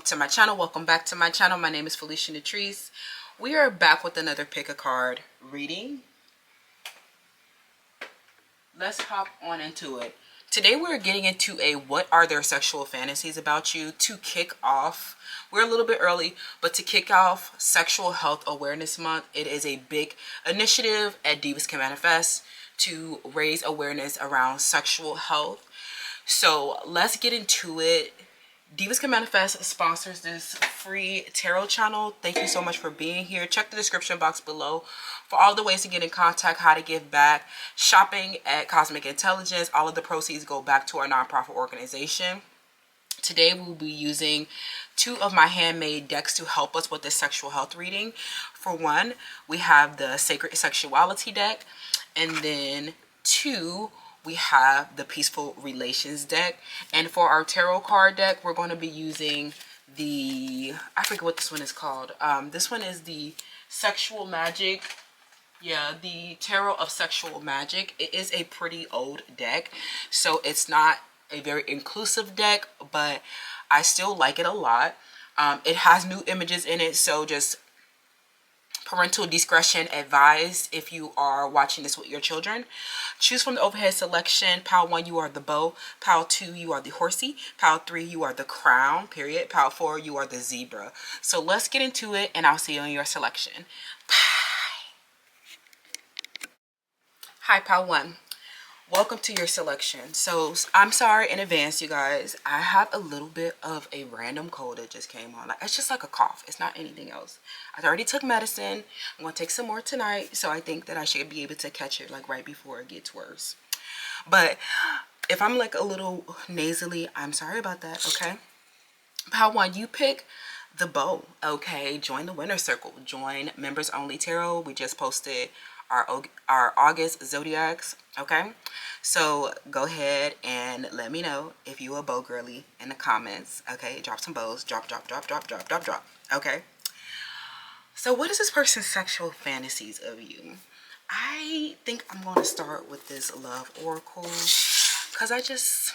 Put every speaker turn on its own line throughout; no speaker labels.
welcome to my channel. Welcome back to my channel. My name is Felicia. We are back with another pick a card reading. Let's hop on into it. Today we're getting into a what are their sexual fantasies about you to kick off. We're a little bit early, but to kick off Sexual Health Awareness Month, it is a big initiative at Divas Can Manifest to raise awareness around sexual health. So let's get into it. Divas Can Manifest sponsors this free tarot channel. Thank you so much for being here. Check the description box below for all the ways to get in contact, how to give back, shopping at Cosmic Intelligence. All of the proceeds go back to our nonprofit organization. Today we'll be using two of my handmade decks to help us with this sexual health reading. For one, we have the Sacred Sexuality deck, and then two, we have the Peaceful Relations deck. And for our tarot card deck, we're going to be using the, I forget what this one is called. This one is the Sexual Magic. Yeah, the Tarot of Sexual Magic. It is a pretty old deck, so it's not a very inclusive deck, but I still like it a lot. It has new images in it, so just parental discretion advised if you are watching this with your children. Choose from the overhead selection. Pile 1, you are the bow. Pile 2, you are the horsey. Pile 3, you are the crown, period. Pile 4, you are the zebra. So let's get into it, and I'll see you in your selection. Bye. Hi, Pile 1. Welcome to your selection. So I'm sorry in advance, you guys. I have a little bit of a random cold that just came on. Like, it's just like a cough. It's not anything else. I already took medicine. I'm going to take some more tonight. So I think that I should be able to catch it like right before it gets worse. But if I'm like a little nasally, I'm sorry about that. Okay. Pile 1, you pick the bow. Okay. Join the winner circle. Join members only tarot. We just posted our August zodiacs. Okay, so go ahead and let me know if you a bow girly in the comments. Okay, drop some bows. Drop. Okay, so what is this person's sexual fantasies of you? I think I'm going to start with this love oracle because I just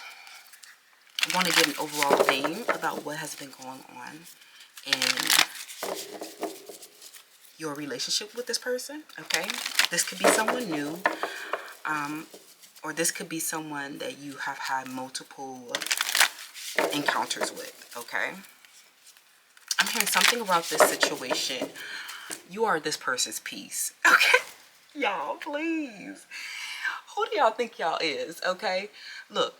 want to get an overall theme about what has been going on in your relationship with this person. Okay, this could be someone new, or this could be someone that you have had multiple encounters with. Okay, I'm hearing something about this situation. You are this person's piece. Okay, y'all, please, who do y'all think y'all is? Okay, look,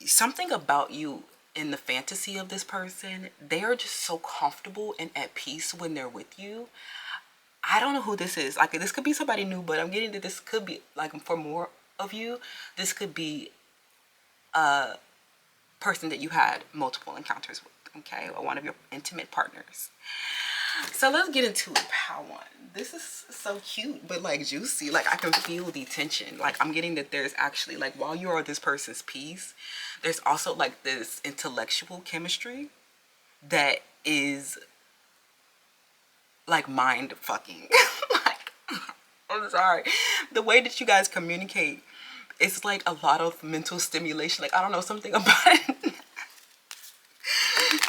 something about you in the fantasy of this person, they are just so comfortable and at peace when they're with you. I don't know who this is. Like, this could be somebody new, but I'm getting that this could be, like, for more of you, this could be a person that you had multiple encounters with, okay, or one of your intimate partners. So let's get into it. Pile 1. This is so cute, but like juicy. Like, I can feel the tension. Like, I'm getting that there's actually, like, while you are this person's piece, there's also like this intellectual chemistry that is like mind fucking. Like, I'm sorry, the way that you guys communicate, it's like a lot of mental stimulation. Like, I don't know, something about it.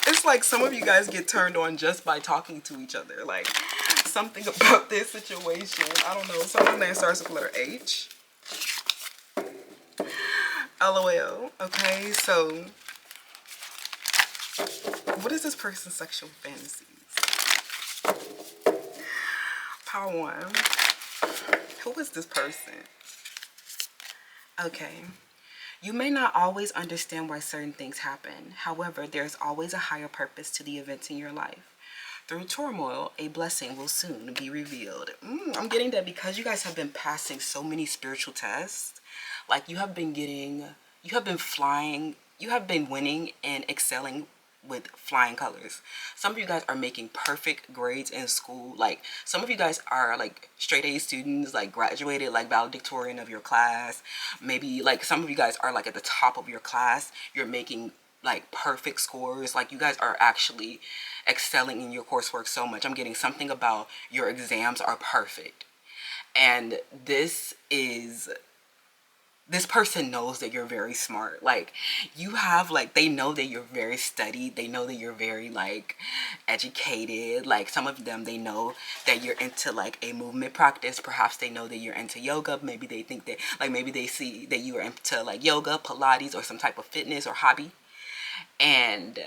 It's like some of you guys get turned on just by talking to each other. Like, something about this situation, I don't know, someone's name starts with the letter H. LOL. Okay, so what is this person's sexual fantasies? Power 1. Who is this person? Okay. You may not always understand why certain things happen. However, there's always a higher purpose to the events in your life. Through turmoil, a blessing will soon be revealed. I'm getting that because you guys have been passing so many spiritual tests. Like, you have been flying, you have been winning and excelling with flying colors. Some of you guys are making perfect grades in school. Like, some of you guys are like straight A students, like graduated, like valedictorian of your class. Maybe like some of you guys are like at the top of your class. You're making like perfect scores. Like, you guys are actually excelling in your coursework so much. I'm getting something about your exams are perfect. And this is this person knows that you're very smart. Like, you have, like, they know that you're very studied. They know that you're very, like, educated. Like, some of them, they know that you're into, like, a movement practice. Perhaps they know that you're into yoga. Maybe they think that, like, maybe they see that you are into, like, yoga, Pilates, or some type of fitness or hobby. And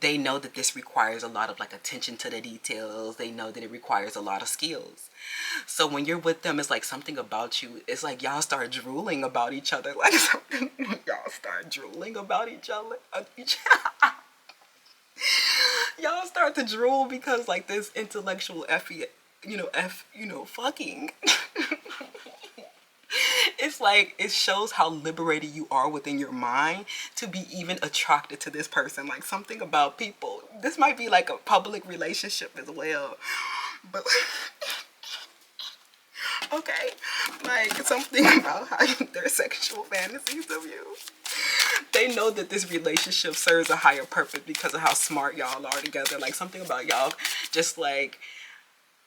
they know that this requires a lot of, like, attention to the details. They know that it requires a lot of skills. So when you're with them, it's like something about you. It's like y'all start drooling about each other. Like, something, y'all start drooling about each other. Y'all start to drool because, like, this intellectual fucking. It's like, it shows how liberated you are within your mind to be even attracted to this person. Like, something about people. This might be like a public relationship as well. But okay, like, something about how their sexual fantasies of you. They know that this relationship serves a higher purpose because of how smart y'all are together. Like, something about y'all just, like,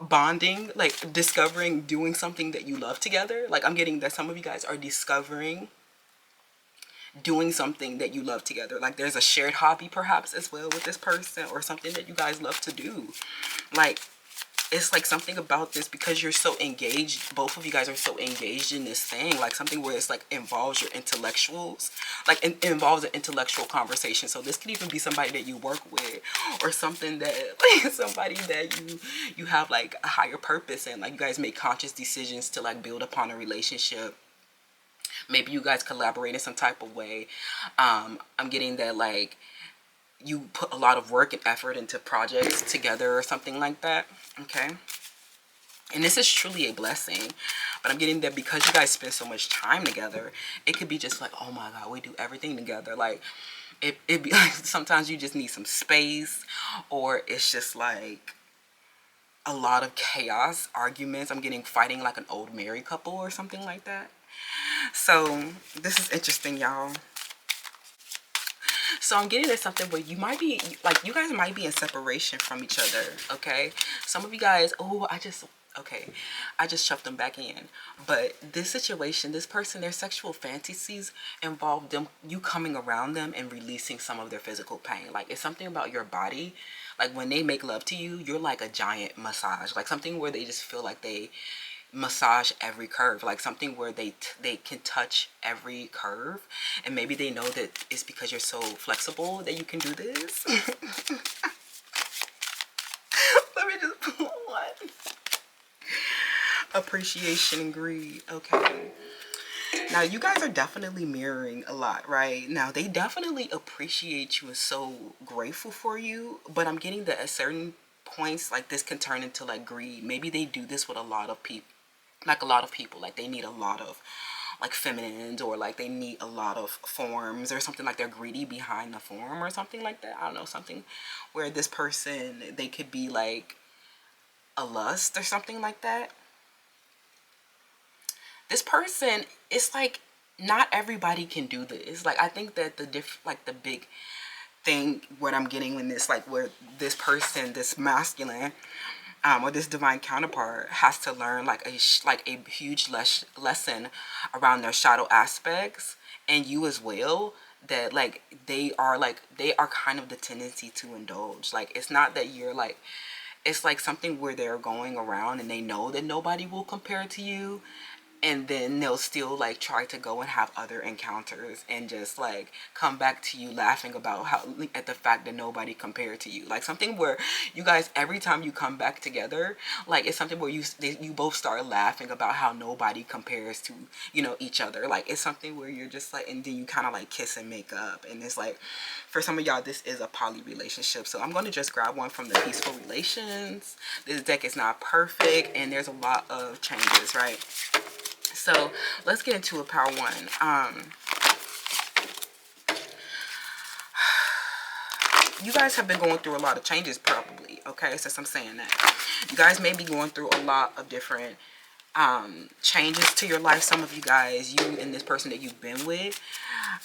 bonding, like, discovering doing something that you love together. Like, I'm getting that some of you guys are discovering doing something that you love together. Like, there's a shared hobby perhaps as well with this person, or something that you guys love to do. Like, it's like something about this, because you're so engaged, both of you guys are so engaged in this thing, like something where it's like involves your intellectuals, like it involves an intellectual conversation. So this could even be somebody that you work with, or something that, like, somebody that you have, like, a higher purpose in. Like, you guys make conscious decisions to, like, build upon a relationship. Maybe you guys collaborate in some type of way. I'm getting that, like, you put a lot of work and effort into projects together or something like that. Okay, and this is truly a blessing. But I'm getting that because you guys spend so much time together, it could be just like, oh my god, we do everything together. Like, it be like, sometimes you just need some space, or it's just like a lot of chaos, arguments. I'm getting fighting like an old married couple or something like that. So this is interesting, y'all. So I'm getting at something where you might be, like, you guys might be in separation from each other, okay? Some of you guys, I just shoved them back in. But this situation, this person, their sexual fantasies involve you coming around them and releasing some of their physical pain. Like, it's something about your body. Like, when they make love to you, you're like a giant massage. Like, something where they just feel like they massage every curve, like something where they can touch every curve, and maybe they know that it's because you're so flexible that you can do this. Let me just pull one. Appreciation and greed. Okay, now you guys are definitely mirroring a lot, right? Now they definitely appreciate you and so grateful for you, but I'm getting that at certain points, like, this can turn into, like, greed. Maybe they do this with a lot of people. Like, a lot of people, like, they need a lot of, like, feminines, or like they need a lot of forms or something, like they're greedy behind the form or something like that. I don't know, something where this person, they could be like a lust or something like that. This person, it's like not everybody can do this. Like, I think that the big thing, what I'm getting in this, like, where this person, this masculine, or this divine counterpart has to learn, like, a huge lesson around their shadow aspects, and you as well, that, like, they are kind of the tendency to indulge. Like, it's not that you're like, it's like something where they're going around and they know that nobody will compare to you, and then they'll still, like, try to go and have other encounters and just, like, come back to you laughing about at the fact that nobody compared to you. Like, something where you guys, every time you come back together, like, it's something where you both start laughing about how nobody compares to, each other. Like, it's something where you're just like, and then you kind of, like, kiss and make up. And it's like, for some of y'all, this is a poly relationship. So I'm going to just grab one from the Peaceful Relations. This deck is not perfect, and there's a lot of changes, right? So let's get into a power one. You guys have been going through a lot of changes probably, okay, since I'm saying that. You guys may be going through a lot of different changes to your life. Some of you guys, you and this person that you've been with,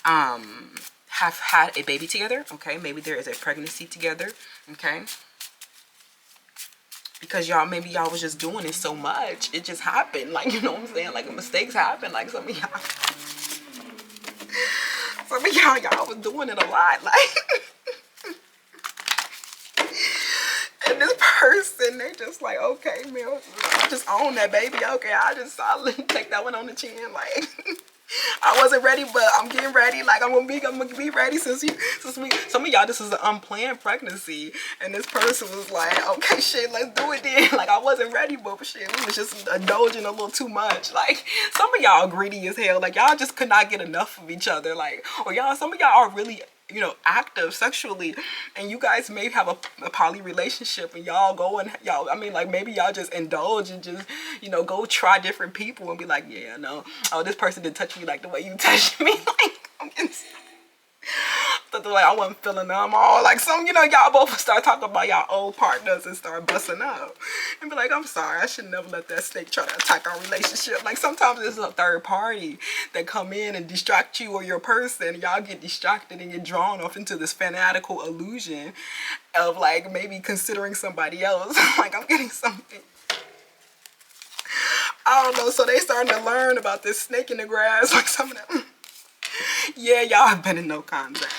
have had a baby together, okay? Maybe there is a pregnancy together, okay? Because maybe y'all was just doing it so much, it just happened. Like, you know what I'm saying? Like, mistakes happen. Like, some of y'all, some of y'all was doing it a lot, like. And this person, they just like, okay, man, I just own that, baby. Okay, I'll take that one on the chin. Like, I wasn't ready, but I'm getting ready. Like, I'm gonna be ready since some of y'all, this is an unplanned pregnancy. And this person was like, okay, shit, let's do it then. Like, I wasn't ready, but shit, we was just indulging a little too much. Like, some of y'all are greedy as hell. Like, y'all just could not get enough of each other. Like, or some of y'all are really, you know, active sexually, and you guys may have a poly relationship, and y'all go and I mean, like, maybe y'all just indulge and just, you know, go try different people and be like, yeah, no, oh, this person didn't touch me like the way you touched me. Like, I'm getting, but like, I wasn't feeling them all. Like, some, you know, y'all both start talking about y'all old partners and start busting up and be like, I'm sorry, I should never let that snake try to attack our relationship. Like, sometimes it's a third party that come in and distract you or your person. Y'all get distracted and get drawn off into this fanatical illusion of, like, maybe considering somebody else. Like, I'm getting something, I don't know. So they starting to learn about this snake in the grass. Like, some of them, yeah, y'all have been in no contact.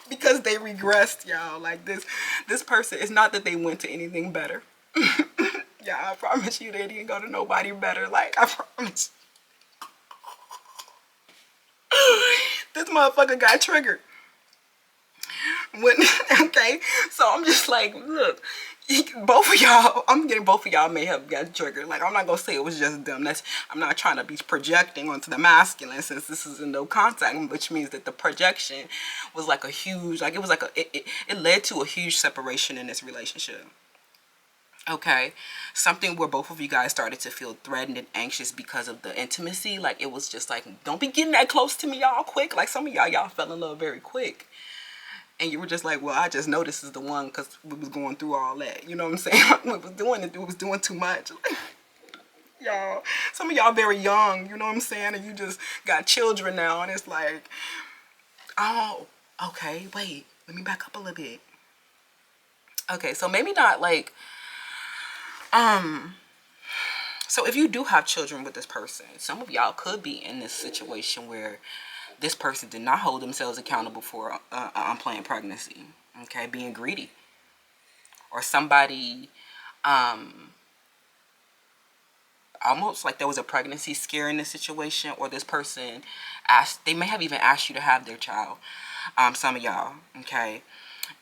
Because they regressed, y'all. Like, this person, it's not that they went to anything better. Yeah, I promise you, they didn't go to nobody better. Like, I promise. This motherfucker got triggered. Okay, so I'm just like, look, both of y'all, I'm getting both of y'all may have got triggered. Like, I'm not gonna say it was just them. I'm not trying to be projecting onto the masculine, since this is in no contact, which means that the projection was like a huge, like, it was like it led to a huge separation in this relationship. Okay, something where both of you guys started to feel threatened and anxious because of the intimacy. Like, it was just like, don't be getting that close to me, y'all, quick. Like, some of y'all fell in love very quick. And you were just like, well, I just know this is the one because we was going through all that. You know what I'm saying? We was doing too much. Y'all, some of y'all very young, you know what I'm saying? And you just got children now. And it's like, oh, okay, wait. Let me back up a little bit. Okay, so maybe not like, so if you do have children with this person, some of y'all could be in this situation where this person did not hold themselves accountable for an unplanned pregnancy, okay, being greedy. Or somebody, almost like there was a pregnancy scare in this situation, or this person they may have even asked you to have their child, some of y'all, okay?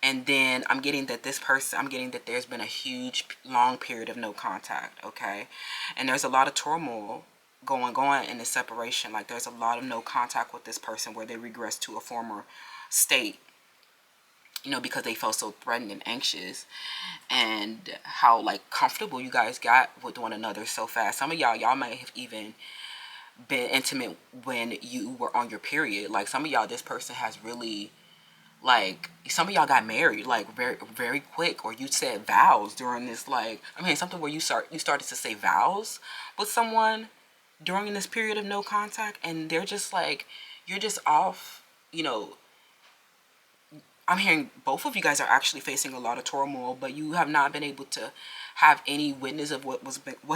And then I'm getting that there's been a huge, long period of no contact, okay? And there's a lot of turmoil going in this separation. Like, there's a lot of no contact with this person where they regress to a former state, you know, because they felt so threatened and anxious, and how, like, comfortable you guys got with one another so fast. Some of y'all might have even been intimate when you were on your period. Like, some of y'all, this person has really, like, some of y'all got married, like, very, very quick, or you said vows during this, like, I mean, something where you started to say vows with someone during this period of no contact, and they're just like, you're just off, you know. I'm hearing both of you guys are actually facing a lot of turmoil, but you have not been able to have any witness of what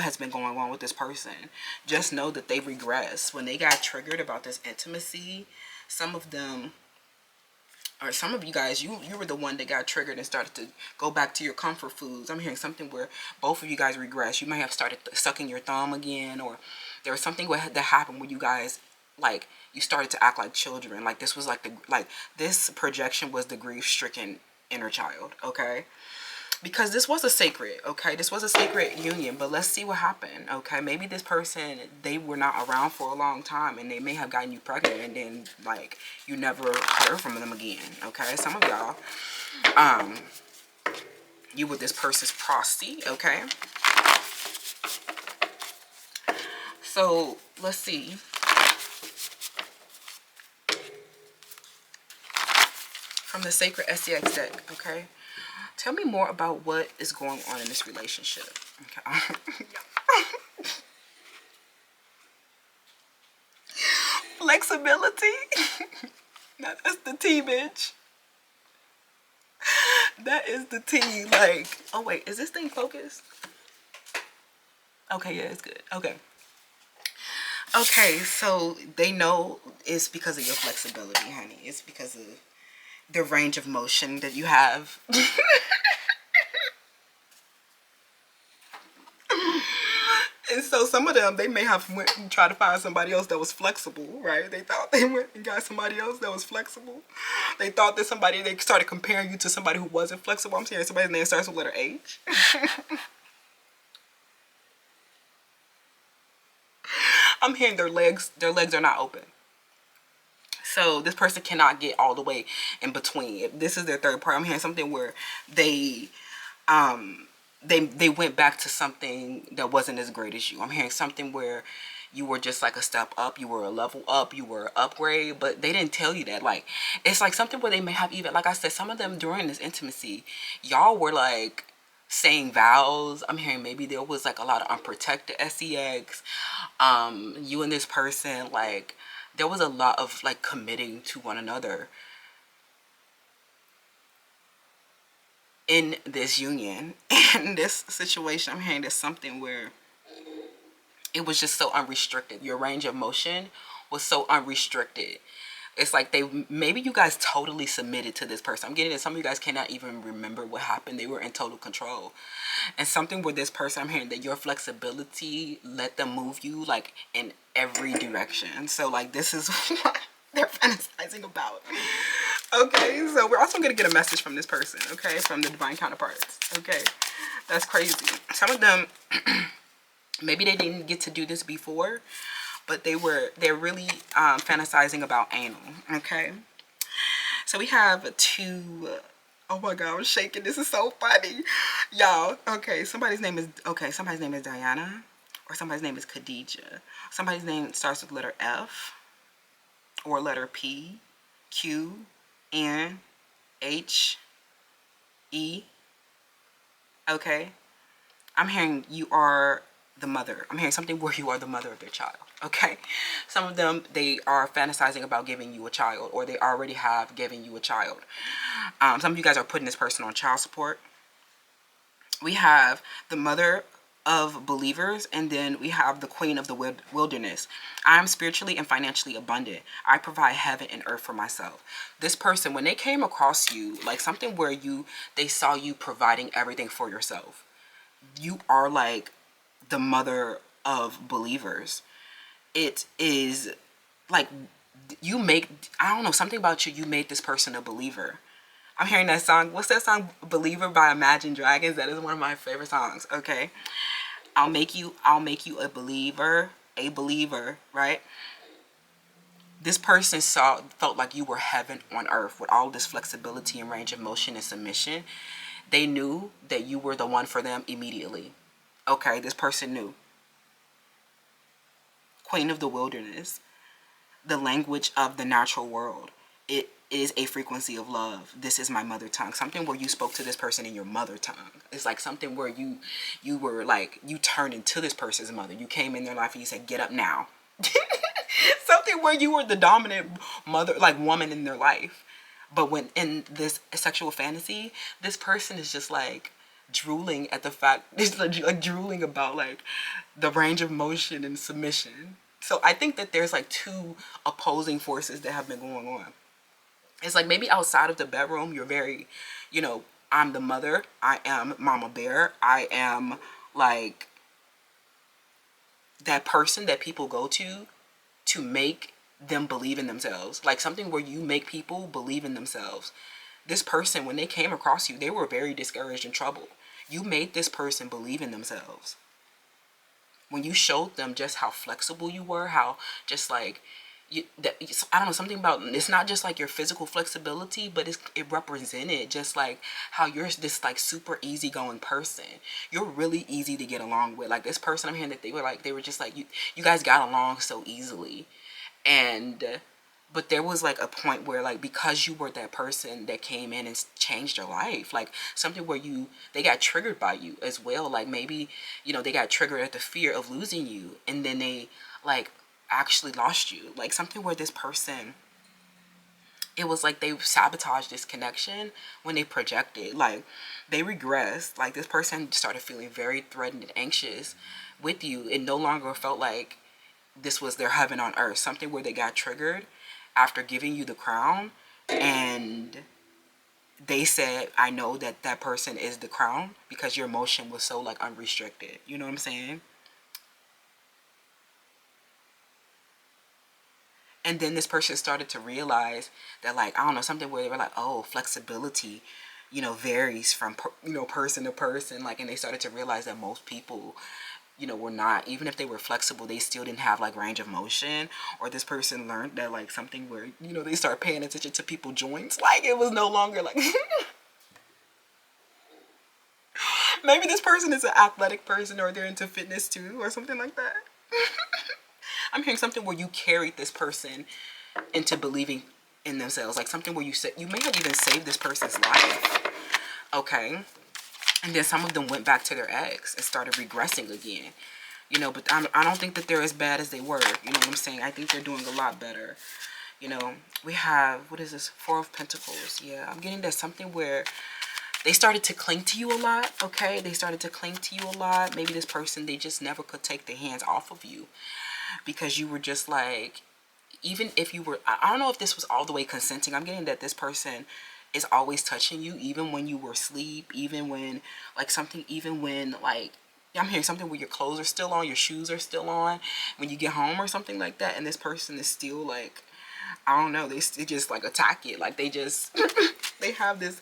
has been going on with this person. Just know that they regress. When they got triggered about this intimacy, some of them, or some of you guys, you were the one that got triggered and started to go back to your comfort foods. I'm hearing something where both of you guys regress. You might have started sucking your thumb again, or there was something that happened where you guys, like, you started to act like children. Like, this was like this projection was the grief-stricken inner child, okay? Because this was a sacred, okay? This was a sacred union, but let's see what happened, okay? Maybe this person, they were not around for a long time, and they may have gotten you pregnant, and then, like, you never heard from them again, okay? Some of y'all, you were this person's prosty, okay? So, let's see. From the Sacred SCX deck, okay? Tell me more about what is going on in this relationship. Okay. Flexibility. That's the T, bitch. That is the T. Like, oh wait, is this thing focused? Okay, yeah, it's good. Okay. Okay, so they know it's because of your flexibility, honey. It's because of the range of motion that you have. And so some of them, they may have went and tried to find somebody else that was flexible, right? They thought they went and got somebody else that was flexible. They thought that they started comparing you to somebody who wasn't flexible. I'm saying somebody's name starts with letter H. I'm hearing their legs are not open. So this person cannot get all the way in between. If this is their third part, I'm hearing something where they they went back to something that wasn't as great as you. I'm hearing something where you were just like a step up, you were a level up, you were an upgrade, but they didn't tell you that. Like, it's like something where they may have, even like I said, some of them during this intimacy, y'all were like saying vows. I'm hearing maybe there was like a lot of unprotected sex. You and this person, like, there was a lot of like committing to one another in this union. In this situation, I'm hearing there's something where it was just so unrestricted. Your range of motion was so unrestricted. It's like maybe you guys totally submitted to this person. I'm getting that some of you guys cannot even remember what happened. They were in total control. And something with this person, I'm hearing that your flexibility let them move you like in every direction. So like this is what they're fantasizing about. Okay, so we're also going to get a message from this person, okay, from the divine counterparts. Okay, that's crazy. Some of them, maybe they didn't get to do this before, but they're really fantasizing about anal. Okay, so we have two. Oh my god, I'm shaking. This is so funny, y'all. Okay, somebody's name is Diana, or somebody's name is Khadija. Somebody's name starts with letter F or letter P, Q, N, H, E. Okay, I'm hearing you are the mother. I'm hearing something where you are the mother of their child. Okay, some of them, they are fantasizing about giving you a child, or they already have given you a child. Some of you guys are putting this person on child support. We have the mother of believers, and then we have the queen of the wilderness. I am spiritually and financially abundant. I provide heaven and earth for myself. This person, when they came across you, like something where they saw you providing everything for yourself. You are like the mother of believers. It is like you make, I don't know, something about you made this person a believer. I'm hearing that song. What's that song? Believer by Imagine Dragons. That is one of my favorite songs. Okay. I'll make you a believer, right? This person felt like you were heaven on earth with all this flexibility and range of motion and submission. They knew that you were the one for them immediately. Okay, this person knew. Queen of the wilderness, the language of the natural world. It is a frequency of love. This is my mother tongue. Something where you spoke to this person in your mother tongue. It's like something where you were like, you turned into this person's mother. You came in their life and you said, get up now. Something where you were the dominant mother, like woman in their life. But when in this sexual fantasy, this person is just like drooling at the fact, it's like drooling about like the range of motion and submission. So I think that there's like two opposing forces that have been going on. It's like maybe outside of the bedroom, you're very, I'm the mother. I am Mama Bear. I am like that person that people go to make them believe in themselves. Like something where you make people believe in themselves. This person, when they came across you, they were very discouraged and troubled. You made this person believe in themselves. When you showed them just how flexible you were, how just like, I don't know, something about, it's not just like your physical flexibility, but it represented just like how you're this like super easygoing person. You're really easy to get along with. Like this person, I'm hearing that they were just like, you guys got along so easily. But there was like a point where like, because you were that person that came in and changed your life, like something where they got triggered by you as well. Like maybe, they got triggered at the fear of losing you, and then they like actually lost you. Like something where this person, it was like they sabotaged this connection when they projected, like they regressed. Like this person started feeling very threatened and anxious with you. It no longer felt like this was their heaven on earth, something where they got triggered after giving you the crown, and they said, I know that that person is the crown because your emotion was so like unrestricted. You know what I'm saying? And then this person started to realize that, like, I don't know, something where they were like, oh, flexibility, you know, varies from, you know, person to person. Like, and they started to realize that most people, you know, were not, even if they were flexible, they still didn't have like range of motion. Or this person learned that, like, something where, you know, they start paying attention to people's joints. Like, it was no longer like, maybe this person is an athletic person, or they're into fitness too, or something like that. I'm hearing something where you carried this person into believing in themselves, like something where you said you may have even saved this person's life, okay? And then some of them went back to their ex and started regressing again, you know. But I don't think that they're as bad as they were. You know what I'm saying? I think they're doing a lot better. You know, we have, what is this? Four of Pentacles. Yeah, I'm getting that something where they started to cling to you a lot, okay? They started to cling to you a lot. Maybe this person, they just never could take their hands off of you because you were just like, even if you were, I don't know if this was all the way consenting. I'm getting that this person is always touching you, even when you were asleep, even when, like, something, even when, like, I'm hearing something where your clothes are still on, your shoes are still on, when you get home or something like that, and this person is still, like, I don't know, they just, like, attack it. Like, they just, they have this,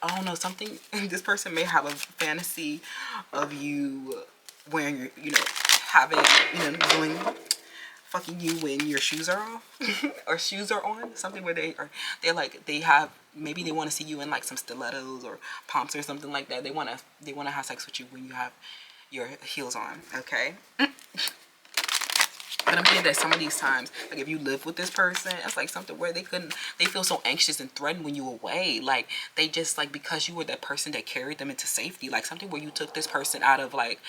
I don't know, something, this person may have a fantasy of you wearing your, you know, having, you know, doing, fucking you when your shoes are off or shoes are on, something where they're like, they have, maybe they want to see you in like some stilettos or pumps or something like that. They want to have sex with you when you have your heels on, okay? But I'm getting that some of these times, like, if you live with this person, it's like something where they feel so anxious and threatened when you away. Like, they just, like, because you were that person that carried them into safety, like something where you took this person out of like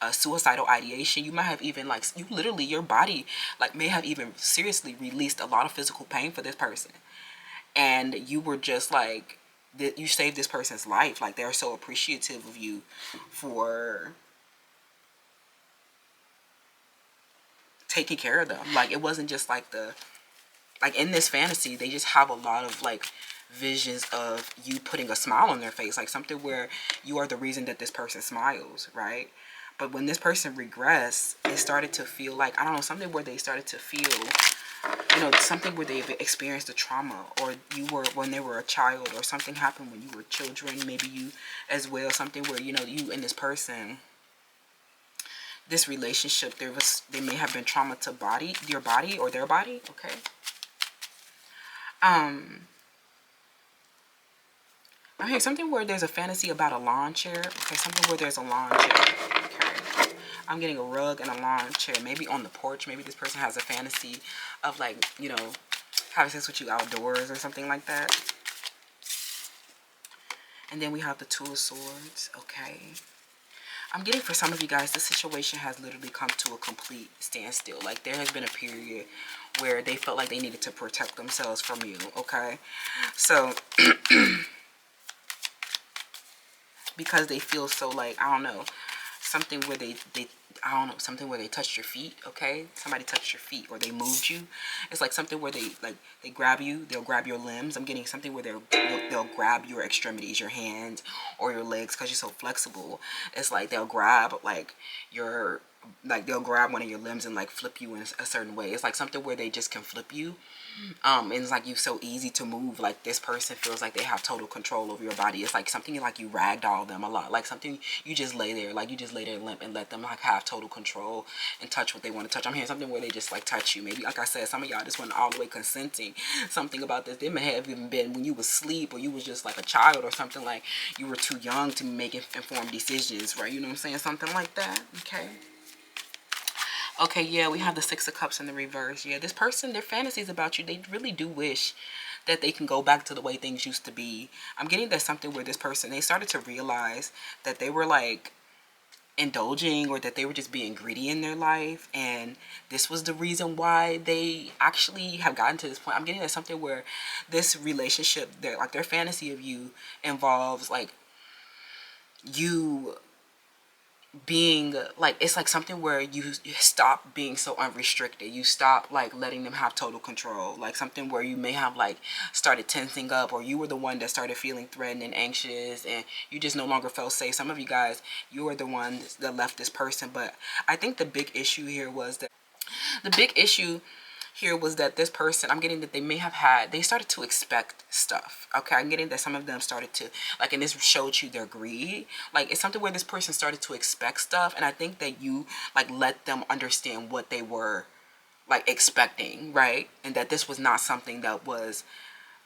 a suicidal ideation. You might have even, like, you literally, your body, like, may have even seriously released a lot of physical pain for this person. And you were just like, you saved this person's life. Like, they're so appreciative of you for taking care of them. Like, it wasn't just like like, in this fantasy, they just have a lot of like visions of you putting a smile on their face, like something where you are the reason that this person smiles, right? But when this person regressed, they started to feel like, I don't know, something where they started to feel, you know, something where they've experienced a trauma, or you were, when they were a child, or something happened when you were children, maybe you as well, something where, you know, you and this person, this relationship, they may have been trauma to your body or their body, okay? I'm hearing something where there's a fantasy about a lawn chair, okay? Something where there's a lawn chair, okay? I'm getting a rug and a lawn chair, maybe on the porch. Maybe this person has a fantasy of, like, you know, having sex with you outdoors or something like that. And then we have the Two of Swords, okay? I'm getting, for some of you guys, this situation has literally come to a complete standstill. Like, there has been a period where they felt like they needed to protect themselves from you, okay? So, because they feel so, like, I don't know, something where I don't know, something where they touched your feet, okay? Somebody touched your feet, or they moved you. It's like something where they grab you, they'll grab your limbs. I'm getting something where they'll grab your extremities, your hands or your legs, because you're so flexible. It's like they'll grab, like, they'll grab one of your limbs and, like, flip you in a certain way. It's like something where they just can flip you. And it's like, you're so easy to move. Like, this person feels like they have total control over your body. It's like something like you ragdoll them a lot. Like something you just lay there, like you just lay there limp and let them, like, have total control and touch what they want to touch. I'm hearing something where they just, like, touch you. Maybe, like I said, some of y'all just went all the way consenting. Something about this, they may have even been when you was asleep, or you was just like a child, or something, like you were too young to make informed decisions, right? You know what I'm saying? Something like that, okay? Okay, yeah, we have the Six of Cups in the reverse. Yeah, this person, their fantasies about you, they really do wish that they can go back to the way things used to be. I'm getting that something where this person, they started to realize that they were, like, indulging, or that they were just being greedy in their life, and this was the reason why they actually have gotten to this point. I'm getting that something where this relationship, their fantasy of you involves, like, you being like, it's like something where you stop being so unrestricted. You stop like letting them have total control. Like something where you may have like started tensing up, or you were the one that started feeling threatened and anxious, and you just no longer felt safe. Some of you guys, you were the ones that left this person. But I think the big issue here was that this person, I'm getting that they started to expect stuff. Okay, I'm getting that some of them started to, like, and this showed you their greed. Like, it's something where this person started to expect stuff, and I think that you, like, let them understand what they were, like, expecting, right? And that this was not something that was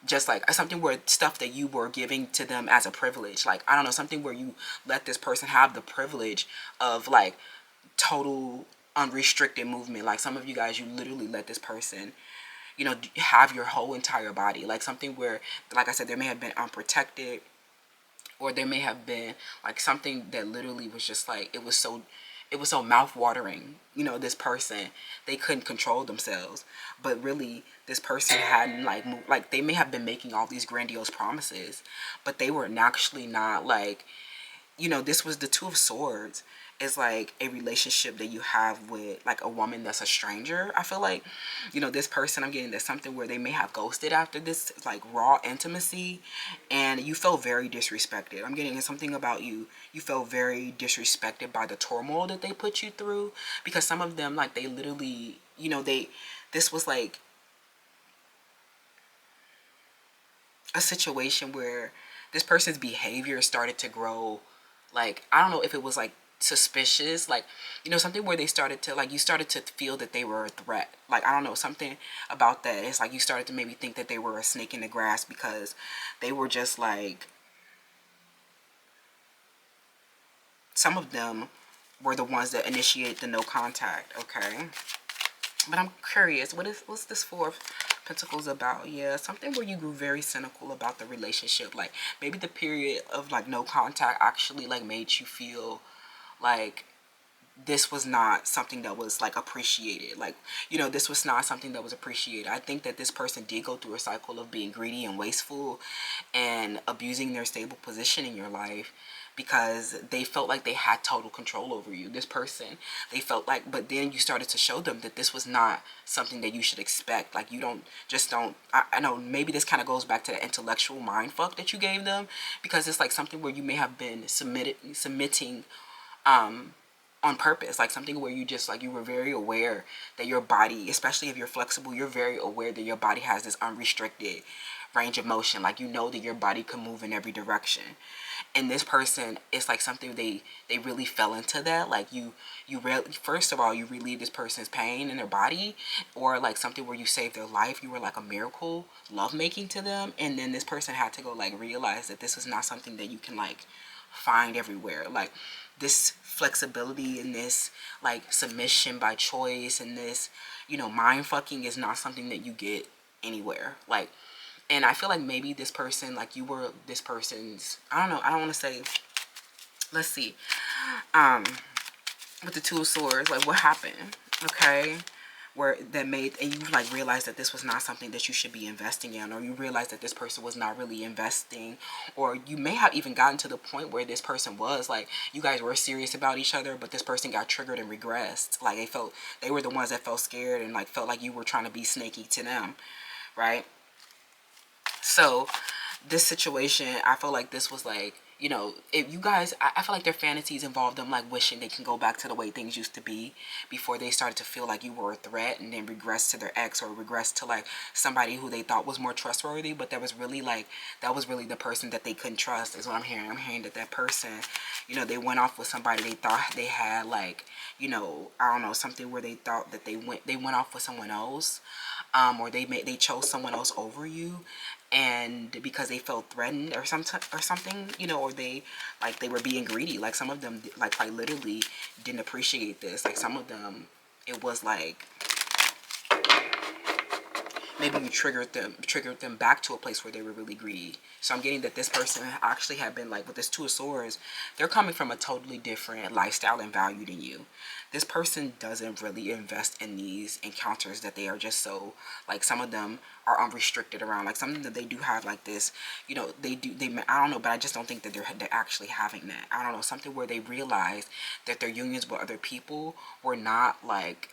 just, like, something where stuff that you were giving to them as a privilege. Like, I don't know, something where you let this person have the privilege of, like, total unrestricted movement. Like, some of you guys, you literally let this person, you know, have your whole entire body. Like something where, like I said, there may have been unprotected, or there may have been like something that literally was just like, it was so mouth-watering. You know, this person, they couldn't control themselves, but really this person hadn't like moved. Like, they may have been making all these grandiose promises, but they were actually not, like, you know, this was the Two of Swords. Is like a relationship that you have with like a woman that's a stranger. I feel like, you know, this person, I'm getting there's something where they may have ghosted after this like raw intimacy, and you felt very disrespected. I'm getting something about you felt very disrespected by the turmoil that they put you through, because some of them, like, they literally, you know, this was like a situation where this person's behavior started to grow, like, I don't know if it was like suspicious, like, you know, something where they started to, like, you started to feel that they were a threat. Like, I don't know, something about that. It's like you started to maybe think that they were a snake in the grass, because they were just like, some of them were the ones that initiated the no contact. Okay, but I'm curious, what's this Four of Pentacles about? Yeah, something where you grew very cynical about the relationship. Like, maybe the period of like no contact actually like made you feel like this was not something that was like appreciated. Like, you know, this was not something that was appreciated. I think that this person did go through a cycle of being greedy and wasteful and abusing their stable position in your life, because they felt like they had total control over you. This person, they felt like, but then you started to show them that this was not something that you should expect. Like, you don't, I know maybe this kind of goes back to the intellectual mind fuck that you gave them, because it's like something where you may have been submitting on purpose. Like something where you just, like, you were very aware that your body, especially if you're flexible, you're very aware that your body has this unrestricted range of motion. Like, you know that your body can move in every direction. And this person, it's like something they really fell into that. Like, first of all, you relieve this person's pain in their body, or like something where you saved their life. You were like a miracle lovemaking to them. And then this person had to go like realize that this was not something that you can like find everywhere. Like, this flexibility and this like submission by choice and this, you know, mind fucking is not something that you get anywhere. Like, and I feel like maybe this person, like, you were this person's, I don't know, I don't want to say, let's see, with the Two of Swords, like, what happened? Okay, where that made, and you like realized that this was not something that you should be investing in, or you realized that this person was not really investing, or you may have even gotten to the point where this person was like, you guys were serious about each other, but this person got triggered and regressed. Like, they were the ones that felt scared and like felt like you were trying to be snaky to them, right? So this situation, I feel like this was like, you know, if you guys, I feel like their fantasies involved them like wishing they can go back to the way things used to be before they started to feel like you were a threat, and then regress to their ex, or regress to like somebody who they thought was more trustworthy, but that was really the person that they couldn't trust, is what I'm hearing. I'm hearing that person, you know, they went off with somebody they thought they had, like, you know, I don't know, something where they thought that they went off with someone else, or they chose someone else over you, and because they felt threatened or something, you know, or they were being greedy. Like, some of them like literally didn't appreciate this. Like, some of them, it was like maybe you triggered them back to a place where they were really greedy. So I'm getting that this person actually had been like, with this Two of Swords, they're coming from a totally different lifestyle and value than you. This person doesn't really invest in these encounters, that they are just so, like, some of them are unrestricted around, like something that they do have like this, you know, I don't know, but I just don't think that they're actually having that. I don't know, something where they realize that their unions with other people were not like,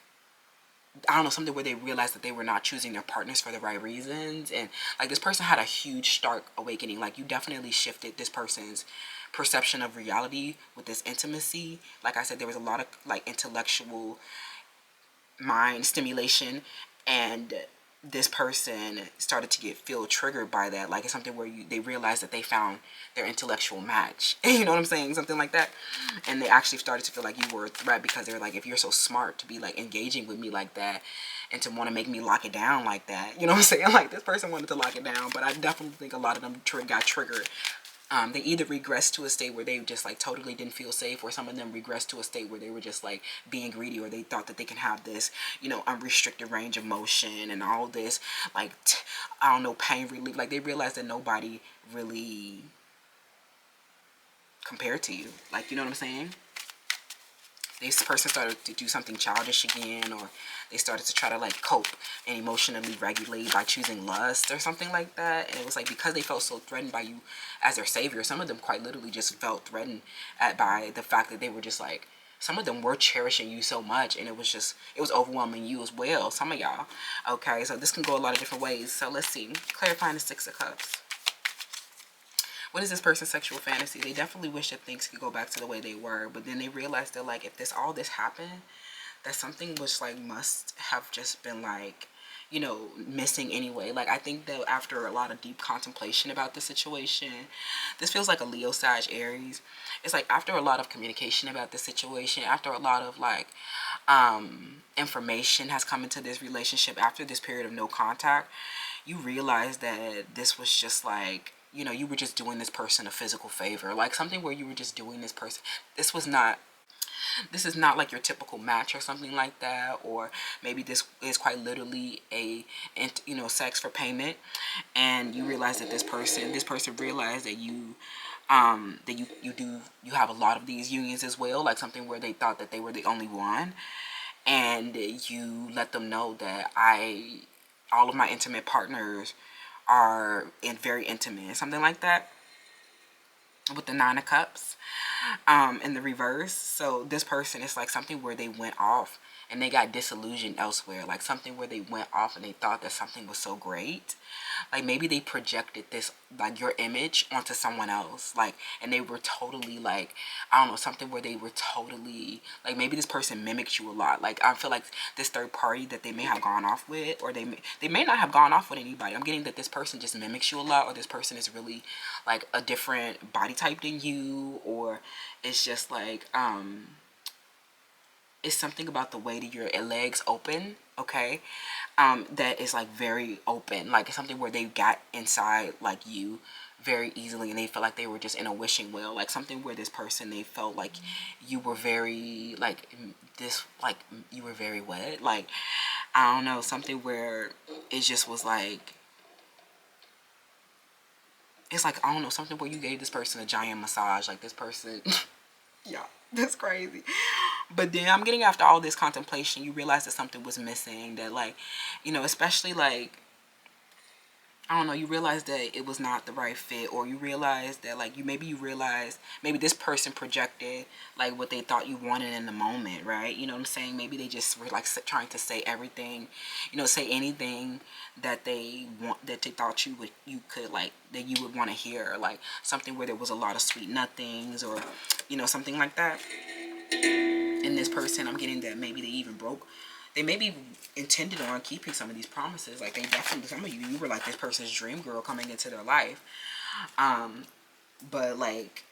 I don't know, something where they realized that they were not choosing their partners for the right reasons. And like, this person had a huge stark awakening. Like, you definitely shifted this person's perception of reality with this intimacy. Like I said, there was a lot of like intellectual mind stimulation, and this person started to feel triggered by that. Like, it's something where they realized that they found their intellectual match. You know what I'm saying? Something like that. And they actually started to feel like you were a threat, because they were like, if you're so smart to be like engaging with me like that and to want to make me lock it down like that, you know what I'm saying? Like, this person wanted to lock it down, but I definitely think a lot of them got triggered. They either regressed to a state where they just like totally didn't feel safe, or some of them regressed to a state where they were just like being greedy, or they thought that they can have this, you know, unrestricted range of motion and all this like I don't know, pain relief. Like, they realized that nobody really compared to you. Like, you know what I'm saying? This person started to do something childish again, or they started to try to like cope and emotionally regulate by choosing lust or something like that. And it was like, because they felt so threatened by you as their savior, some of them quite literally just felt threatened by the fact that they were just like, some of them were cherishing you so much, and it was overwhelming you as well, some of y'all. Okay, so this can go a lot of different ways. So let's see, clarifying the Six of Cups. What is this person's sexual fantasy? They definitely wish that things could go back to the way they were, but then they realized that like, if all this happened, that something was like, must have just been like, you know, missing anyway. Like, I think that after a lot of deep contemplation about the situation, this feels like a Leo, Sag, Aries. It's like, after a lot of communication about the situation, after a lot of like information has come into this relationship, after this period of no contact, you realize that this was just like, you know, you were just doing this person a physical favor. Like, something where you were just doing this person, this is not like your typical match or something like that. Or maybe this is quite literally a, you know, sex for payment, and you realize that this person realized that you you have a lot of these unions as well. Like, something where they thought that they were the only one, and you let them know that all of my intimate partners are very intimate, something like that, with the Nine of Cups in the reverse. So this person is like something where they went off and they got disillusioned elsewhere. Like, something where they went off and they thought that something was so great. Like, maybe they projected this, like, your image onto someone else. Like, and they were totally like, I don't know, something where they were totally like, maybe this person mimicked you a lot. Like, I feel like this third party that they may have gone off with, or they may not have gone off with anybody. I'm getting that this person just mimics you a lot, or this person is really like a different body type than you, or it's just like it's something about the way that your legs open, okay, that is like very open. Like, it's something where they got inside like you very easily, and they felt like they were just in a wishing well. Like, something where this person, they felt like you were very like this, like you were very wet. Like, I don't know, something where it just was like, it's like, I don't know, something where you gave this person a giant massage. Like, this person yeah, that's crazy. But then I'm getting, after all this contemplation, you realize that something was missing. That, like, you know, especially like, I don't know, you realize that it was not the right fit, or you realize that like, you realize maybe this person projected like what they thought you wanted in the moment, right? You know what I'm saying? Maybe they just were like trying to say everything, you know, say anything that they want, that they thought you could like, that you would want to hear, like something where there was a lot of sweet nothings, or, you know, something like that. And this person, I'm getting that maybe they maybe intended on keeping some of these promises. Like, they definitely, some of you were like this person's dream girl coming into their life. But like,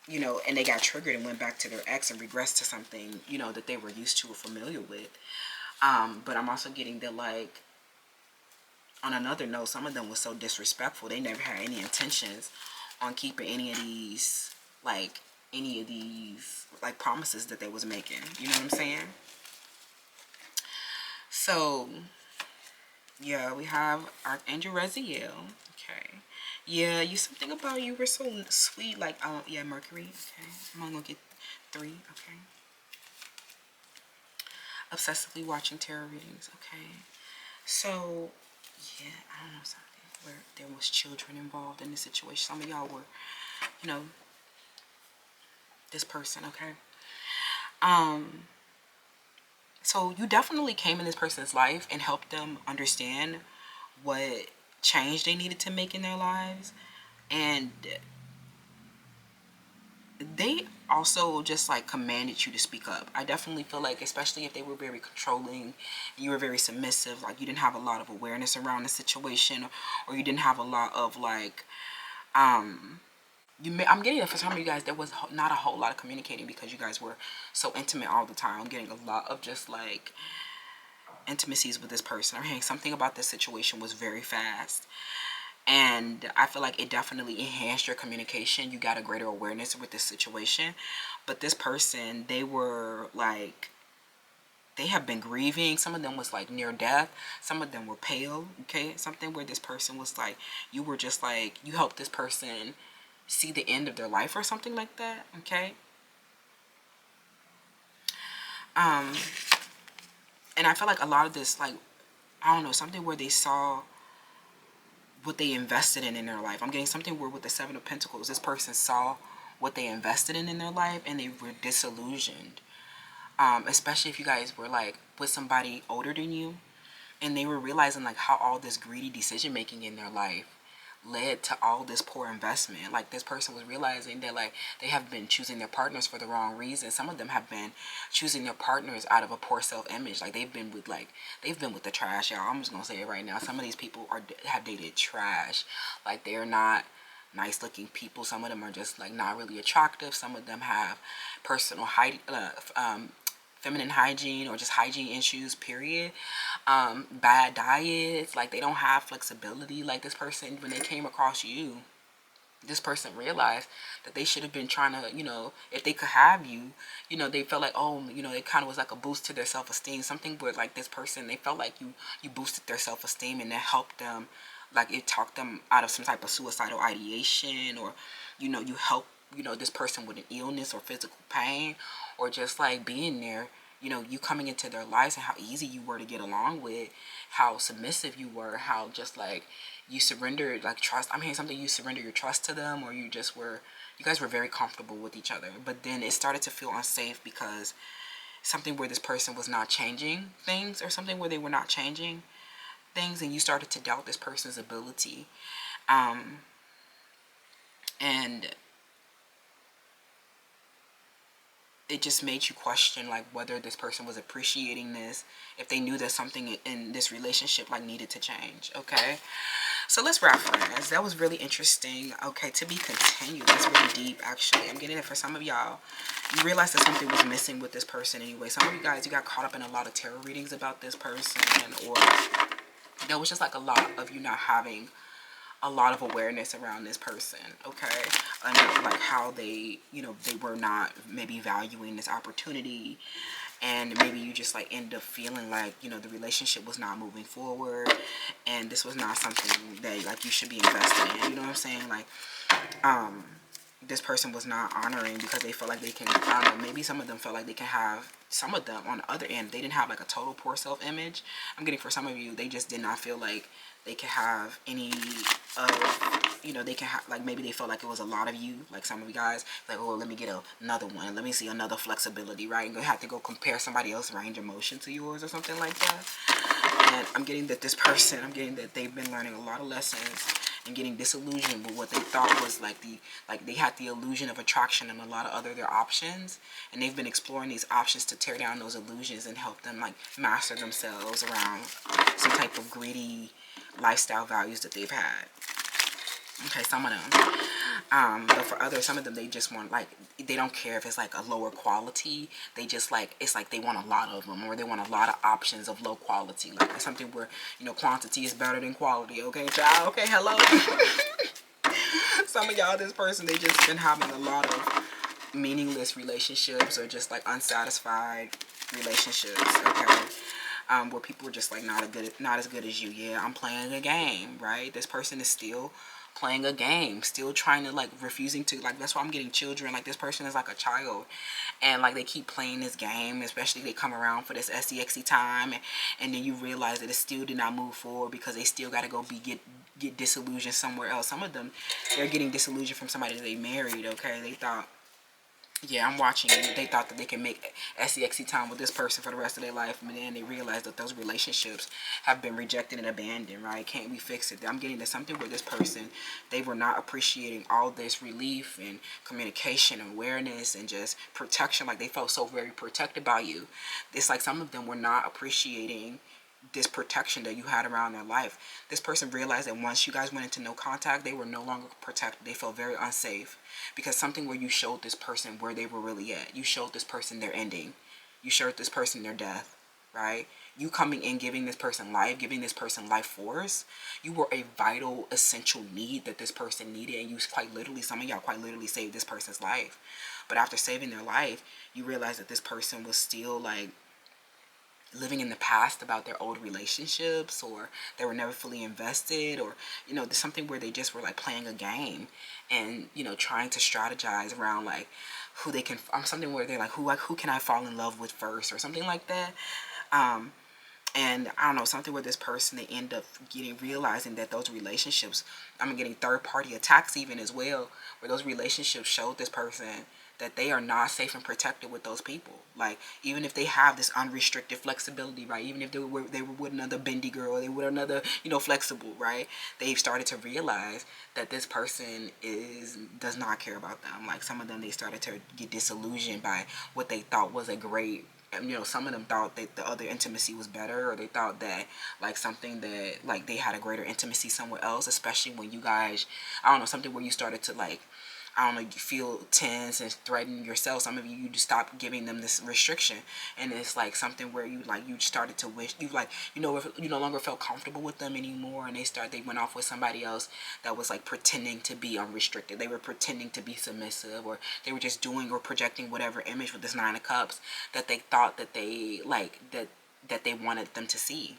you know, and they got triggered and went back to their ex and regressed to something, you know, that they were used to or familiar with. But I'm also getting that, like, on another note, some of them was so disrespectful. They never had any intentions on keeping any of these like promises that they was making. You know what I'm saying? So Yeah, we have Archangel Raziel. Okay. Yeah, you something about you were so sweet. Like, yeah, Mercury. Okay. I'm only gonna get 3. Okay. Obsessively watching tarot readings. Okay. So, yeah, I don't know something where there was children involved in the situation. Some of y'all were, you know, this person. Okay. So you definitely came in this person's life and helped them understand what change they needed to make in their lives, and they also just like commanded you to speak up. I definitely feel like, especially if they were very controlling, you were very submissive, like you didn't have a lot of awareness around the situation, or you didn't have a lot of like I'm getting it for some of you guys there was not a whole lot of communicating because you guys were so intimate all the time. I'm getting a lot of just like intimacies with this person. I'm hearing something about this situation was very fast, and I feel like it definitely enhanced your communication. You got a greater awareness with this situation. But this person, they were like, they have been grieving. Some of them was like near death. Some of them were pale. Okay, something where this person was like, you were just like, you helped this person see the end of their life or something like that. Okay. And I feel like a lot of this, like, I don't know, something where they saw what they invested in their life. I'm getting something where with the 7 of Pentacles, this person saw what they invested in their life and they were disillusioned. Especially if you guys were like with somebody older than you and they were realizing like how all this greedy decision making in their life led to all this poor investment. Like this person was realizing that like they have been choosing their partners for the wrong reason. Some of them have been choosing their partners out of a poor self-image. Like they've been with the trash, y'all. I'm just gonna say it right now. Some of these people have dated trash. Like they're not nice looking people. Some of them are just like not really attractive. Some of them have personal feminine hygiene or just hygiene issues, period. Bad diets, like they don't have flexibility. Like this person, when they came across you, this person realized that they should have been trying to, if they could have you, they felt like, oh, it kind of was like a boost to their self-esteem. Something where like this person, they felt like you boosted their self-esteem and that helped them, like it talked them out of some type of suicidal ideation, or, you help, this person with an illness or physical pain, or just like being there, you coming into their lives and how easy you were to get along with, how submissive you were, how just like you surrendered like trust. I'm hearing something, you surrender your trust to them, or you guys were very comfortable with each other. But then it started to feel unsafe because something where this person was not changing things, or something where they were not changing things, and you started to doubt this person's ability. And it just made you question like whether this person was appreciating this, if they knew that something in this relationship like needed to change. Okay, so let's wrap, friends. That was really interesting. Okay, to be continued. That's really deep, actually. I'm getting it for some of y'all. You realize that something was missing with this person anyway. Some of you guys, you got caught up in a lot of tarot readings about this person, or there was just like a lot of you not having a lot of awareness around this person. Okay, and like how they, they were not maybe valuing this opportunity, and maybe you just like end up feeling like, the relationship was not moving forward, and this was not something that like you should be invested in. You know what I'm saying? Like, this person was not honoring because they felt like they can, I don't know, maybe some of them felt like they can have, some of them on the other end, they didn't have like a total poor self-image. I'm getting for some of you, they just did not feel like they could have any of, they can have, like maybe they felt like it was a lot of you, like some of you guys, like, oh, let me get another one, let me see another flexibility, right? And you have to go compare somebody else's range of motion to yours or something like that. And I'm getting that this person, I'm getting that they've been learning a lot of lessons and getting disillusioned with what they thought was like they had the illusion of attraction and a lot of other their options, and they've been exploring these options to tear down those illusions and help them like master themselves around some type of greedy lifestyle values that they've had. Okay, some of them. But for others, some of them, they just want, like, they don't care if it's like a lower quality. They just like, it's like they want a lot of them, or they want a lot of options of low quality. Like something where, quantity is better than quality. Okay, child? Okay, hello? Some of y'all, this person, they just been having a lot of meaningless relationships, or just like unsatisfied relationships. Okay. where people are just like not as good as you. Yeah, I'm playing a game, right? This person is still playing a game, still trying to like refusing to like, that's why I'm getting children. Like this person is like a child, and like they keep playing this game, especially they come around for this SEXy time, and then you realize that it still did not move forward because they still got to go get disillusioned somewhere else. Some of them, they're getting disillusioned from somebody that they married. Okay, they thought, yeah, I'm watching it. They thought that they can make SEXy time with this person for the rest of their life, and then they realized that those relationships have been rejected and abandoned, right? Can't we fix it? I'm getting to something where this person, they were not appreciating all this relief and communication and awareness and just protection. Like they felt so very protected by you. It's like some of them were not appreciating this protection that you had around their life. This person realized that once you guys went into no contact, they were no longer protected. They felt very unsafe because something where you showed this person where they were really at. You showed this person their ending. You showed this person their death, right? You coming in, giving this person life force. You were a vital, essential need that this person needed, and you quite literally, some of y'all quite literally saved this person's life. But after saving their life, you realize that this person was still like living in the past about their old relationships, or they were never fully invested, or there's something where they just were like playing a game and trying to strategize around like who they can, something where they're like who can I fall in love with first, or something like that. And I don't know, something where this person, they end up realizing that those relationships, I'm getting third party attacks even as well, where those relationships showed this person that they are not safe and protected with those people. Like, even if they have this unrestricted flexibility, right? Even if they were with another bendy girl, they were another, flexible, right? They've started to realize that this person does not care about them. Like, some of them, they started to get disillusioned by what they thought was a great, some of them thought that the other intimacy was better, or they thought that like something that like they had a greater intimacy somewhere else, especially when you guys, I don't know, something where you started to like, I don't know, you feel tense and threaten yourself. Some of you just stop giving them this restriction, and it's like something where you started to wish you you no longer felt comfortable with them anymore, and they went off with somebody else that was like pretending to be unrestricted. They were pretending to be submissive, or they were just doing or projecting whatever image with this 9 of Cups that they thought that they that they wanted them to see.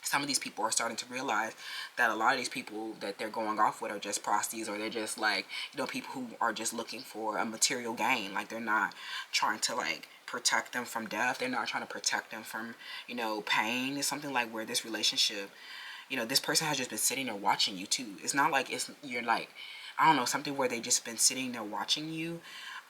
Some of these people are starting to realize that a lot of these people that they're going off with are just prosties, or they're just like, people who are just looking for a material gain. Like, they're not trying to like protect them from death. They're not trying to protect them from, pain. It's something like where this relationship, this person has just been sitting there watching you too. It's not like you're like, I don't know, something where they just been sitting there watching you.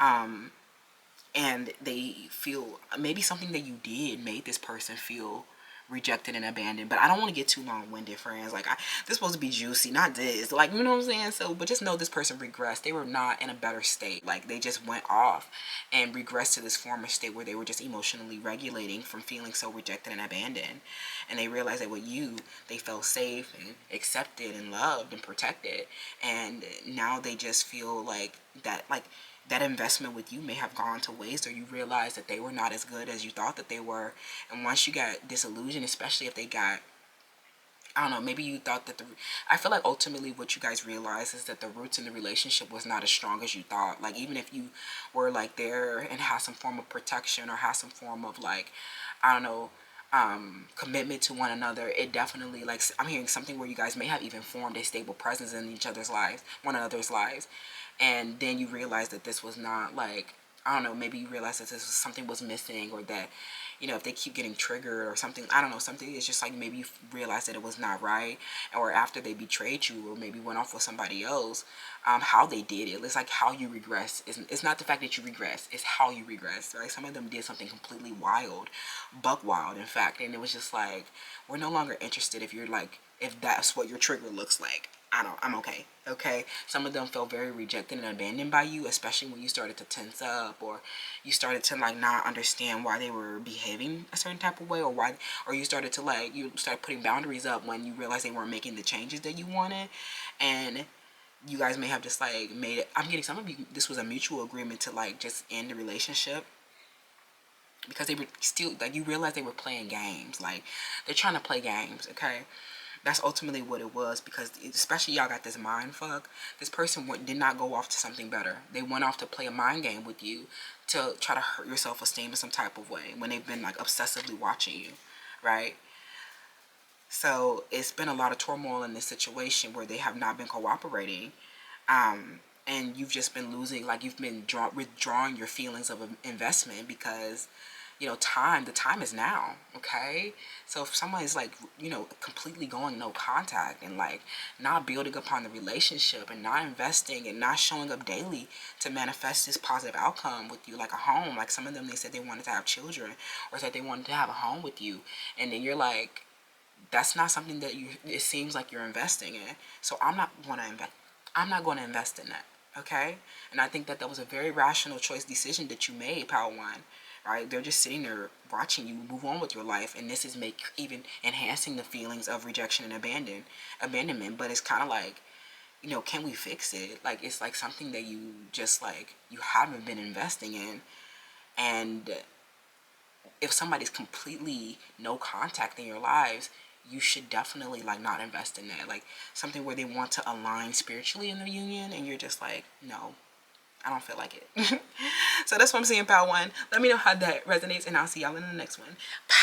And they feel maybe something that you did made this person feel rejected and abandoned. But I don't want to get too long-winded, friends. Like, this is supposed to be juicy, not this. Like, you know what I'm saying? So, but just know this person regressed. They were not in a better state. Like, they just went off and regressed to this former state where they were just emotionally regulating from feeling so rejected and abandoned. And they realized that with you, they felt safe and accepted and loved and protected. And now they just feel like that investment with you may have gone to waste, or you realize that they were not as good as you thought that they were. And once you got disillusioned, especially if they got, I don't know, maybe you thought that I feel like ultimately what you guys realize is that the roots in the relationship was not as strong as you thought. Like, even if you were like there and had some form of protection, or had some form of like, I don't know, commitment to one another, it definitely, like, I'm hearing something where you guys may have even formed a stable presence in each other's lives, one another's lives. And then you realize that this was not like, I don't know, maybe you realize that something was missing, or that, if they keep getting triggered or something, I don't know, something is just like, maybe you realize that it was not right, or after they betrayed you, or maybe went off with somebody else, how they did it. It's like how you regress. It's not the fact that you regress, it's how you regress, right? Some of them did something completely wild, buck wild, in fact, and it was just like, we're no longer interested if that's what your trigger looks like. I'm okay. Okay. Some of them felt very rejected and abandoned by you, especially when you started to tense up, or you started to like not understand why they were behaving a certain type of way, or you started to you start putting boundaries up when you realized they weren't making the changes that you wanted. And you guys may have just like made it, I'm getting some of you, this was a mutual agreement to like just end the relationship, because they were still like, you realize they were playing games. Like, they're trying to play games. Okay. That's ultimately what it was, because especially y'all got this mind fuck. This person did not go off to something better. They went off to play a mind game with you, to try to hurt your self-esteem in some type of way, when they've been like obsessively watching you. right? So it's been a lot of turmoil in this situation where they have not been cooperating. And you've just been losing, like you've been withdrawing your feelings of investment because, you know, the time is now, okay? So if somebody's like, you know, completely going no contact and like not building upon the relationship and not investing and not showing up daily to manifest this positive outcome with you, like a home, like some of them, they said they wanted to have children or said they wanted to have a home with you. And then you're like, that's not something that it seems like you're investing in. So I'm not going to invest in that. Okay. And I think that that was a very rational decision that you made, Power One, right? They're just sitting there watching you move on with your life. And this is even enhancing the feelings of rejection and abandonment. But it's kind of like, you know, can we fix it? Like, it's like something that you just like, you haven't been investing in. And if somebody's completely no contact in your lives, you should definitely like not invest in that. Like something where they want to align spiritually in the union and you're just like, no, I don't feel like it. So that's what I'm seeing, Pal One. Let me know how that resonates and I'll see y'all in the next one. Bye.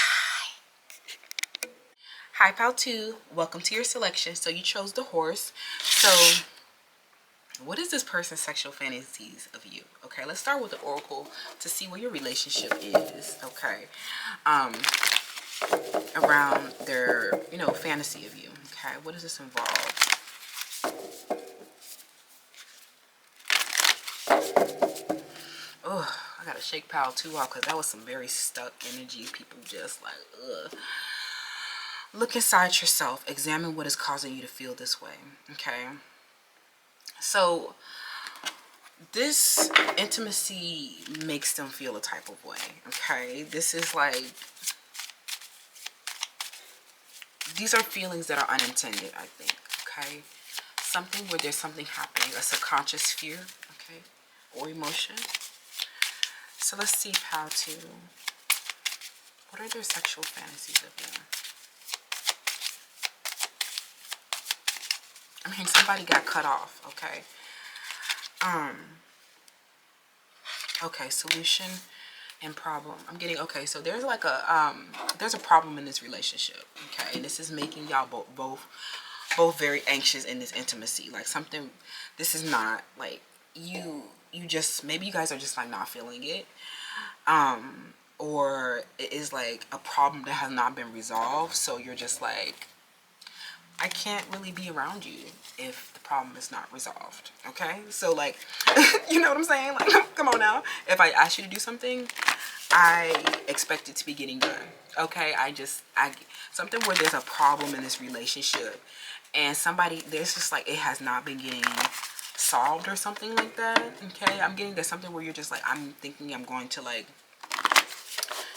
Hi, Pal Two. Welcome to your selection. So you chose the horse. So what is this person's sexual fantasies of you? Okay, let's start with the oracle to see what your relationship is. Okay. Around their, you know, fantasy of you. Okay, what does this involve? Ugh, I gotta shake Pile 2 off because that was some very stuck energy. People just like, ugh. Look inside yourself. Examine what is causing you to feel this way. Okay. So this intimacy makes them feel a type of way. Okay. This is like, these are feelings that are unintended, I think. Okay. Something where there's something happening, a subconscious fear. Okay. Or emotion. So let's see, Pal 2. What are their sexual fantasies of you? I mean, somebody got cut off, okay? Okay, solution and problem. I'm getting, okay, so there's like a, there's a problem in this relationship, okay? And this is making y'all both very anxious in this intimacy. Like something, this is not, like, you just, maybe you guys are just like not feeling it. Or it is like a problem that has not been resolved. So you're just like, I can't really be around you if the problem is not resolved. Okay. So like, you know what I'm saying? Like, come on now. If I ask you to do something, I expect it to be getting done. Okay. Something where there's a problem in this relationship and there's just like, it has not been getting solved or something like that. Okay. I'm getting that something where you're just like, I'm thinking I'm going to like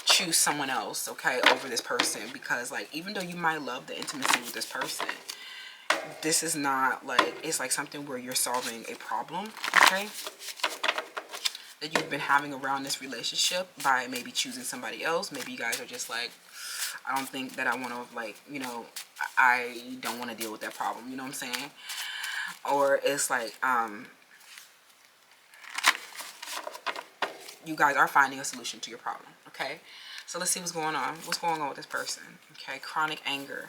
choose someone else, okay, over this person, because like even though you might love the intimacy with this person, this is not like, it's like something where you're solving a problem, okay, that you've been having around this relationship by maybe choosing somebody else. Maybe you guys are just like, I don't think that I want to, like, you know, I don't want to deal with that problem, you know what I'm saying? Or it's like you guys are finding a solution to your problem, okay? So let's see what's going on. What's going on with this person? Okay, chronic anger.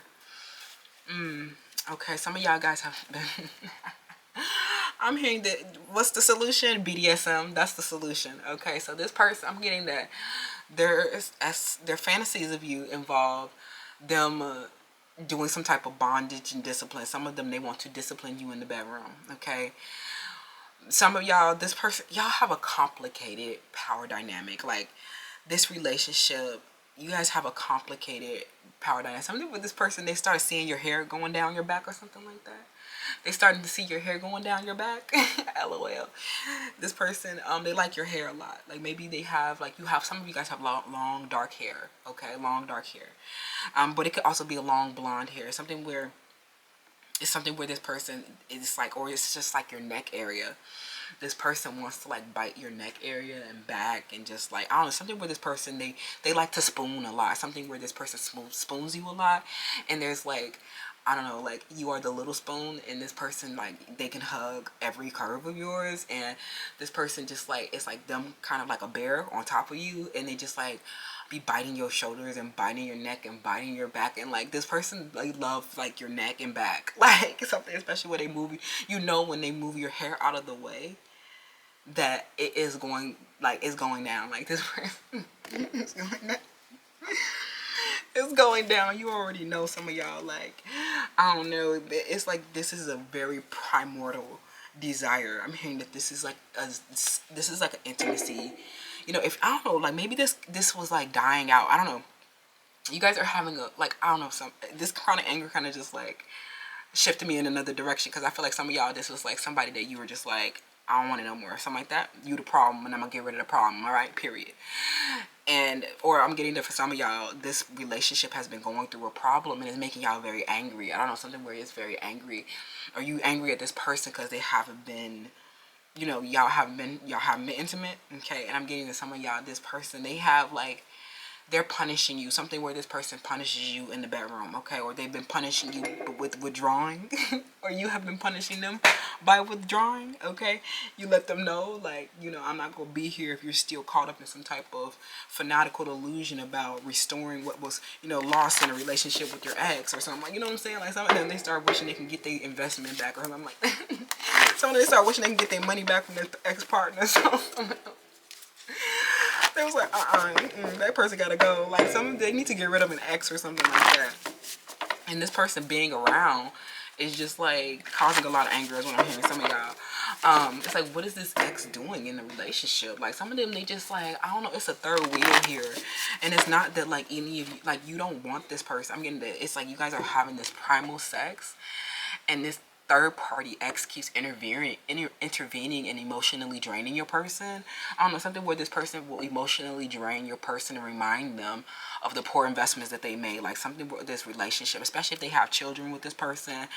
Okay, some of y'all guys have been... I'm hearing that, what's the solution? BDSM, that's the solution. Okay, so this person, I'm getting that their fantasies of you involve them doing some type of bondage and discipline. Some of them, they want to discipline you in the bedroom, okay? Some of y'all, this person, y'all have a complicated power dynamic. Like, this relationship, you guys have a complicated power dynamic. Something with this person, they start seeing your hair going down your back or something like that. They starting to see your hair going down your back. LOL. This person, they like your hair a lot. Like maybe they have, like some of you guys have long dark hair. Okay, long dark hair. But it could also be a long blonde hair. Something where this person is like, or it's just like your neck area. This person wants to like bite your neck area and back and just like, I don't know, something where this person, they like to spoon a lot. Something where this person spoons you a lot. And there's like, I don't know, like you are the little spoon and this person, like they can hug every curve of yours. And this person just like, it's like them kind of like a bear on top of you. And they just like be biting your shoulders and biting your neck and biting your back, and like this person like loves like your neck and back, like something, especially when they move you know, when they move your hair out of the way, that it is going, like it's going down, like this person it's going down. It's going down. You already know, some of y'all, like, I don't know, it's like this is a very primordial desire. I'm hearing that this is like this is like an intimacy, you know. If I don't know, like maybe this was like dying out, I don't know. You guys are having a, like, I don't know, some this chronic anger kind of just like shifted me in another direction, because I feel like some of y'all, this was like somebody that you were just like, I don't want it no more, something like that. You the problem, and I'm gonna get rid of the problem, all right, period. And or I'm getting that for some of y'all, this relationship has been going through a problem and it's making y'all very angry. I don't know, something where it's very angry. Are you angry at this person because they haven't been, you know, y'all haven't been intimate? Okay. And I'm getting to some of y'all, this person, they have like, they're punishing you, something where this person punishes you in the bedroom, okay? Or they've been punishing you with withdrawing, or you have been punishing them by withdrawing, okay? You let them know, like, you know, I'm not gonna be here if you're still caught up in some type of fanatical delusion about restoring what was, you know, lost in a relationship with your ex or something, like, you know what I'm saying? Like, some of them, they start wishing they can get their investment back, or something like that. Some of them, they start wishing they can get their money back from their ex-partner, so they was like, that person gotta go. Like, they need to get rid of an ex or something like that. And this person being around is just like causing a lot of anger, is what I'm hearing some of y'all. It's like, what is this ex doing in the relationship? Like, some of them, they just like, I don't know, it's a third wheel here. And it's not that like any of you, like, you don't want this person. I'm getting that it's like you guys are having this primal sex, and this third party ex keeps intervening and emotionally draining your person. I don't know, something where this person will emotionally drain your person and remind them of the poor investments that they made. Like, something with this relationship, especially if they have children with this person,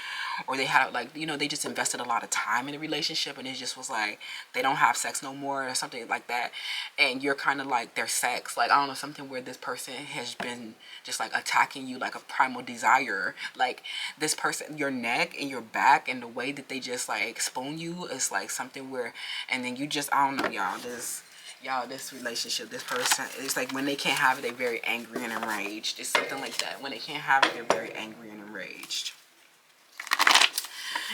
or they have, like, you know, they just invested a lot of time in the relationship, and it just was like they don't have sex no more or something like that, and you're kind of like their sex. Like, I don't know, something where this person has been just like attacking you like a primal desire. Like, this person, your neck and your back and the way that they just like spoon you is like something where, and then you just, I don't know, y'all, this relationship, this person, it's like when they can't have it, they're very angry and enraged. It's something like that. When they can't have it, they're very angry and enraged,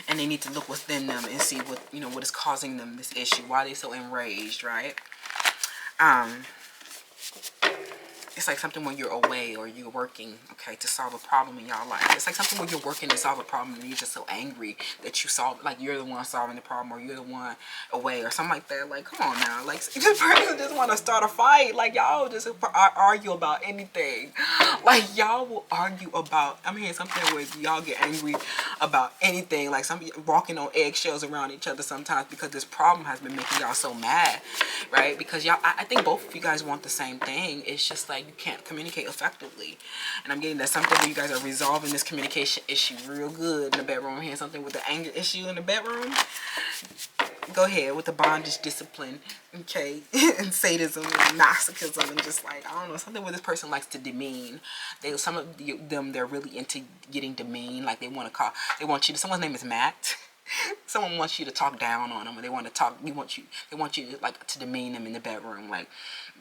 and they need to look within them and see what, you know, what is causing them this issue, why they so enraged, right? It's like something when you're away or you're working, okay, to solve a problem in y'all life. It's like something when you're working to solve a problem and you're just so angry that you solve, like, you're the one solving the problem, or you're the one away or something like that. Like, come on now. Like, this person just want to start a fight. Like, y'all just argue about anything. Like, y'all will argue about, I'm hearing something where y'all get angry about anything. Like, some walking on eggshells around each other sometimes because this problem has been making y'all so mad, right? Because y'all, I think both of you guys want the same thing. It's just like you can't communicate effectively, and I'm getting that something where you guys are resolving this communication issue real good in the bedroom. I'm hearing something with the anger issue in the bedroom. Go ahead with the bondage, discipline, okay, and sadism and masochism, and just like, I don't know, something where this person likes to demean. Some of them, they're really into getting demean. Like, they want you to, someone's name is Matt. Someone wants you to talk down on them, or they want you to, like, to demean them in the bedroom. Like,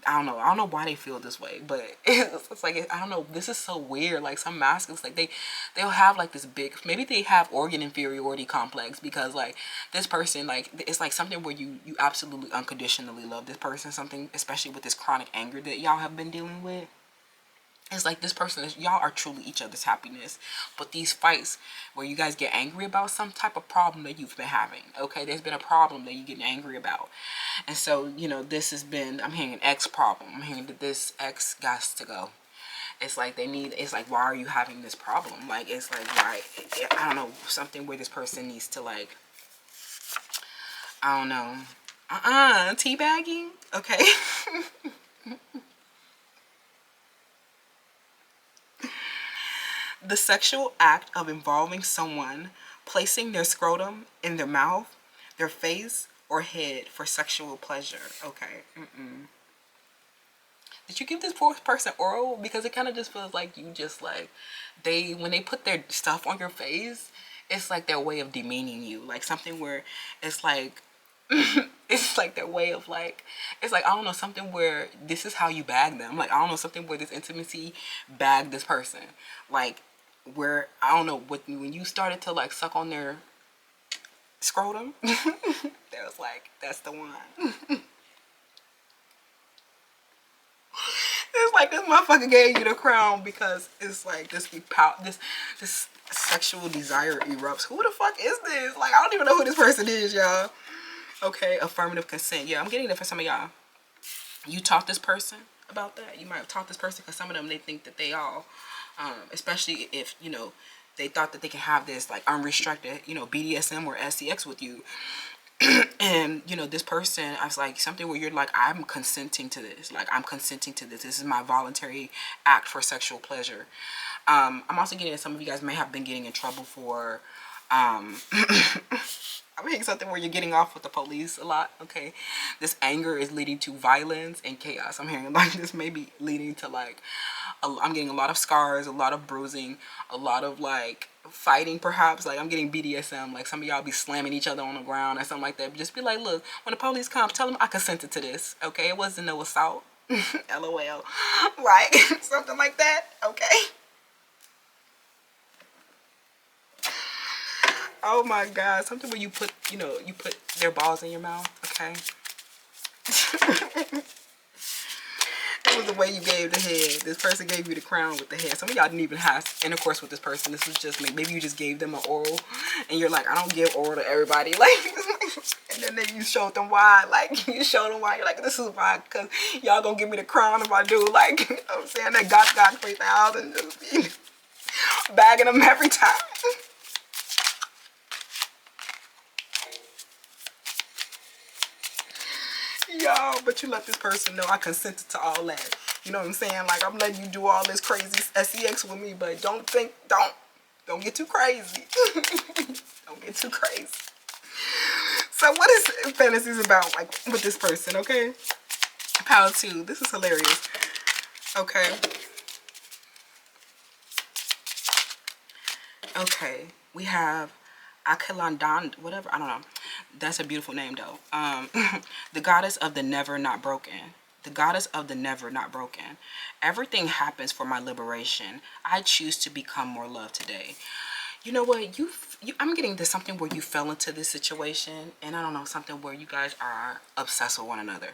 I don't know why they feel this way, but it's like, I don't know, this is so weird. Like, some masculines, like, they'll have like this big, maybe they have organ inferiority complex, because like this person, like, it's like something where you absolutely unconditionally love this person, something, especially with this chronic anger that y'all have been dealing with. It's like this person is, y'all are truly each other's happiness. But these fights where you guys get angry about some type of problem that you've been having, okay? There's been a problem that you're getting angry about. And so, you know, this has been, I'm hearing an ex problem. I'm hearing that this ex got to go. It's like it's like, why are you having this problem? Like, it's like, why, I don't know, something where this person needs to, like, I don't know, teabagging, okay? The sexual act of involving someone, placing their scrotum in their mouth, their face, or head for sexual pleasure. Okay. Did you give this fourth person oral? Because it kind of just feels like you just like, when they put their stuff on your face, it's like their way of demeaning you. Like, something where it's like, It's like their way of like, it's like, I don't know, something where this is how you bag them. Like, I don't know, something where this intimacy bagged this person. Like, where, I don't know, when you started to like suck on their scrotum, that was like, that's the one. It's like this motherfucker gave you the crown because it's like this sexual desire erupts. Who the fuck is this? Like, I don't even know who this person is, y'all. Okay, affirmative consent. Yeah, I'm getting it for some of y'all. You taught this person about that. You might have taught this person because some of them, they think that they all, especially if, you know, they thought that they can have this like unrestricted, you know, BDSM or SCX with you. And, you know, this person, I was like, something where you're like, I'm consenting to this. Like, I'm consenting to this. This is my voluntary act for sexual pleasure. I'm also getting that some of you guys may have been getting in trouble for, I'm hearing something where you're getting off with the police a lot, okay? This anger is leading to violence and chaos. I'm hearing like this may be leading to like, I'm getting a lot of scars, a lot of bruising, a lot of like fighting perhaps. Like, I'm getting BDSM, like some of y'all be slamming each other on the ground or something like that. But just be like, look, when the police come, tell them I consented to this, okay? It wasn't no assault. LOL. Like, something like that, okay? Oh my God, something where you put, you know, you put their balls in your mouth, okay? It was the way you gave the head. This person gave you the crown with the head. Some of y'all didn't even have intercourse with this person. This was just, maybe you just gave them an oral and you're like, I don't give oral to everybody. Like, and then you showed them why. Like, you showed them why. You're like, this is why, because y'all gonna give me the crown if I do. Like, you know what I'm saying? That got 3,000, just be bagging them every time. Y'all, but you let this person know I consented to all that. You know what I'm saying? Like, I'm letting you do all this crazy sex with me, but don't get too crazy. Don't get too crazy. So what is fantasies about, like, with this person, okay? Power 2. This is hilarious. Okay. Okay. We have Akilandan, whatever, I don't know. That's a beautiful name though. The goddess of the never not broken. The goddess of the never not broken. Everything happens for my liberation. I choose to become more love today. You know what? I'm getting to something where you fell into this situation, and I don't know, something where you guys are obsessed with one another.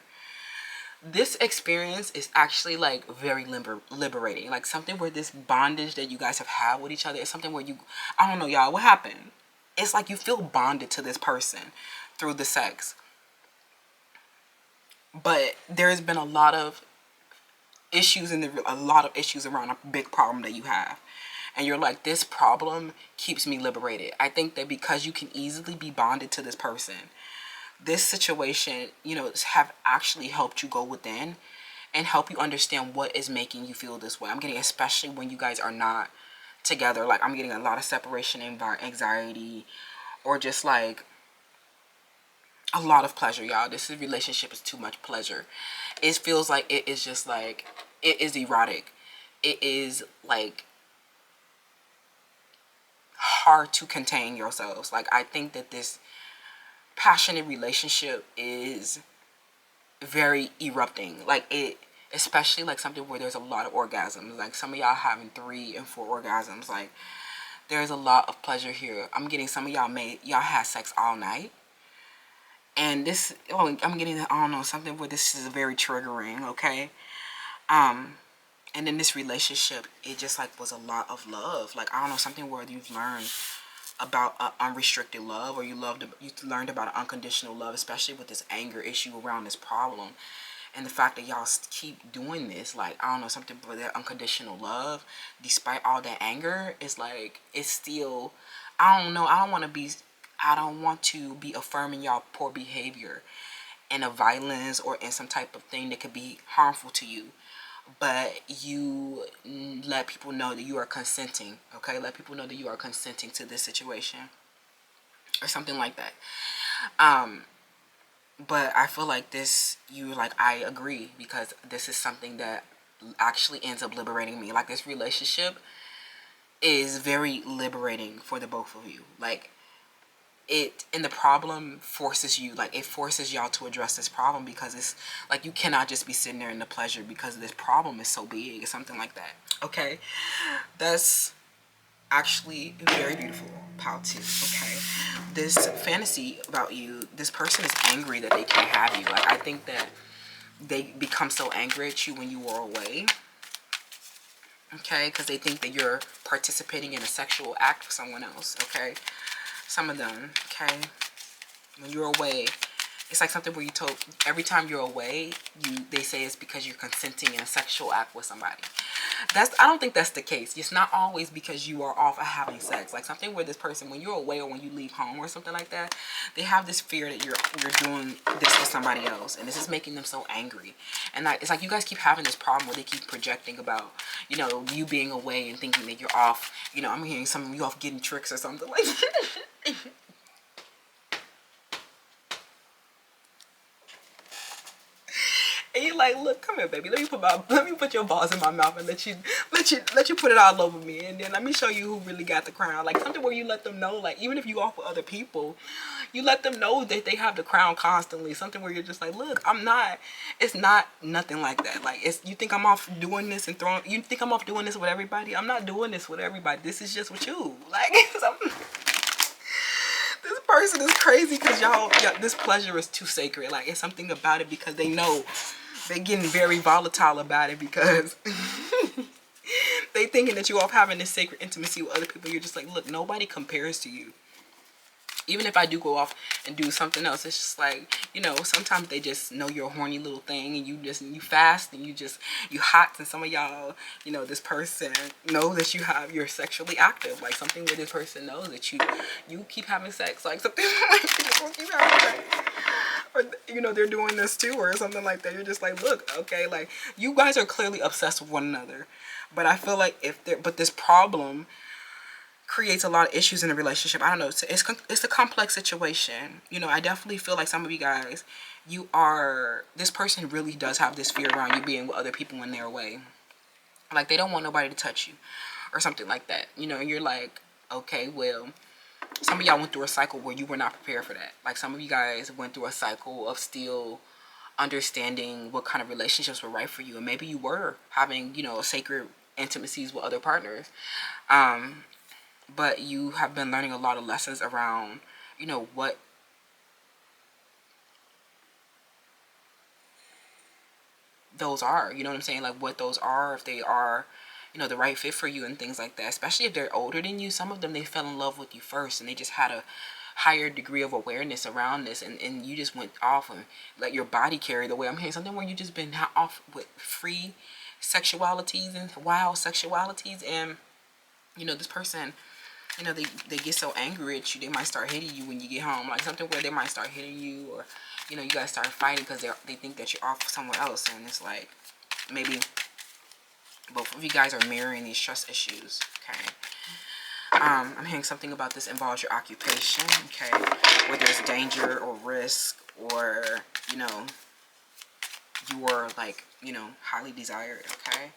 This experience is actually like very liberating. Like, something where this bondage that you guys have had with each other is something where you, I don't know, y'all, what happened? It's like you feel bonded to this person through the sex. But there's been a lot of issues around a big problem that you have. And you're like, this problem keeps me liberated. I think that because you can easily be bonded to this person, this situation, you know, have actually helped you go within and help you understand what is making you feel this way. I'm getting, especially when you guys are not together, like, I'm getting a lot of separation anxiety, or just like a lot of pleasure, y'all. This relationship is too much pleasure. It feels like it is just like, it is erotic. It is like hard to contain yourselves. Like, I think that this passionate relationship is very erupting. Like, it, especially like something where there's a lot of orgasms. Like, some of y'all having 3 and 4 orgasms. Like, there's a lot of pleasure here. I'm getting some of y'all had sex all night. And this, oh, I'm getting, I don't know, something where this is very triggering, okay? And in this relationship, it just like was a lot of love. Like, I don't know, something where you've learned about unrestricted love, or you learned about unconditional love, especially with this anger issue around this problem. And the fact that y'all keep doing this, like, I don't know, something with that unconditional love, despite all that anger, is like, it's still, I don't know, I don't want to be affirming y'all poor behavior in a violence or in some type of thing that could be harmful to you. But you let people know that you are consenting, okay? Let people know that you are consenting to this situation or something like that. But I feel like this, I agree, because this is something that actually ends up liberating me. Like, this relationship is very liberating for the both of you. Like, and the problem forces you, like, it forces y'all to address this problem, because it's like you cannot just be sitting there in the pleasure because this problem is so big. It's something like that. Okay, that's actually very beautiful, pal, too. Okay, this fantasy about you, this person is angry that they can't have you. Like, I think that they become so angry at you when you are away. Okay, because they think that you're participating in a sexual act with someone else. Okay, some of them. Okay, when you're away, it's like something where you told, every time you're away, they say it's because you're consenting in a sexual act with somebody. I don't think that's the case. It's not always because you are off having sex. Like, something where this person, when you're away or when you leave home or something like that, they have this fear that you're doing this with somebody else, and this is making them so angry. And it's like you guys keep having this problem where they keep projecting about, you know, you being away and thinking that you're off. You know, I'm hearing some of you off getting tricks or something like that. And you're like, look, come here, baby. Let me put your balls in my mouth and let you put it all over me, and then let me show you who really got the crown. Like, something where you let them know, like, even if you off with other people, you let them know that they have the crown constantly. Something where you're just like, look, it's not nothing like that. Like, you think I'm off doing this you think I'm off doing this with everybody? I'm not doing this with everybody. This is just with you. Like, this person is crazy because y'all, this pleasure is too sacred. Like, it's something about it because they know they're getting very volatile about it because they thinking that you off having this sacred intimacy with other people. You're just like, look, nobody compares to you. Even if I do go off and do something else, it's just like, you know, sometimes they just know you're a horny little thing, and you fast, and you hot, and some of y'all, you know, this person know that you're sexually active. Like, something where this person knows that you keep having sex. Like, something like you just don't keep having sex. Or, you know, they're doing this too, or something like that. You're just like, look, okay, like, you guys are clearly obsessed with one another. But I feel like this problem creates a lot of issues in a relationship. I don't know. It's a complex situation. You know, I definitely feel like some of you guys, this person really does have this fear around you being with other people when they're away. Like, they don't want nobody to touch you or something like that. You know, and you're like, okay, well, some of y'all went through a cycle where you were not prepared for that. Like, some of you guys went through a cycle of still understanding what kind of relationships were right for you. And maybe you were having, you know, sacred intimacies with other partners. But you have been learning a lot of lessons around, you know, what those are. You know what I'm saying? Like, what those are, if they are, you know, the right fit for you and things like that. Especially if they're older than you. Some of them, they fell in love with you first, and they just had a higher degree of awareness around this, and you just went off and let your body carry the way. I'm hearing something where you just been off with free sexualities and wild sexualities, and, you know, this person, you know, they get so angry at you, they might start hitting you when you get home. Like, something where they might start hitting you, or, you know, you guys start fighting because they think that you're off somewhere else. And it's like, maybe both of you guys are mirroring these trust issues. Okay. I'm hearing something about this involves your occupation. Okay. Where there's danger or risk, or, you know, you are, like, you know, highly desired. Okay.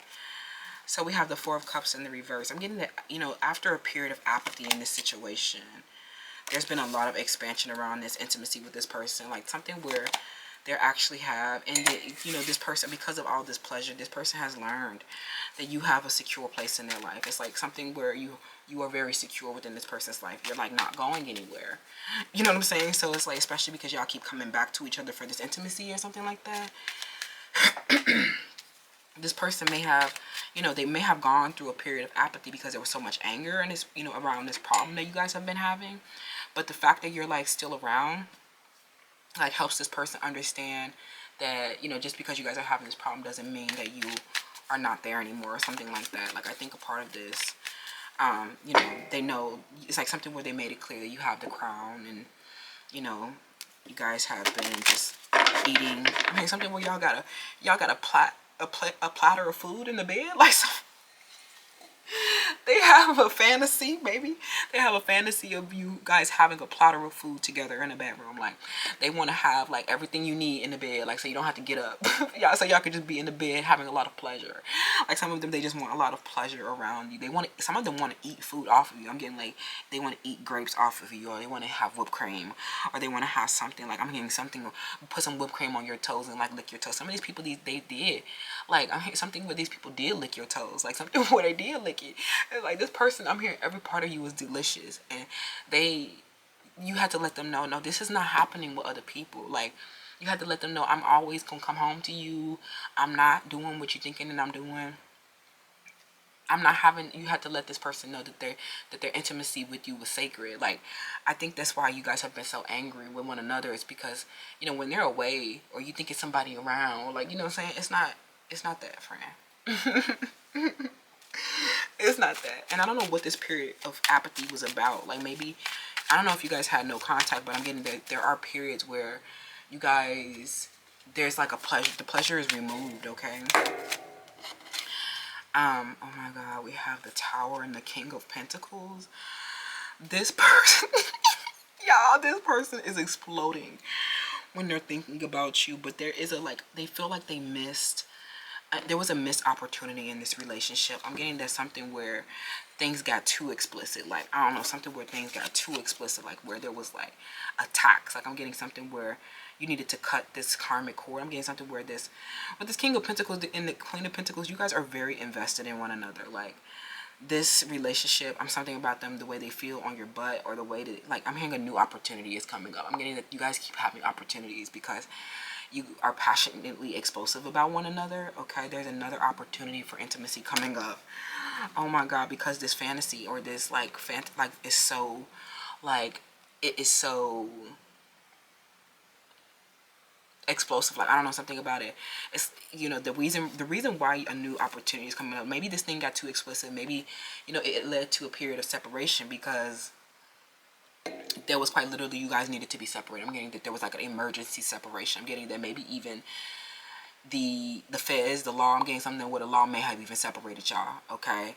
So we have the Four of Cups in the reverse. I'm getting that, you know, after a period of apathy in this situation, there's been a lot of expansion around this intimacy with this person. Like, something where they actually have, and you know, this person, because of all this pleasure, this person has learned that you have a secure place in their life. It's like something where you are very secure within this person's life. You're, like, not going anywhere. You know what I'm saying? So it's like, especially because y'all keep coming back to each other for this intimacy or something like that. This person may have, you know, they may have gone through a period of apathy because there was so much anger and this, you know, around this problem that you guys have been having. But the fact that you're, like, still around, like, helps this person understand that, you know, just because you guys are having this problem doesn't mean that you are not there anymore or something like that. Like, I think a part of this, you know, they know, it's like something where they made it clear that you have the crown, and, you know, you guys have been just eating. I mean, something where y'all got a platter of food in the bed. Like, so they have a fantasy, maybe they have a fantasy of you guys having a platter of food together in a bedroom. Like they want to have like everything you need in the bed, like so you don't have to get up. Yeah, so y'all could just be in the bed having a lot of pleasure. Like some of them, they just want a lot of pleasure around you. They want to, some of them want to eat food off of you. I'm getting like they want to eat grapes off of you, or they want to have whipped cream, or they want to have something like I'm getting something, put some whipped cream on your toes and like lick your toes. Some of these people, they did like I'm hearing something where these people did lick your toes, like something where they did lick it. And like this person, I'm hearing every part of you is delicious, and you had to let them know, no, this is not happening with other people. Like you had to let them know, I'm always gonna come home to you. I'm not doing what you're thinking that I'm doing. I'm not having, you had to let this person know that their intimacy with you was sacred. Like I think that's why you guys have been so angry with one another, is because, you know, when they're away or you think it's somebody around, like, you know what I'm saying, it's not that, friend. It's not that. And I don't know what this period of apathy was about. Like maybe, I don't know if you guys had no contact, but I'm getting that there are periods where you guys, there's like a pleasure, the pleasure is removed, okay? Oh my God, we have the Tower and the King of Pentacles. This person, y'all, this person is exploding when they're thinking about you, but there is a, like, they feel like they missed, there was a missed opportunity in this relationship. I'm getting that something where things got too explicit. Like, I don't know, something where things got too explicit, like where there was like attacks. Like I'm getting something where you needed to cut this karmic cord. I'm getting something where with this King of Pentacles and the Queen of Pentacles, you guys are very invested in one another. Like this relationship, I'm something about them, the way they feel on your butt, or the way that, like, I'm hearing a new opportunity is coming up. I'm getting that you guys keep having opportunities because you are passionately explosive about one another, okay? There's another opportunity for intimacy coming up. Oh my God, because this fantasy or this like is so, like, it is so explosive. Like I don't know, something about it. It's, you know, the reason why a new opportunity is coming up. Maybe this thing got too explicit. Maybe, you know, it led to a period of separation because there was quite literally you guys needed to be separated. I'm getting that there was like an emergency separation. I'm getting that maybe even the feds, the law, I'm getting something where the law may have even separated y'all, okay?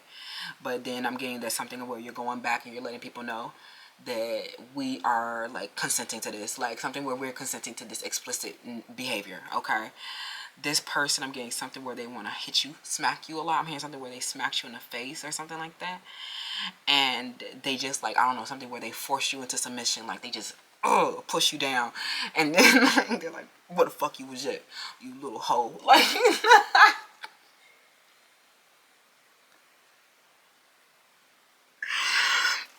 But then I'm getting that something where you're going back and you're letting people know that we are like consenting to this, like something where we're consenting to this explicit behavior, okay? This person, I'm getting something where they want to hit you, smack you a lot. I'm hearing something where they smacked you in the face or something like that. And they just, like, I don't know, something where they force you into submission, like they just push you down, and then like, they're like, what the fuck you was at, you little hoe, like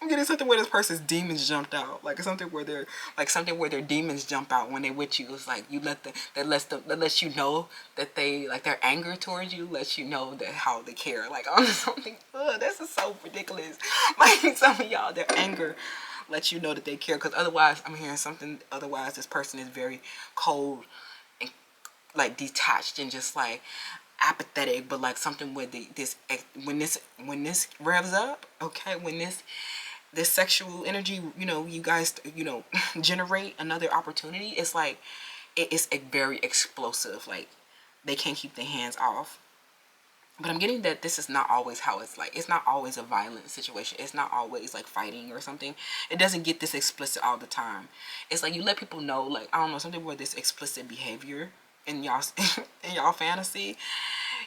I'm getting something where this person's demons jumped out, like something where they're like something where their demons jump out when they with you. It's like you that lets you know that they, like, their anger towards you lets you know that how they care, like on something. This is so ridiculous. Like some of y'all, their anger lets you know that they care, because otherwise, I'm hearing something, otherwise this person is very cold and like detached and just like apathetic. But like something where when this revs up, okay, when this sexual energy, you know, you guys, you know, generate another opportunity, it's like it is a very explosive, like they can't keep their hands off. But I'm getting that this is not always how it's like. It's not always a violent situation. It's not always like fighting or something. It doesn't get this explicit all the time. It's like you let people know, like, I don't know, something where this explicit behavior in y'all in y'all fantasy,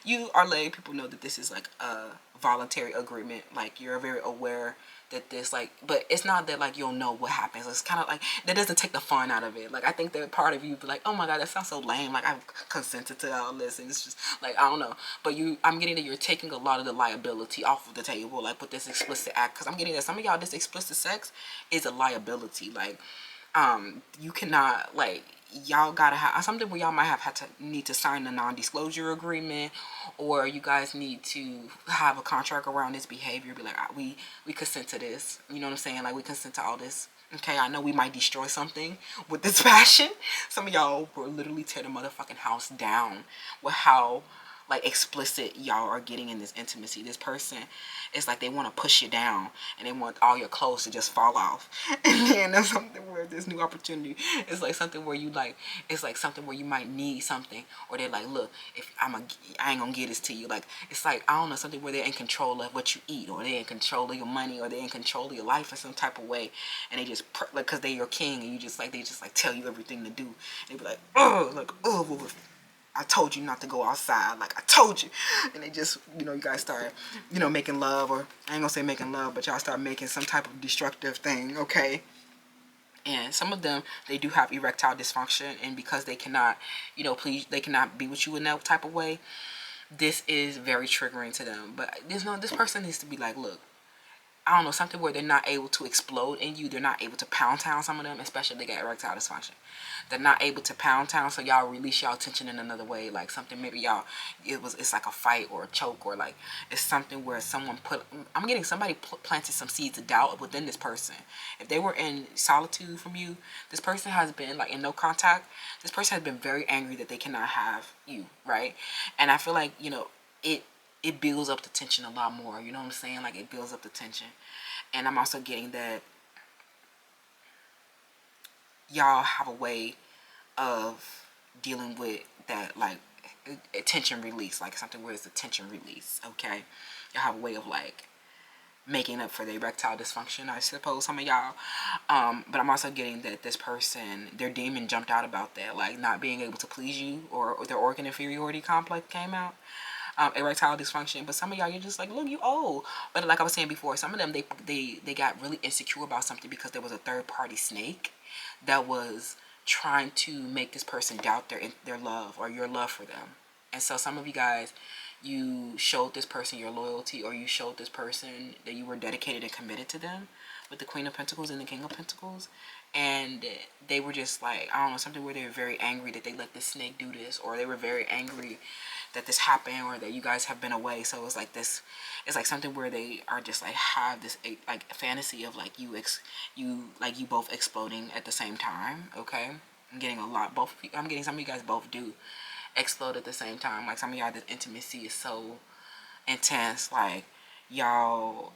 you are letting people know that this is like a voluntary agreement. Like you're very aware that this, like, but it's not that like you'll know what happens. It's kind of like that doesn't take the fun out of it. Like I think that part of you be like, oh my God, that sounds so lame, like I've consented to all this, and it's just like, I don't know. But I'm getting that you're taking a lot of the liability off of the table, like with this explicit act, because I'm getting that some of y'all, this explicit sex is a liability. Like you cannot, like, y'all gotta have something where y'all might have had to need to sign a non-disclosure agreement, or you guys need to have a contract around this behavior. Be like, we consent to this, you know what I'm saying? Like we consent to all this, okay? I know we might destroy something with this passion. Some of y'all will literally tear the motherfucking house down with how like explicit y'all are getting in this intimacy. This person, it's like they want to push you down and they want all your clothes to just fall off. And then there's something where this new opportunity, it's like something where you like, it's like something where you might need something, or they're like, look, if I ain't gonna get this to you. Like, it's like, I don't know, something where they're in control of what you eat, or they're in control of your money, or they're in control of your life in some type of way, and they just like, because they're your king, and you just like, they just like tell you everything to do. And they be like, oh, well, I told you not to go outside, like I told you. And they just, you know, you guys start, you know, making love, or I ain't gonna say making love, but y'all start making some type of destructive thing, okay? And some of them, they do have erectile dysfunction, and because they cannot, you know, they cannot be with you in that type of way, this is very triggering to them. But this person needs to be like, look, I don't know, something where they're not able to explode in you. They're not able to pound town, some of them, especially if they got erectile dysfunction. They're not able to pound town, so y'all release y'all tension in another way. Like something, maybe y'all, it's like a fight or a choke, or like it's something where someone I'm getting somebody planted some seeds of doubt within this person. If they were in solitude from you, this person has been like in no contact. This person has been very angry that they cannot have you, right? And I feel like, you know, it builds up the tension a lot more. You know what I'm saying? Like, it builds up the tension. And I'm also getting that y'all have a way of dealing with that, like, tension release. Like, something where it's a tension release, okay? Y'all have a way of, like, making up for the erectile dysfunction, I suppose, some of y'all. But I'm also getting that this person, their demon jumped out about that. Like, not being able to please you, or their organ inferiority complex came out. Erectile dysfunction. But some of y'all, you're just like, look, you old. But like I was saying before, some of them, they got really insecure about something because there was a third party snake that was trying to make this person doubt their love, or your love for them. And so some of you guys, you showed this person your loyalty, or you showed this person that you were dedicated and committed to them, with the Queen of Pentacles and the King of Pentacles. And they were just like, I don't know, something where they were very angry that they let this snake do this, or they were very angry that this happened, or that you guys have been away. So it's like this, it's like something where they are just like have this like fantasy of like you both exploding at the same time. Okay, I'm getting a lot. I'm getting some of you guys both do explode at the same time. Like some of y'all, this intimacy is so intense. Like y'all,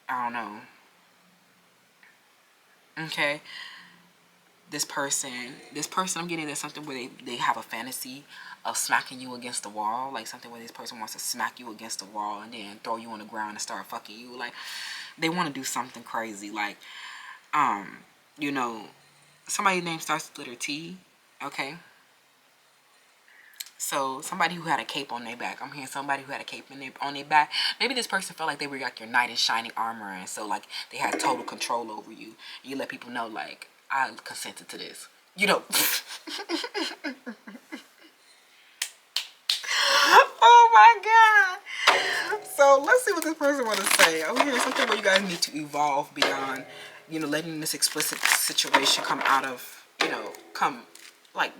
I don't know. Okay. This person, I'm getting there's something where they have a fantasy of smacking you against the wall. Like something where this person wants to smack you against the wall and then throw you on the ground and start fucking you. Like they want to do something crazy. Like, you know, somebody's name starts with letter T. Okay. So somebody who had a cape on their back. I'm hearing somebody who had a cape on their back. Maybe this person felt like they were like your knight in shining armor, and so like they had total control over you. And you let people know like, I consented to this. You know. Oh my God. So let's see what this person want to say. I'm hearing something where you guys need to evolve beyond, you know, letting this explicit situation come out of, you know,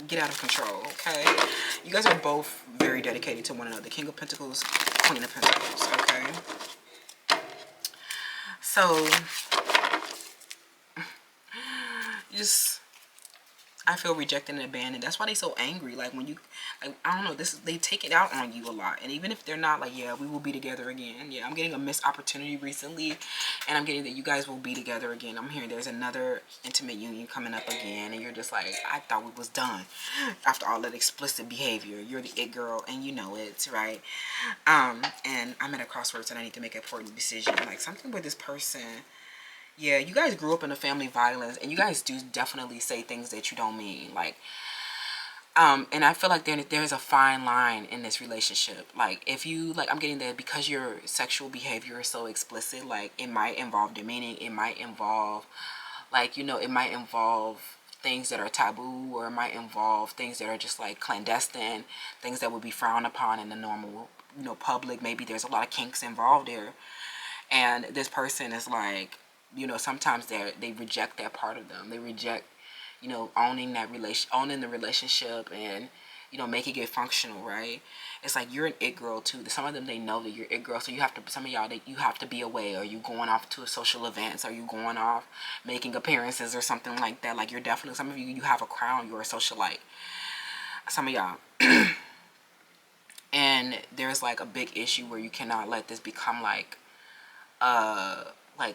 get out of control, okay? You guys are both very dedicated to one another. King of Pentacles, Queen of Pentacles, okay? So, I feel rejected and abandoned. That's why they so angry. Like when you, like, I don't know, they take it out on you a lot. And even if they're not like, yeah, we will be together again. Yeah, I'm getting a missed opportunity recently, and I'm getting that you guys will be together again. I'm hearing there's another intimate union coming up again, and you're just like, I thought we was done after all that explicit behavior. You're the it girl, and you know it, right? And I'm at a crossroads, and I need to make an important decision. Like something with this person. Yeah, you guys grew up in a family violence, and you guys do definitely say things that you don't mean. Like, and I feel like there's a fine line in this relationship. Like, if you, like, I'm getting that because your sexual behavior is so explicit, like, it might involve demeaning, it might involve, like, you know, it might involve things that are taboo, or it might involve things that are just, like, clandestine, things that would be frowned upon in the normal, you know, public. Maybe there's a lot of kinks involved there. And this person is like, you know, sometimes they reject that part of them. They reject, you know, owning the relationship, and, you know, making it functional, right? It's like you're an it girl too. Some of them, they know that you're it girl, so you have to. Some of y'all, you have to be away, or you going off to a social events, or you going off making appearances or something like that. Like you're definitely, some of you have a crown. You're a socialite. Some of y'all. and there's like a big issue where you cannot let this become like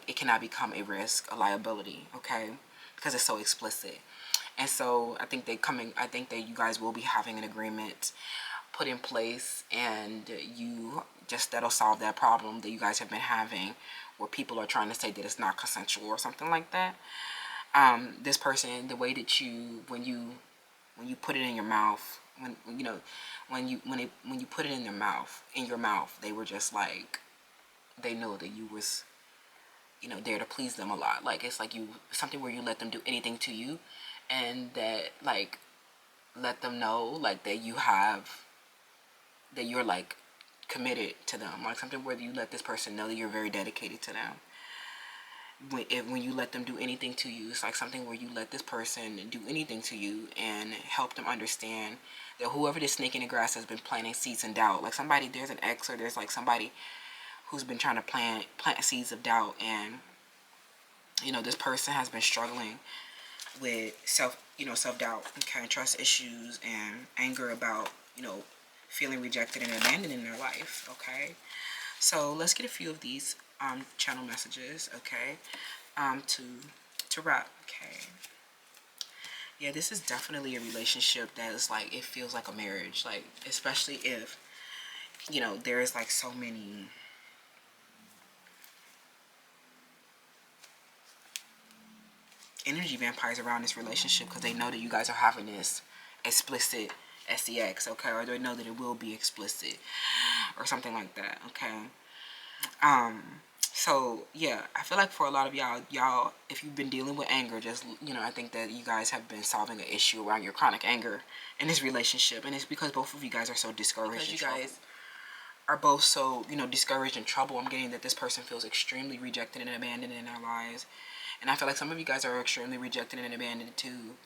it cannot become a risk, a liability, okay, because it's so explicit. And so I think that you guys will be having an agreement put in place, and that'll solve that problem that you guys have been having where people are trying to say that it's not consensual or something like that. This person, the way that when you put it in your mouth, when you put it in your mouth, they were just like, they know that you was, there to please them a lot. Like, it's like something where you let them do anything to you, and that, like, let them know, like, that you're like committed to them. Like, something where you let this person know that you're very dedicated to them. When you let them do anything to you, it's like something where you let this person do anything to you and help them understand that whoever this snake in the grass has been planting seeds in doubt, like there's an ex, or there's like somebody who's been trying to plant seeds of doubt, and this person has been struggling with self-doubt, okay, and trust issues and anger about feeling rejected and abandoned in their life. Okay, so let's get a few of these channel messages, okay, to wrap. Okay, yeah, this is definitely a relationship that is like, it feels like a marriage, like, especially if there is like so many energy vampires around this relationship, because they know that you guys are having this explicit sex, okay, or they know that it will be explicit or something like that, okay. So yeah, I feel like for a lot of y'all, if you've been dealing with anger, just I think that you guys have been solving an issue around your chronic anger in this relationship, and it's because both of you guys are so discouraged. Because you guys are both so discouraged and trouble. I'm getting that this person feels extremely rejected and abandoned in their lives, and I feel like some of you guys are extremely rejected and abandoned too,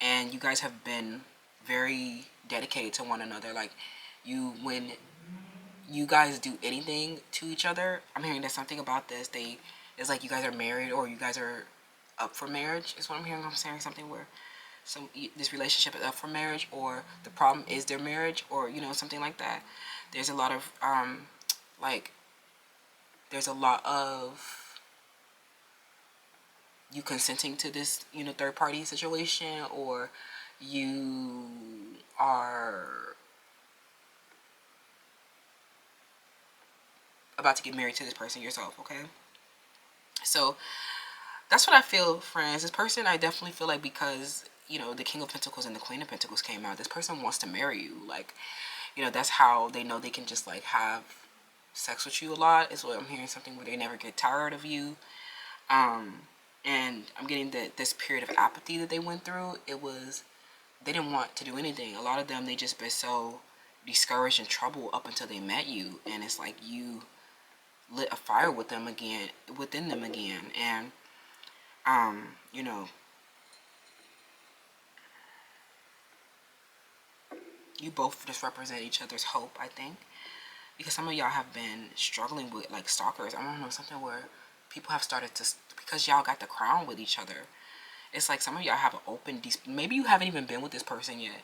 and you guys have been very dedicated to one another. Like, when you guys do anything to each other, I'm hearing that something about this, it's like you guys are married, or you guys are up for marriage, is what I'm hearing. I'm saying something where this relationship is up for marriage, or the problem is their marriage, or something like that. There's a lot of you consenting to this third party situation, or you are about to get married to this person yourself, okay? So that's what I feel, friends. This person, I definitely feel like, because the King of Pentacles and the Queen of Pentacles came out, this person wants to marry you. Like, that's how they know they can just like have sex with you a lot, is what I'm hearing. Something where they never get tired of you. And I'm getting that this period of apathy that they went through, they didn't want to do anything. A lot of them, they just been so discouraged and troubled up until they met you, and it's like you lit a fire within them again, and you both just represent each other's hope, I think, because some of y'all have been struggling with like stalkers. I don't know, something where people have started to, because y'all got the crown with each other. It's like some of y'all have an open, maybe you haven't even been with this person yet,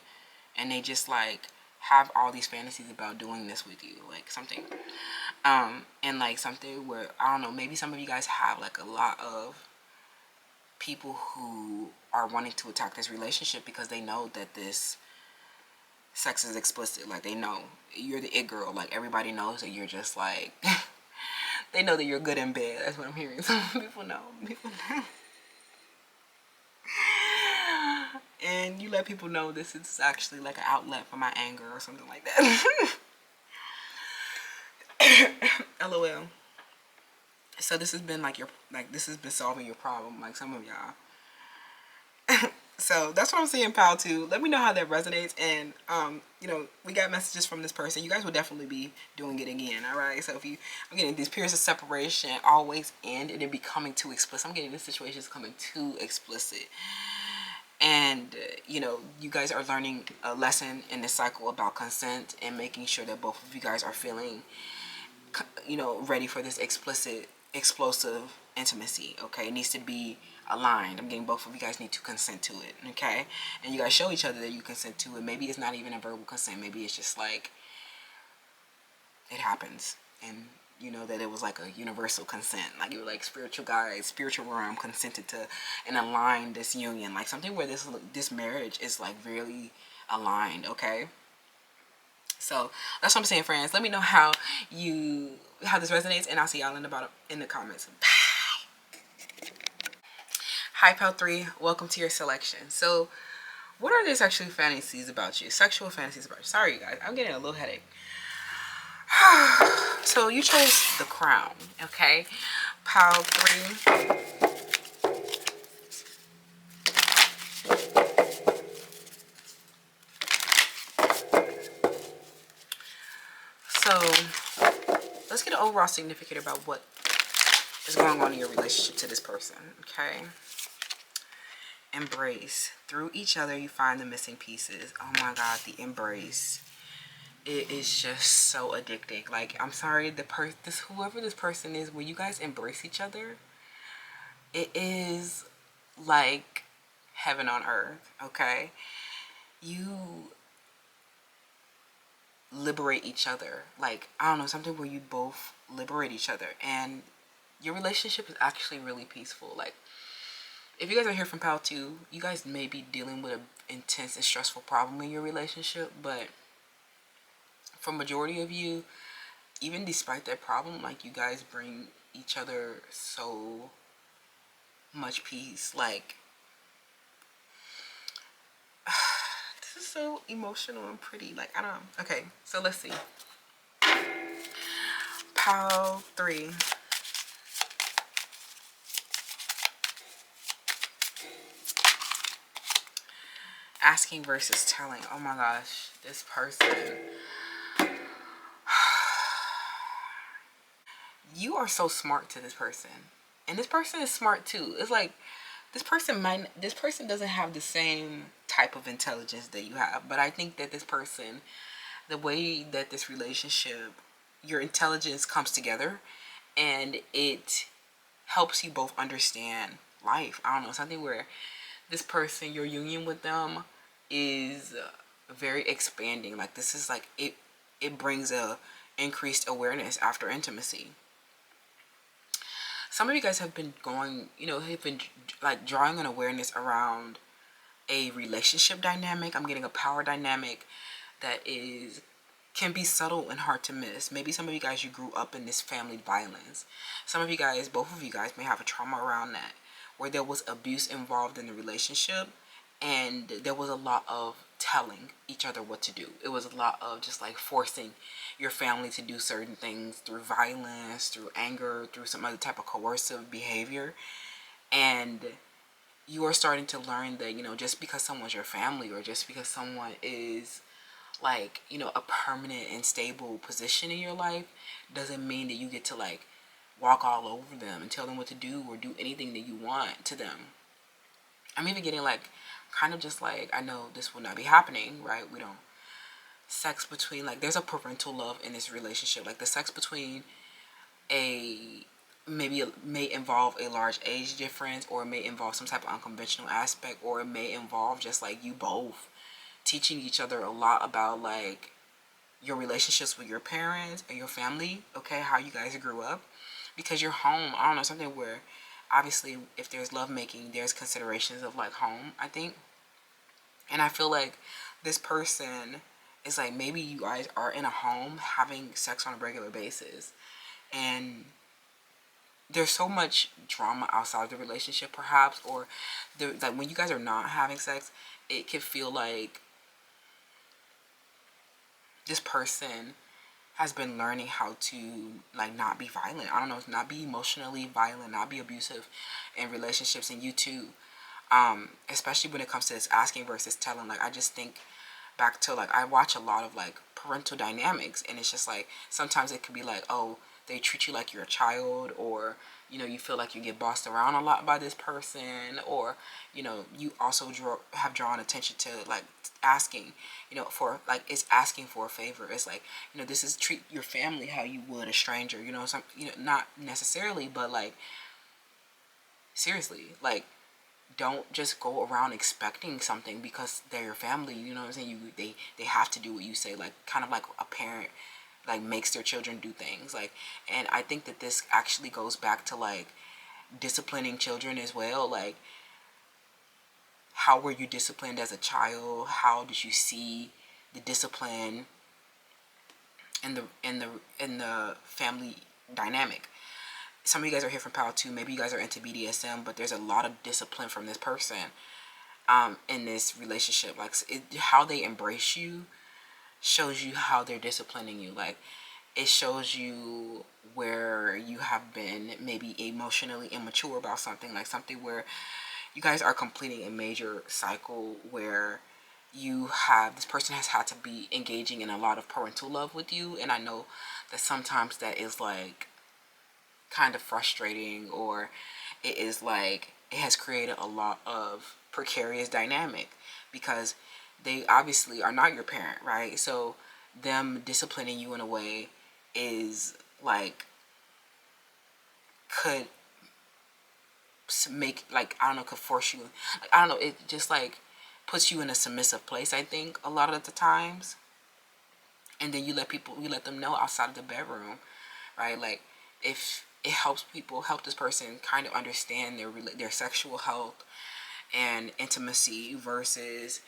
and they just like have all these fantasies about doing this with you, like something, and like something where, I don't know, maybe some of you guys have like a lot of people who are wanting to attack this relationship because they know that this sex is explicit. Like, they know you're the it girl. Like, everybody knows that you're just like they know that you're good in bed. That's what I'm hearing. Some people know. And you let people know this is actually like an outlet for my anger or something like that. LOL. So this has been like this has been solving your problem, like some of y'all. So that's what I'm seeing, pal, too. Let me know how that resonates. And, we got messages from this person. You guys will definitely be doing it again, all right? So I'm getting these periods of separation always end and it becoming too explicit. I'm getting this situation is coming too explicit. And, you guys are learning a lesson in this cycle about consent and making sure that both of you guys are feeling, ready for this explicit, explosive intimacy, okay? It needs to be aligned. I'm getting both of you guys need to consent to it, okay? And you guys show each other that you consent to it. Maybe it's not even a verbal consent. Maybe it's just like it happens. And you know that it was like a universal consent. Like, you were like spiritual guides, spiritual realm consented to and aligned this union. Like something where this marriage is like really aligned, okay? So that's what I'm saying, friends. Let me know how this resonates, and I'll see y'all in the comments. Bye. Hi, Pal 3. Welcome to your selection. So, what are these actually fantasies about you? Sexual fantasies about you. Sorry, you guys. I'm getting a little headache. So you chose the crown, okay? Pile 3. So let's get an overall significant about what is going on in your relationship to this person, okay? Embrace. Through each other, you find the missing pieces. Oh my God, the embrace. It is just so addicting. Like, I'm sorry, whoever this person is, when you guys embrace each other, it is like heaven on earth, okay? You liberate each other. Like, I don't know, something where you both liberate each other, and your relationship is actually really peaceful. Like, if you guys are here from Pal 2, you guys may be dealing with an intense and stressful problem in your relationship, but for majority of you, even despite that problem, like, you guys bring each other so much peace. Like, this is so emotional and pretty. Like, I don't know. Okay, so let's see. Pile 3. Asking versus telling. Oh my gosh, this person. You are so smart to this person, and this person is smart too. It's like this person doesn't have the same type of intelligence that you have, but I think that this person, the way that this relationship, your intelligence comes together, and it helps you both understand life. I don't know, something where this person, your union with them is very expanding. Like, this is like it brings a increased awareness after intimacy. Some of you guys have been have been like drawing an awareness around a relationship dynamic. I'm getting a power dynamic that can be subtle and hard to miss. Maybe some of you guys, you grew up in this family violence. Some of you guys, both of you guys, may have a trauma around that, where there was abuse involved in the relationship, and there was a lot of telling each other what to do. It was a lot of just like forcing your family to do certain things through violence, through anger, through some other type of coercive behavior. And you are starting to learn that, just because someone's your family, or just because someone is like, a permanent and stable position in your life, doesn't mean that you get to like walk all over them and tell them what to do or do anything that you want to them. I'm even getting like kind of just like, I know this will not be happening, right? We don't sex between, like, there's a parental love in this relationship. Like, the sex between may involve a large age difference, or it may involve some type of unconventional aspect, or it may involve just like you both teaching each other a lot about like your relationships with your parents and your family, okay, how you guys grew up, because your home, I don't know, something where obviously if there's lovemaking, there's considerations of like home, I think. And I feel like this person is like, maybe you guys are in a home having sex on a regular basis, and there's so much drama outside of the relationship, perhaps, or like when you guys are not having sex, it can feel like this person has been learning how to like not be violent. I don't know, not be emotionally violent, not be abusive in relationships. And you too, especially when it comes to this asking versus telling. Like, I just think back to like, I watch a lot of like parental dynamics, and it's just like sometimes it could be like, oh, they treat you like you're a child, or you feel like you get bossed around a lot by this person, or you also have drawn attention to like asking, for like, it's asking for a favor. It's like, this is treat your family how you would a stranger, some, not necessarily, but like seriously, like, don't just go around expecting something because they're your family. You know what I'm saying? They have to do what you say, like kind of like a parent like makes their children do things. Like, and I think that this actually goes back to like disciplining children as well. Like, how were you disciplined as a child? How did you see the discipline in the family dynamic? Some of you guys are here from Power 2. Maybe you guys are into BDSM, but there's a lot of discipline from this person in this relationship. Like, how they embrace you shows you how they're disciplining you. Like, it shows you where you have been maybe emotionally immature about something. Like, something where you guys are completing a major cycle where this person has had to be engaging in a lot of parental love with you. And I know that sometimes that is like kind of frustrating, or it is like it has created a lot of precarious dynamic because they obviously are not your parent, right? So them disciplining you in a way is like, could make, like, I don't know, could force you, like, I don't know, it just like puts you in a submissive place, I think, a lot of the times. And then you let them know outside of the bedroom, right? Like, if it help this person kind of understand their sexual health and intimacy versus,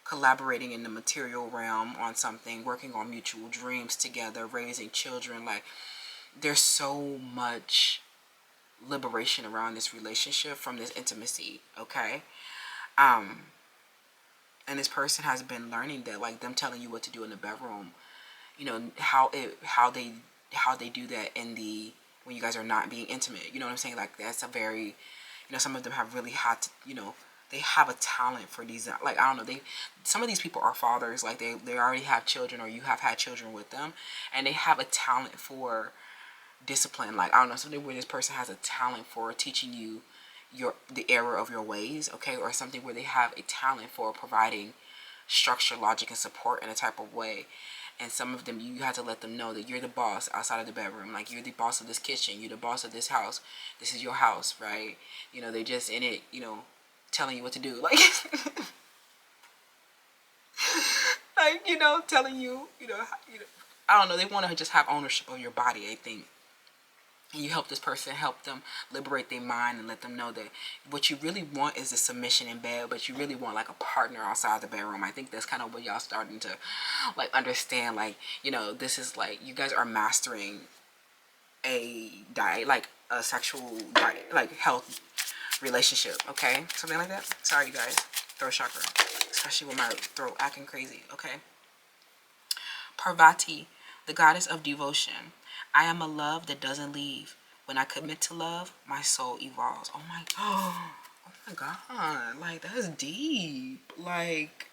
collaborating in the material realm on something, working on mutual dreams together, raising children. Like, there's so much liberation around this relationship from this intimacy, okay? And this person has been learning that, like, them telling you what to do in the bedroom, how they do that when you guys are not being intimate. You know what I'm saying? Like, that's a very, some of them have really had to, they have a talent for these, like, I don't know, some of these people are fathers, like they already have children, or you have had children with them, and they have a talent for discipline. Like, I don't know, something where this person has a talent for teaching you the error of your ways, okay? Or something where they have a talent for providing structure, logic, and support in a type of way. And some of them, you have to let them know that you're the boss outside of the bedroom. Like, you're the boss of this kitchen. You're the boss of this house. This is your house, right? They just in it, telling you what to do. Like, like, telling you, I don't know. They want to just have ownership of your body, I think. And you help them liberate their mind and let them know that what you really want is a submission in bed, but you really want like a partner outside the bedroom. I think that's kind of what y'all starting to like understand. Like, this is like, you guys are mastering a sexual like health relationship, okay? Something like that. Sorry, you guys. Throat chakra, especially with my throat acting crazy, okay? Parvati, the goddess of devotion. I am a love that doesn't leave. When I commit to love, my soul evolves. Oh my god. Like, that's deep. Like,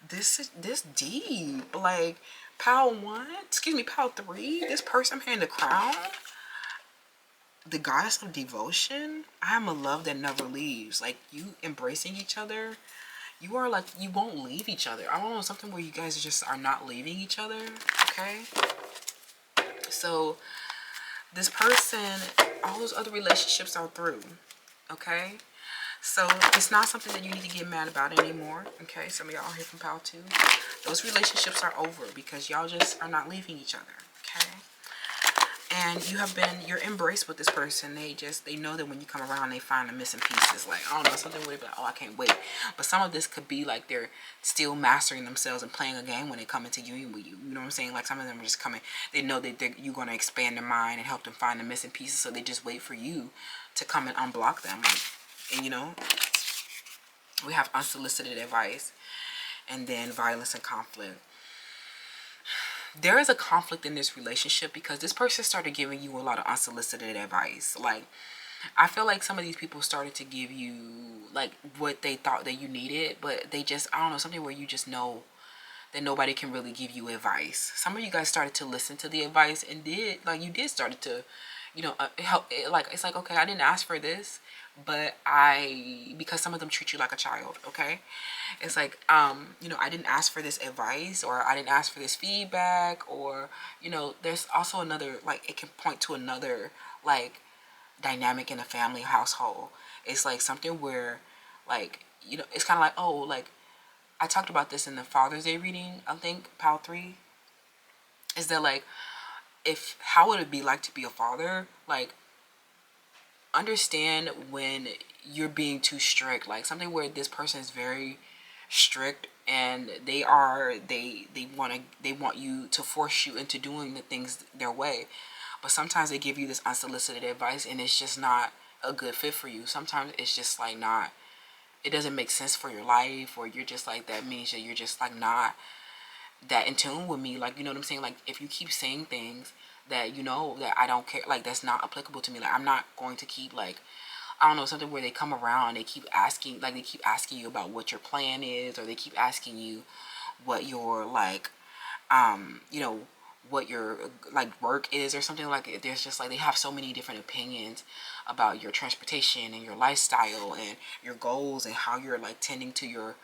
this deep. Like, Pal 3, this person I'm hearing the crown. The goddess of devotion. I am a love that never leaves. Like, you embracing each other. You are like, you won't leave each other. I don't know, something where you guys just are not leaving each other, okay? So this person, all those other relationships are through, okay? So it's not something that you need to get mad about anymore, okay? Some of y'all here from Power 2. Those relationships are over because y'all just are not leaving each other, okay? And you're embraced with this person. They know that when you come around, they find the missing pieces. Like, I don't know, something would be like, oh, I can't wait. But some of this could be like they're still mastering themselves and playing a game when they come into union with you. You know what I'm saying? Like, some of them are just coming. They know that you're going to expand their mind and help them find the missing pieces. So they just wait for you to come and unblock them. Like, and we have unsolicited advice, and then violence and conflict. There is a conflict in this relationship because this person started giving you a lot of unsolicited advice. Like, I feel like some of these people started to give you like what they thought that you needed, but they just, I don't know, something where you just know that nobody can really give you advice. Some of you guys started to listen to the advice and you did started to, help. Like, it's like, okay, I didn't ask for this, but because some of them treat you like a child, okay? It's like, I didn't ask for this advice, or I didn't ask for this feedback, or, there's also another, like, it can point to another, like, dynamic in a family household. It's like something where, like, it's kind of like, oh, like, I talked about this in the Father's Day reading, I think, Pal 3. is that like, how would it be like to be a father? Like, understand when you're being too strict, like something where this person is very strict and they want you to force you into doing the things their way, but sometimes they give you this unsolicited advice and it's just not a good fit for you. Sometimes it's just like not, it doesn't make sense for your life, or you're just like, that means that you're just like not that in tune with me. Like, you know what I'm saying? Like, if you keep saying things that, you know, that I don't care, like that's not applicable to me, like I'm not going to keep, like, I don't know, something where they come around, they keep asking, like they keep asking you about what your plan is, or they keep asking you what your like you know, what your like work is or something. Like, there's just like, they have so many different opinions about your transportation and your lifestyle and your goals and how you're like tending to your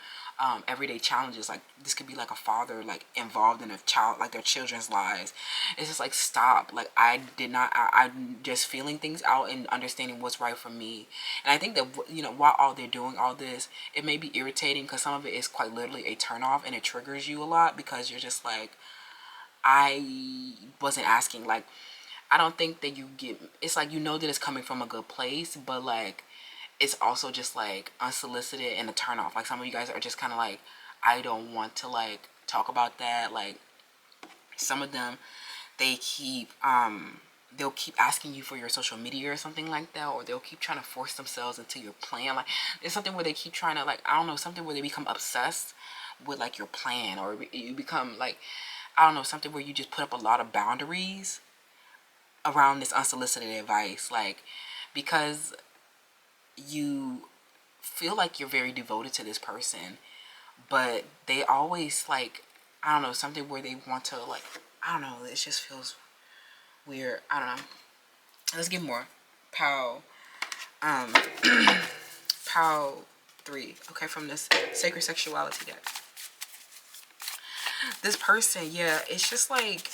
everyday challenges. Like, this could be like a father like involved in a child, like their children's lives. It's just like, stop. Like, I'm just feeling things out and understanding what's right for me. And I think that, you know, while all they're doing all this, it may be irritating because some of it is quite literally a turn off and it triggers you a lot, because you're just like, I wasn't asking. Like, I don't think that you get, it's like, you know that it's coming from a good place, but like, it's also just like unsolicited and a turn off. Like, some of you guys are just kind of like, I don't want to like talk about that. Like, some of them, they keep they'll keep asking you for your social media or something like that, or they'll keep trying to force themselves into your plan. Like, it's something where they keep trying to, like, I don't know, something where they become obsessed with like your plan, or you become like, I don't know, something where you just put up a lot of boundaries around this unsolicited advice. Like, because you feel like you're very devoted to this person, but they always like, I don't know, something where they want to like, I don't know, it just feels weird. I don't know. Let's get more. Pow. Um, Pow 3. Okay, from this Sacred Sexuality deck. This person, yeah, it's just like,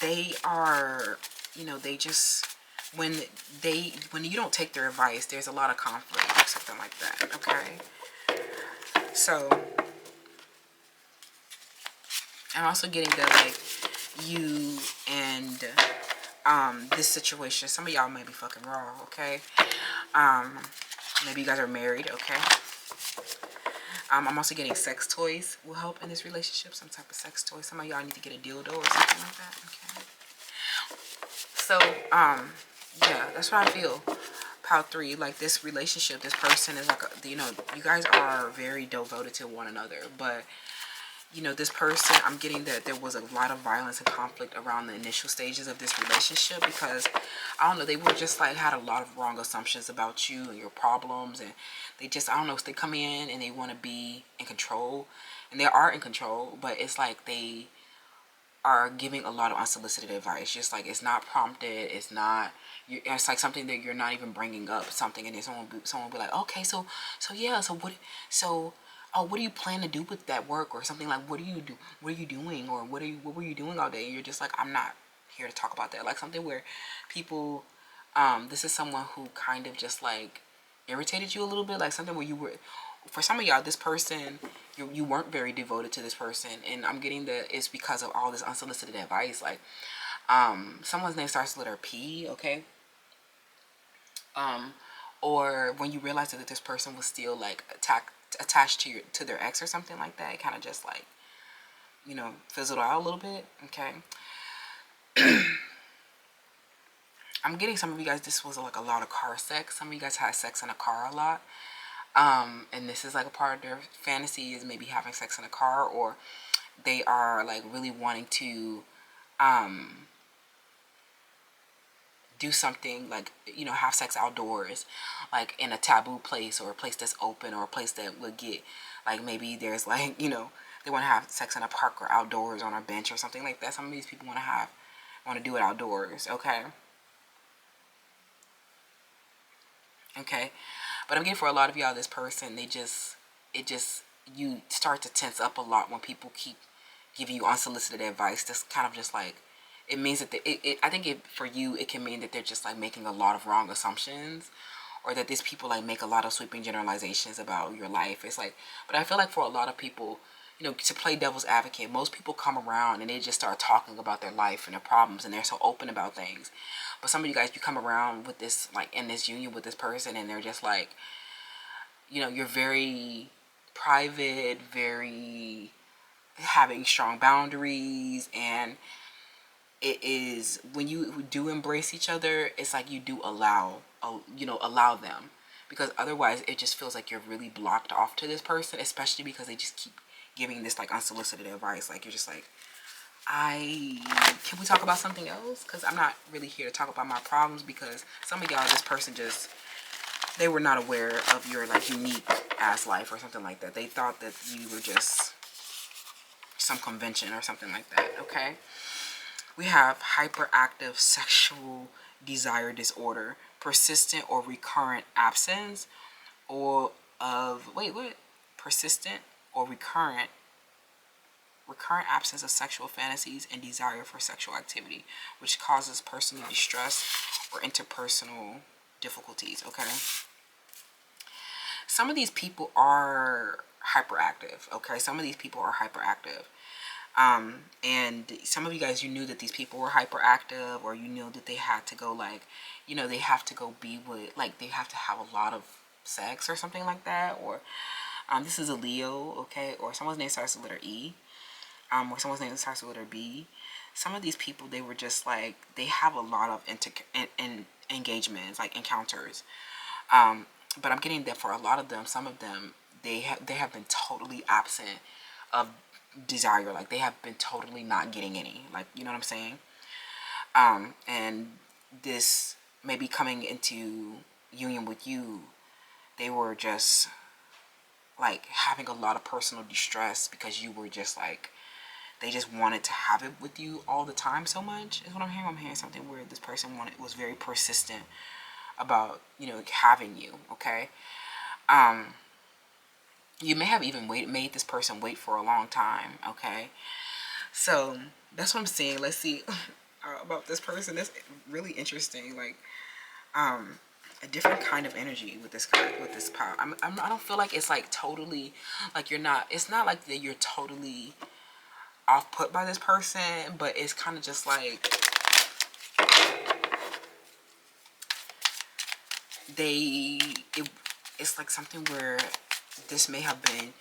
they are, you know, they just, when you don't take their advice, there's a lot of conflict or something like that. Okay. So, I'm also getting that, like, you and this situation, some of y'all may be fucking wrong, okay? Maybe you guys are married, okay? I'm also getting sex toys will help in this relationship, some type of sex toy. Some of y'all need to get a dildo or something like that, okay? So, yeah, that's what I feel. Power 3, like, this relationship, this person is like, you know, you guys are very devoted to one another, but, you know, this person, I'm getting that there was a lot of violence and conflict around the initial stages of this relationship, because, I don't know, they were just like, had a lot of wrong assumptions about you and your problems, and they just, I don't know, they come in and they want to be in control, and they are in control, but it's like they are giving a lot of unsolicited advice. Just like, it's not prompted, it's not, it's like something that you're not even bringing up something, and then someone will be like, okay, so yeah, so what, so oh, what do you plan to do with that work, or something like, what are you doing, or what were you doing all day? And you're just like, I'm not here to talk about that. Like, something where people, this is someone who kind of just like irritated you a little bit, like something where you were, for some of y'all, this person, you weren't very devoted to this person, and I'm getting that it's because of all this unsolicited advice. Like, someone's name starts with letter P, okay? Or when you realize that this person was still like attached to their ex or something like that, it kind of just like, you know, fizzled out a little bit, okay? I'm getting some of you guys, this was like a lot of car sex. Some of you guys had sex in a car a lot. And this is like a part of their fantasy, is maybe having sex in a car, or they are like really wanting to do something like, you know, have sex outdoors, like in a taboo place, or a place that's open, or a place that would get, like, maybe there's like, you know, they want to have sex in a park or outdoors on a bench or something like that. Some of these people want to do it outdoors, okay? Okay, but I'm getting, for a lot of y'all, this person, you start to tense up a lot when people keep giving you unsolicited advice. That's kind of just like, it means that I think for you, it can mean that they're just like making a lot of wrong assumptions, or that these people like make a lot of sweeping generalizations about your life. It's like, but I feel like for a lot of people, you know, to play devil's advocate, most people come around and they just start talking about their life and their problems, and they're so open about things. But some of you guys, you come around with this, like in this union with this person, and they're just like, you know, you're very private, very having strong boundaries, and it is, when you do embrace each other, it's like you do allow, you know, allow them, because otherwise it just feels like you're really blocked off to this person, especially because they just keep giving this like unsolicited advice. Like, you're just like, can we talk about something else? Because I'm not really here to talk about my problems, because some of y'all, this person just, they were not aware of your like unique ass life or something like that. They thought that you were just some convention or something like that. Okay, we have hyperactive sexual desire disorder, persistent or recurrent absence or of, wait, what? Persistent or recurrent absence of sexual fantasies and desire for sexual activity, which causes personal distress or interpersonal difficulties. Okay, some of these people are hyperactive. Okay, some of these people are hyperactive. And some of you guys, you knew that these people were hyperactive, or you knew that they had to go, like, you know, they have to go be with, like, they have to have a lot of sex or something like that. Or this is a Leo, okay, or someone's name starts with the letter E, or someone's name starts with the letter B. Some of these people, they were just like, they have a lot of engagements, like encounters. But I'm getting that for a lot of them, some of them, they have been totally absent of desire. Like, they have been totally not getting any, like, you know what I'm saying? And this maybe coming into union with you, they were just like having a lot of personal distress, because you were just like, they just wanted to have it with you all the time so much, is what I'm hearing. I'm hearing something where this person was very persistent about, you know, having you. Okay, you may have even made this person wait for a long time. Okay, so that's what I'm saying. Let's see about this person. That's really interesting. Like, a different kind of energy with this guy, with this power. I don't feel like it's like totally, like, you're not, it's not like that you're totally off put by this person, but it's kind of just like it's like something where this may have been,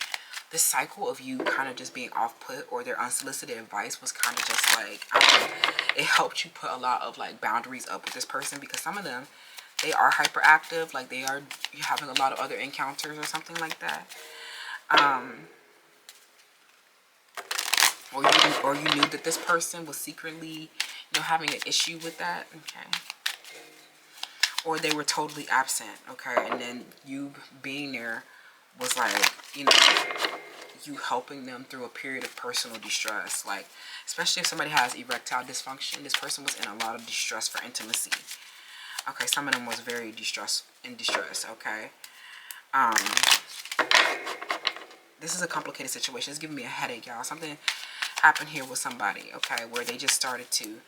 this cycle of you kind of just being off put, or their unsolicited advice was kind of just like, I don't know, it helped you put a lot of like boundaries up with this person, because some of them, they are hyperactive, like they are having a lot of other encounters or something like that. Or you knew that this person was secretly, you know, having an issue with that. Okay, or they were totally absent. Okay, and then you being there was like, you know, you helping them through a period of personal distress. Like, especially if somebody has erectile dysfunction, this person was in a lot of distress for intimacy. Okay, some of them was very distress. Okay, this is a complicated situation. It's giving me a headache, y'all. Something happened here with somebody, okay, where they just started to,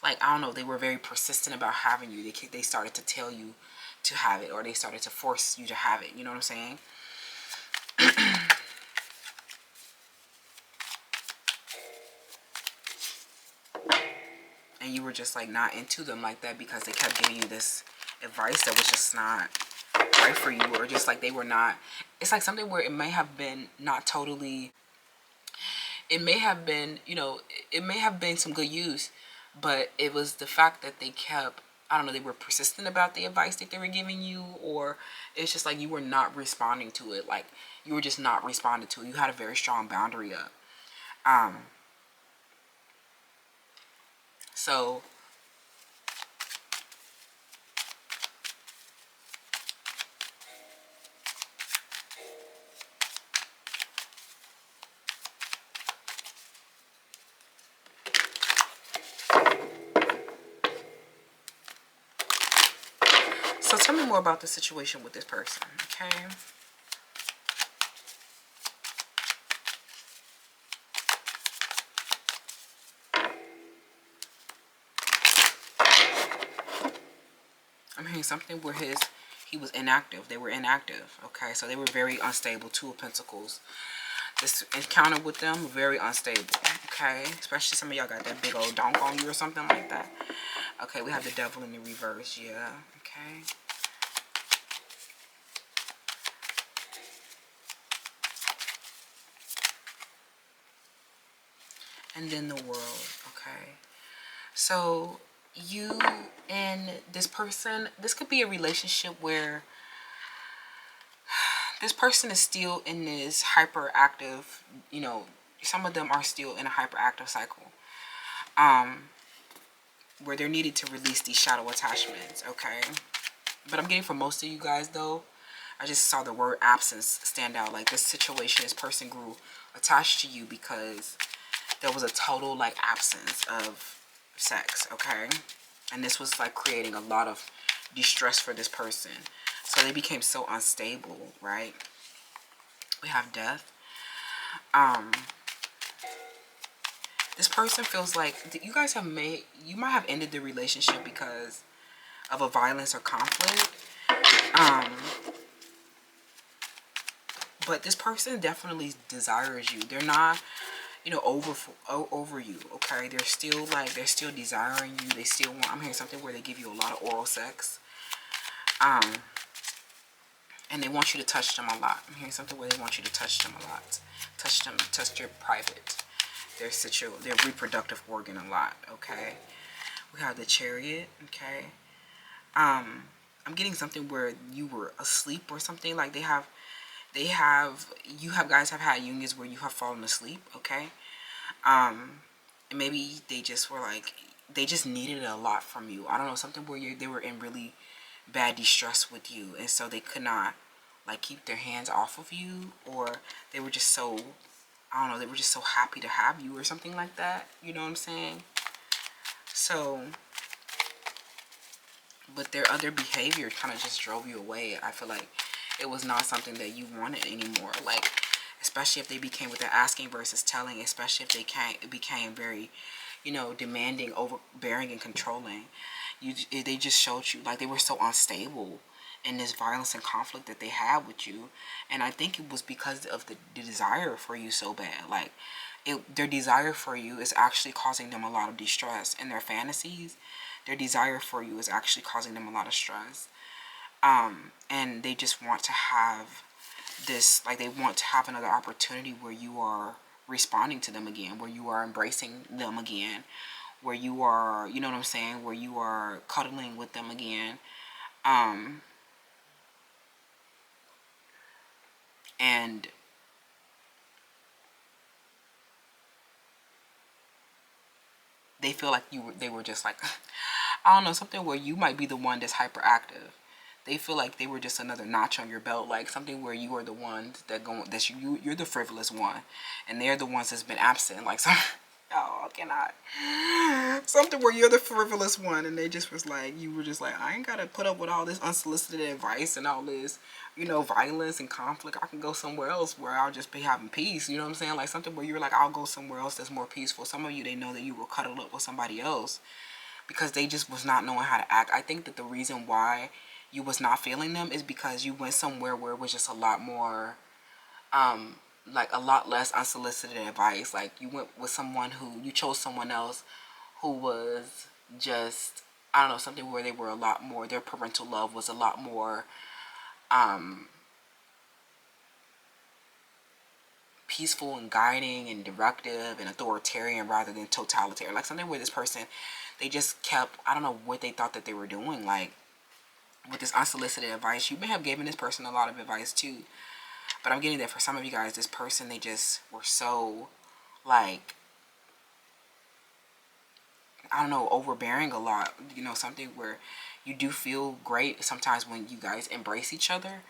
like, I don't know, they were very persistent about having you. They started to tell you to have it, or they started to force you to have it. You know what I'm saying? And you were just like not into them like that, because they kept giving you this advice that was just not right for you, or just like they were not, it's like something where it may have been not totally, it may have been, you know, it may have been some good use, but it was the fact that they kept, I don't know, they were persistent about the advice that they were giving you, or it's just like you were not responding to it. Like, you were just not responding to it. You had a very strong boundary up. So tell me more about the situation with this person, okay? I'm hearing something where he was inactive. They were inactive, okay? So they were very unstable. Two of Pentacles. This encounter with them, very unstable, okay? Especially some of y'all got that big old donk on you or something like that. Okay, we have the devil in the reverse, yeah, okay. And then the world, okay? So you and this person, this could be a relationship where this person is still in this hyperactive, you know, some of them are still in a hyperactive cycle. Where they're needed to release these shadow attachments, okay? But I'm getting for most of you guys though, I just saw the word absence stand out. Like this situation, this person grew attached to you because there was a total like absence of sex, okay? And this was like creating a lot of distress for this person. So they became so unstable, right? We have death. This person feels like you guys have you might have ended the relationship because of a violence or conflict. But this person definitely desires you. They're not, you know, over you, okay? They're still desiring you. They still want, I'm hearing something where they give you a lot of oral sex. And they want you to touch them a lot. I'm hearing something where they want you to touch them a lot. Touch them, touch their private, their reproductive organ a lot, okay? We have the Chariot, okay? I'm getting something where you were asleep or something. Like guys have had unions where you have fallen asleep, okay? And maybe they just were like, they just needed a lot from you. I don't know, something where they were in really bad distress with you, and so they could not like keep their hands off of you, or they were just so, I don't know, they were just so happy to have you or something like that. You know what I'm saying? So, but their other behavior kind of just drove you away. I feel like it was not something that you wanted anymore. Like, especially if they became with the asking versus telling, especially if they became very, you know, demanding, overbearing, and controlling. They just showed you like they were so unstable in this violence and conflict that they had with you. And I think it was because of the desire for you so bad. Like, their desire for you is actually causing them a lot of distress in their fantasies. Their desire for you is actually causing them a lot of stress. And they just want to have this, like they want to have another opportunity where you are responding to them again, where you are embracing them again, where you are, you know what I'm saying, where you are cuddling with them again. And they feel like they were just like, I don't know, something where you might be the one that's hyperactive. They feel like they were just another notch on your belt, like something where you are the ones that you're the frivolous one, and they're the ones that's been absent. Like some, oh, I cannot. Something where you're the frivolous one, and they just was like, you were just like, I ain't gotta put up with all this unsolicited advice and all this, you know, violence and conflict. I can go somewhere else where I'll just be having peace. You know what I'm saying? Like something where you're like, I'll go somewhere else that's more peaceful. Some of you, they know that you will cuddle up with somebody else because they just was not knowing how to act. I think that the reason why you was not feeling them is because you went somewhere where it was just a lot more, like a lot less unsolicited advice. Like you went with someone who, you chose someone else who was just, I don't know, something where they were a lot more, their parental love was a lot more, peaceful and guiding and directive and authoritarian rather than totalitarian. Like something where this person, they just kept, I don't know what they thought that they were doing, like with this unsolicited advice. You may have given this person a lot of advice too, but I'm getting that for some of you guys, this person, they just were so like, I don't know, overbearing a lot. You know, something where you do feel great sometimes when you guys embrace each other,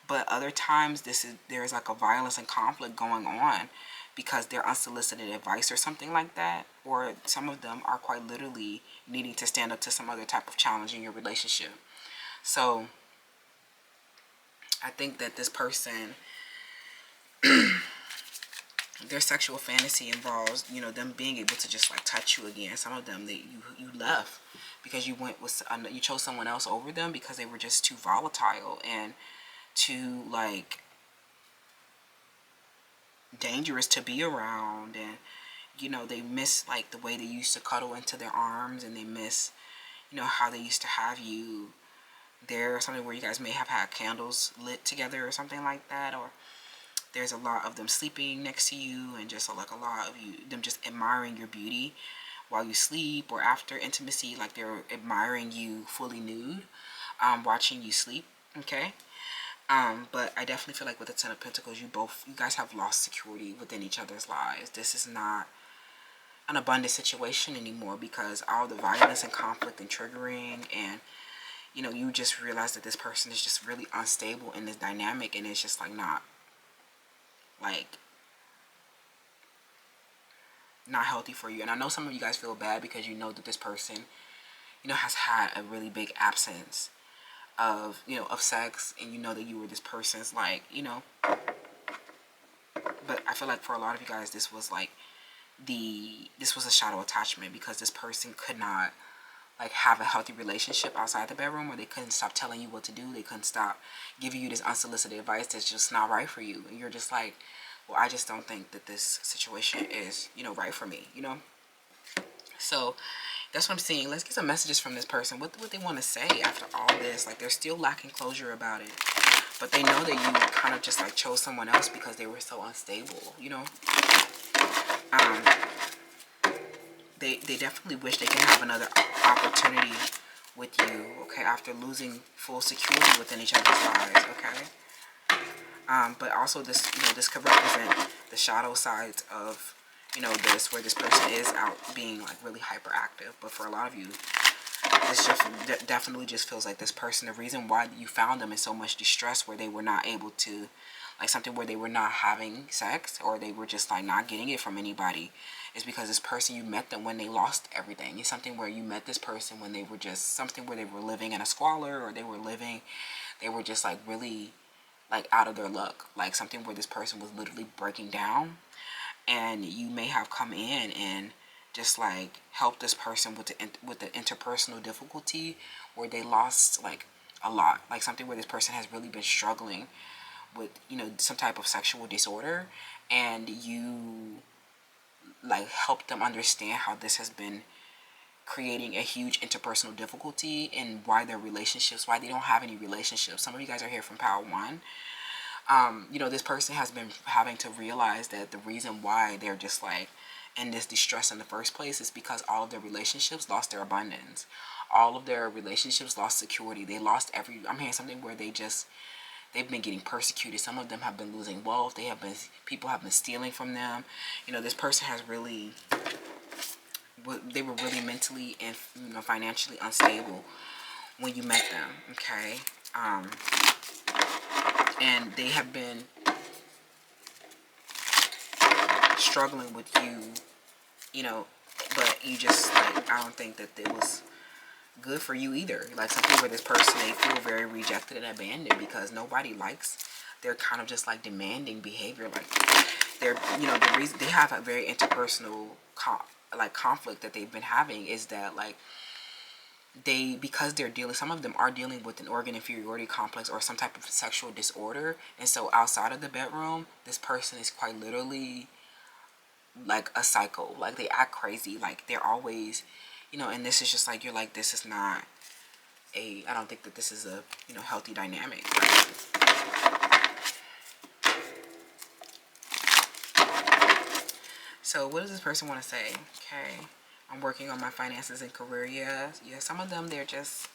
but other times there's like a violence and conflict going on because they're unsolicited advice or something like that, or some of them are quite literally needing to stand up to some other type of challenge in your relationship. So I think that this person, their sexual fantasy involves, you know, them being able to just like touch you again. Some of them, you left because you went with, you chose someone else over them because they were just too volatile and too like dangerous to be around, and you know, they miss like the way they used to cuddle into their arms, and they miss, you know, how they used to have you there, or something where you guys may have had candles lit together or something like that, or there's a lot of them sleeping next to you, and just like a lot of them just admiring your beauty while you sleep or after intimacy, like they're admiring you fully nude, watching you sleep. Okay. But I definitely feel like with the Ten of Pentacles, you guys have lost security within each other's lives. This is not an abundant situation anymore, because all the violence and conflict and triggering, and you know, you just realize that this person is just really unstable in this dynamic, and it's just like not healthy for you. And I know some of you guys feel bad because you know that this person, you know, has had a really big absence of, you know, of sex, and you know that you were this person's, like, you know, but I feel like for a lot of you guys, this was like this was a shadow attachment, because this person could not like have a healthy relationship outside the bedroom, or they couldn't stop telling you what to do. They couldn't stop giving you this unsolicited advice that's just not right for you, and you're just like, well, I just don't think that this situation is, you know, right for me, you know. So that's what I'm seeing. Let's get some messages from this person. What they want to say after all this. Like, they're still lacking closure about it, but they know that you kind of just like chose someone else because they were so unstable, you know. They definitely wish they can have another opportunity with you, okay, after losing full security within each other's lives, okay. But also this, you know, this could represent the shadow sides of, you know, this, where this person is out being like really hyperactive. But for a lot of you, this just definitely just feels like this person, the reason why you found them in so much distress, where they were not able to, like something where they were not having sex, or they were just like not getting it from anybody, is because this person, you met them when they lost everything. It's something where you met this person when they were just something where they were living in a squalor, or they were just like really like out of their luck, like something where this person was literally breaking down, and you may have come in and just like helped this person with the interpersonal difficulty, where they lost like a lot, like something where this person has really been struggling with, you know, some type of sexual disorder, and you like help them understand how this has been creating a huge interpersonal difficulty, and why they don't have any relationships. Some of you guys are here from Power 1. You know, this person has been having to realize that the reason why they're just like in this distress in the first place is because all of their relationships lost their abundance. All of their relationships lost security. They lost I'm hearing something where they've been getting persecuted. Some of them have been losing wealth. People have been stealing from them. You know, this person has really, they were really mentally and, you know, financially unstable when you met them, okay? And they have been struggling with you, you know, but you just like, I don't think that it was good for you either. Like something where this person, they feel very rejected and abandoned, because nobody likes their kind of just like demanding behavior. Like they're, you know, the reason they have a very interpersonal conflict that they've been having is that like because some of them are dealing with an organ inferiority complex or some type of sexual disorder, and so outside of the bedroom, this person is quite literally like a psycho. Like they act crazy, like they're always, you know, and this is just like, you're like, this is not I don't think that this is a, you know, healthy dynamic. So what does this person want to say? Okay, I'm working on my finances and career. Yeah, some of them, they're just,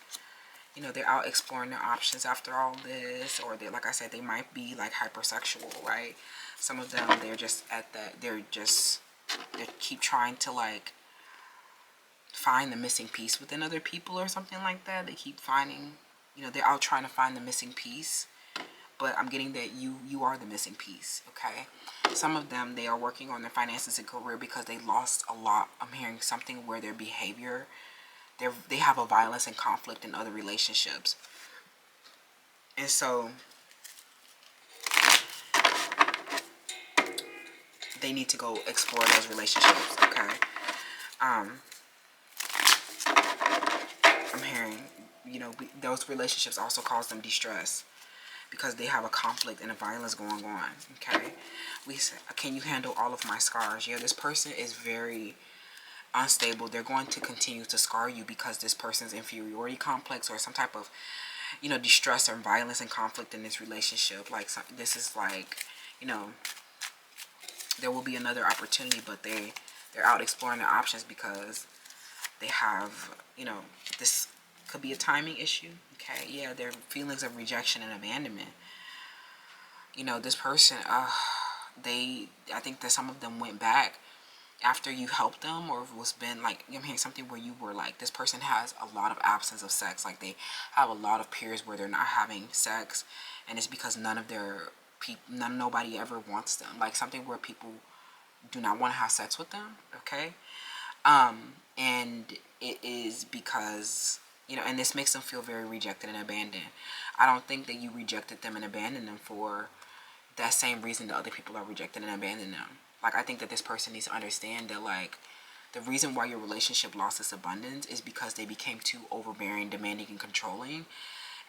you know, they're out exploring their options after all this, or they, like I said, they might be like hypersexual, right? Some of them, they're just at that, they keep trying to like find the missing piece within other people or something like that. They keep finding, you know, they're out trying to find the missing piece, but I'm getting that you are the missing piece, okay? Some of them, they are working on their finances and career because they lost a lot. I'm hearing something where their behavior, they have a violence and conflict in other relationships, and so they need to go explore those relationships, okay? I'm hearing, you know, those relationships also cause them distress. because they have a conflict and a violence going on. Okay, we say, can you handle all of my scars? Yeah, this person is very unstable. They're going to continue to scar you because this person's inferiority complex or some type of, you know, distress or violence and conflict in this relationship. Like, this is like, you know, there will be another opportunity, but they're out exploring their options because they have, you know, this could be a timing issue. Okay, yeah, their feelings of rejection and abandonment. You know, this person, I think that some of them went back after you helped them, or it was been like, I'm hearing something where you were like, this person has a lot of absence of sex. Like, they have a lot of periods where they're not having sex, and it's because nobody ever wants them. Like, something where people do not want to have sex with them. Okay, and it is because, you know, and this makes them feel very rejected and abandoned. I don't think that you rejected them and abandoned them for that same reason that other people are rejected and abandoned them. Like, I think that this person needs to understand that, like, the reason why your relationship lost its abundance is because they became too overbearing, demanding, and controlling,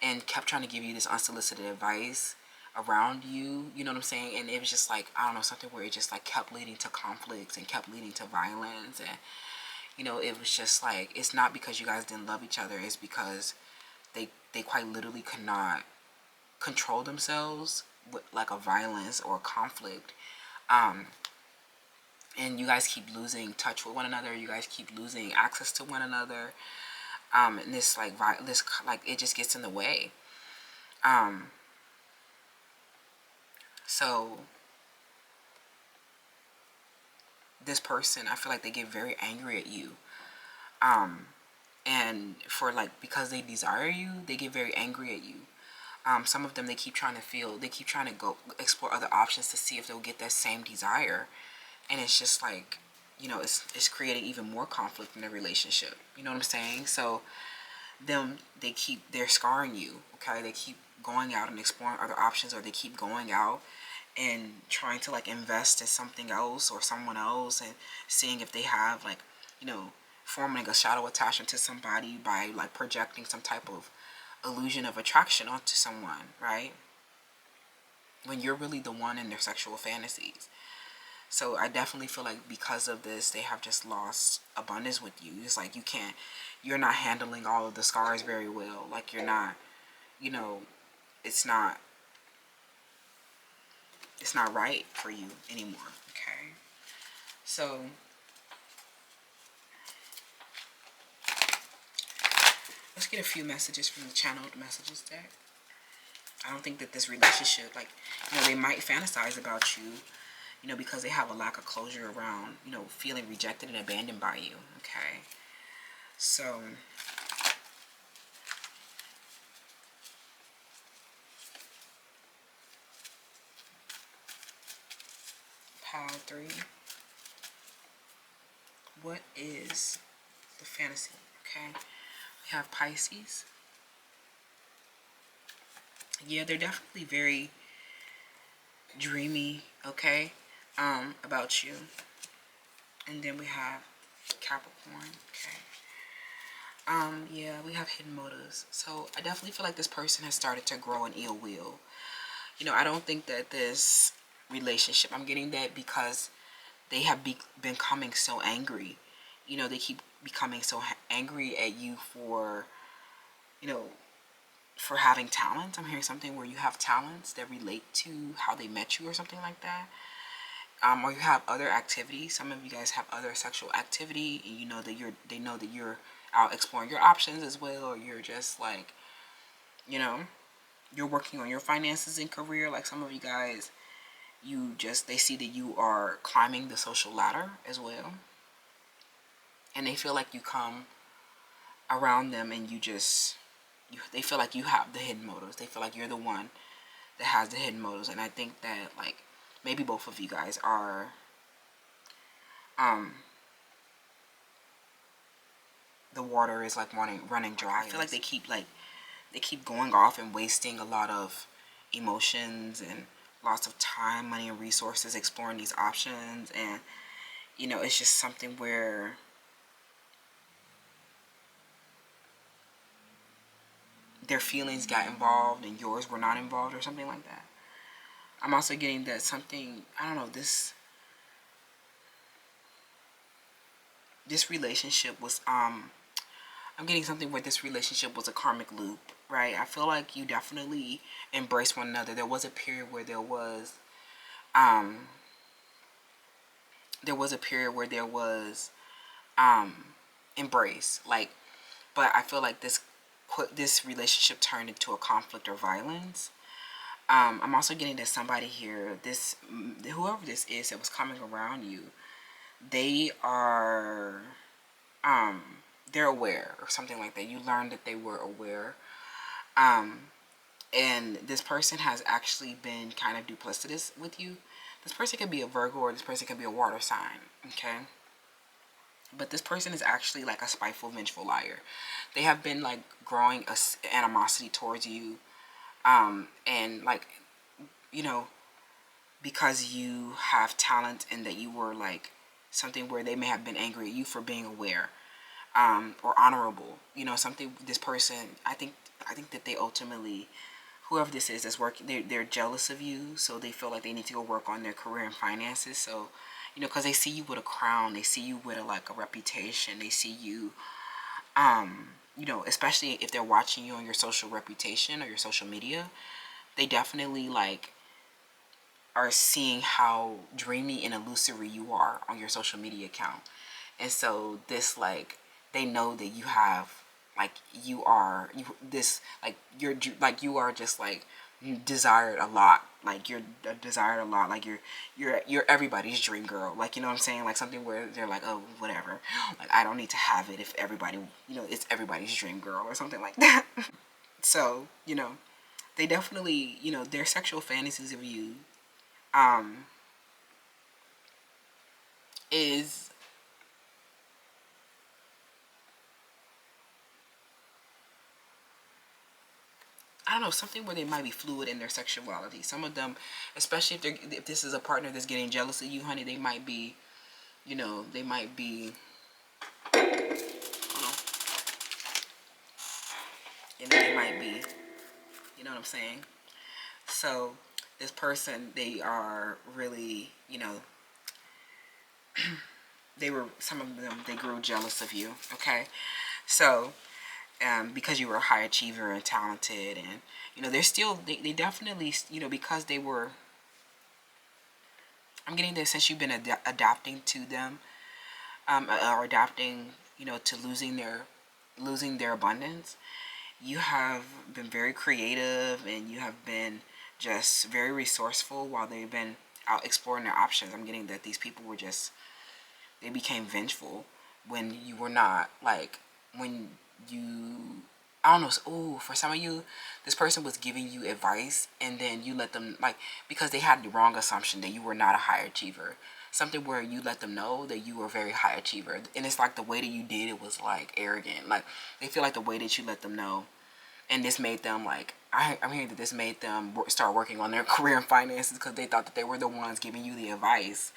and kept trying to give you this unsolicited advice around you, you know what I'm saying? And it was just like, I don't know, something where it just like kept leading to conflicts and kept leading to violence. And, you know, it was just like, it's not because you guys didn't love each other, it's because they quite literally could not control themselves with like a violence or a conflict. And you guys keep losing touch with one another. You guys keep losing access to one another. And this like it just gets in the way. So this person, I feel like they get very angry at you. And for like, because they desire you, they get very angry at you. Some of them, they keep trying to go explore other options to see if they'll get that same desire. And it's just like, you know, it's creating even more conflict in the relationship. You know what I'm saying? So they're scarring you. Okay, they keep going out and exploring other options, or they keep going out and trying to like invest in something else or someone else, and seeing if they have like, you know, forming a shadow attachment to somebody by like projecting some type of illusion of attraction onto someone, right? When you're really the one in their sexual fantasies. So I definitely feel like because of this, they have just lost abundance with you. It's like you're not handling all of the scars very well. Like, you're not, you know, it's not right for you anymore. Okay, so let's get a few messages from the channeled messages deck. I don't think that this relationship, like, you know, they might fantasize about you, you know, because they have a lack of closure around, you know, feeling rejected and abandoned by you. Okay, so pile 3. What is the fantasy? Okay, we have Pisces. Yeah, they're definitely very dreamy, okay, about you. And then we have Capricorn, okay. Yeah, we have hidden motives. So I definitely feel like this person has started to grow an ill will. You know, I don't think that this relationship, I'm getting that because they have been becoming so angry. You know, they keep becoming so angry at you for, you know, for having talent. I'm hearing something where you have talents that relate to how they met you or something like that. Or you have other activities. Some of you guys have other sexual activity, and you know that they know that you're out exploring your options as well, or you're just like, you know, you're working on your finances and career. Like, some of you guys, they see that you are climbing the social ladder as well, and they feel like you come around them and they feel like you have the hidden motives. They feel like you're the one that has the hidden motives. And I think that, like, maybe both of you guys are the water is like running dry. I feel like they keep going off and wasting a lot of emotions and lots of time, money, and resources exploring these options. And, you know, it's just something where their feelings got involved and yours were not involved or something like that. I'm also getting that something, I don't know, this relationship was, I'm getting something where this relationship was a karmic loop, right? I feel like you definitely embraced one another. There was a period where there was embrace, like, but I feel like this relationship turned into a conflict or violence. I'm also getting that somebody here, whoever this is that was coming around you, they are, they're aware or something like that. You learned that they were aware. And this person has actually been kind of duplicitous with you. This person could be a Virgo or this person could be a water sign, okay? But this person is actually like a spiteful, vengeful liar. They have been like growing animosity towards you. And like, you know, because you have talent and that you were like something where they may have been angry at you for being aware, or honorable, you know, something. This person, I think that they ultimately, whoever this is that's working, they're jealous of you, so they feel like they need to go work on their career and finances. So, you know, because they see you with a crown, they see you with a reputation, they see you, you know, especially if they're watching you on your social reputation or your social media, they definitely like are seeing how dreamy and illusory you are on your social media account. And so this, like, they know that you have, like, you are just like desired a lot. Like, you're desired a lot. Like, you're everybody's dream girl. Like, you know what I'm saying? Like, something where they're like, oh, whatever. Like, I don't need to have it if everybody, you know, it's everybody's dream girl or something like that. So, you know, they definitely, you know, their sexual fantasies of you, is, I don't know, something where they might be fluid in their sexuality. Some of them, especially if this is a partner that's getting jealous of you, honey, they might be, you know, they might be, you know, they might be, you know what I'm saying? So this person, they are really, you know, some of them, they grew jealous of you, okay? So, because you were a high achiever and talented, and, you know, they definitely, you know, because they were, I'm getting this, since you've been adapting to them, or adapting, you know, to losing their abundance, you have been very creative and you have been just very resourceful while they've been out exploring their options. I'm getting that these people were just, they became vengeful when you were not, like, when you, I don't know, oh, for some of you, this person was giving you advice and then you let them, like, because they had the wrong assumption that you were not a high achiever. Something where you let them know that you were a very high achiever. And it's like the way that you did it was like arrogant. Like, they feel like the way that you let them know. And this made them, like, I'm hearing that this made them start working on their career and finances because they thought that they were the ones giving you the advice.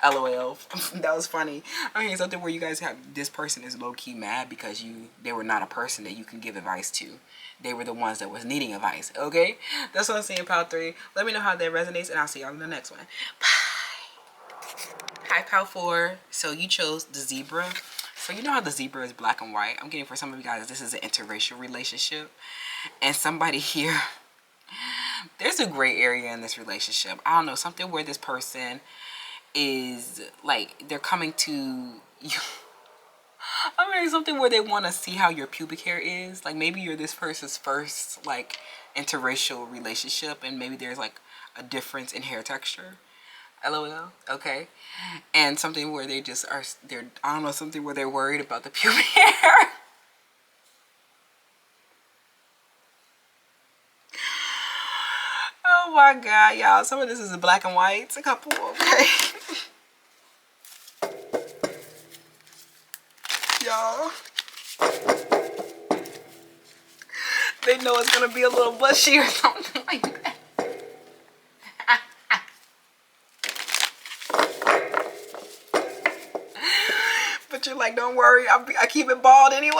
LOL. That was funny. I'm hearing something where you guys have, this person is low-key mad because they were not a person that you can give advice to. They were the ones that was needing advice. Okay? That's what I'm saying, Pal 3. Let me know how that resonates, and I'll see y'all in the next one. Bye. Hi, Pal 4. So you chose the zebra. So you know how the zebra is black and white. I'm getting, for some of you guys, this is an interracial relationship. And somebody here, there's a gray area in this relationship. I don't know, something where this person is, like, they're coming to you. I'm hearing something where they want to see how your pubic hair is. Like, maybe you're this person's first, like, interracial relationship, and maybe there's, like, a difference in hair texture. LOL. Okay. And something where they just are, I don't know, something where they're worried about the pubic hair. Oh my God, y'all. Some of this is black and white. A couple, okay. Y'all. They know it's going to be a little bushy or something like that. But you're like, don't worry, I keep it bald anyway.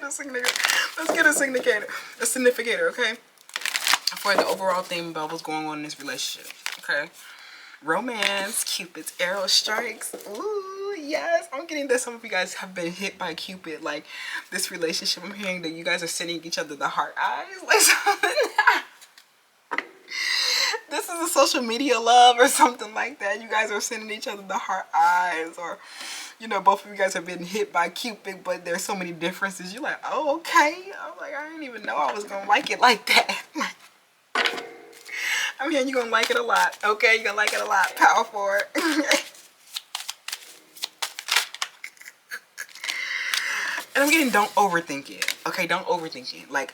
get a significator. Let's get a significator, okay? For the overall theme about what's going on in this relationship, okay? Romance, Cupid's arrow strikes. Ooh, yes. I'm getting that some of you guys have been hit by Cupid. Like, this relationship, I'm hearing that you guys are sending each other the heart eyes. Like, something. This is a social media love or something like that. You guys are sending each other the heart eyes, or, you know, both of you guys have been hit by Cupid, but there's so many differences. You're like, oh, okay. I'm like, I didn't even know I was going to like it like that. I'm hearing you're going to like it a lot. Okay, you're going to like it a lot. Power for it. And I'm getting, don't overthink it. Okay, don't overthink it. Like,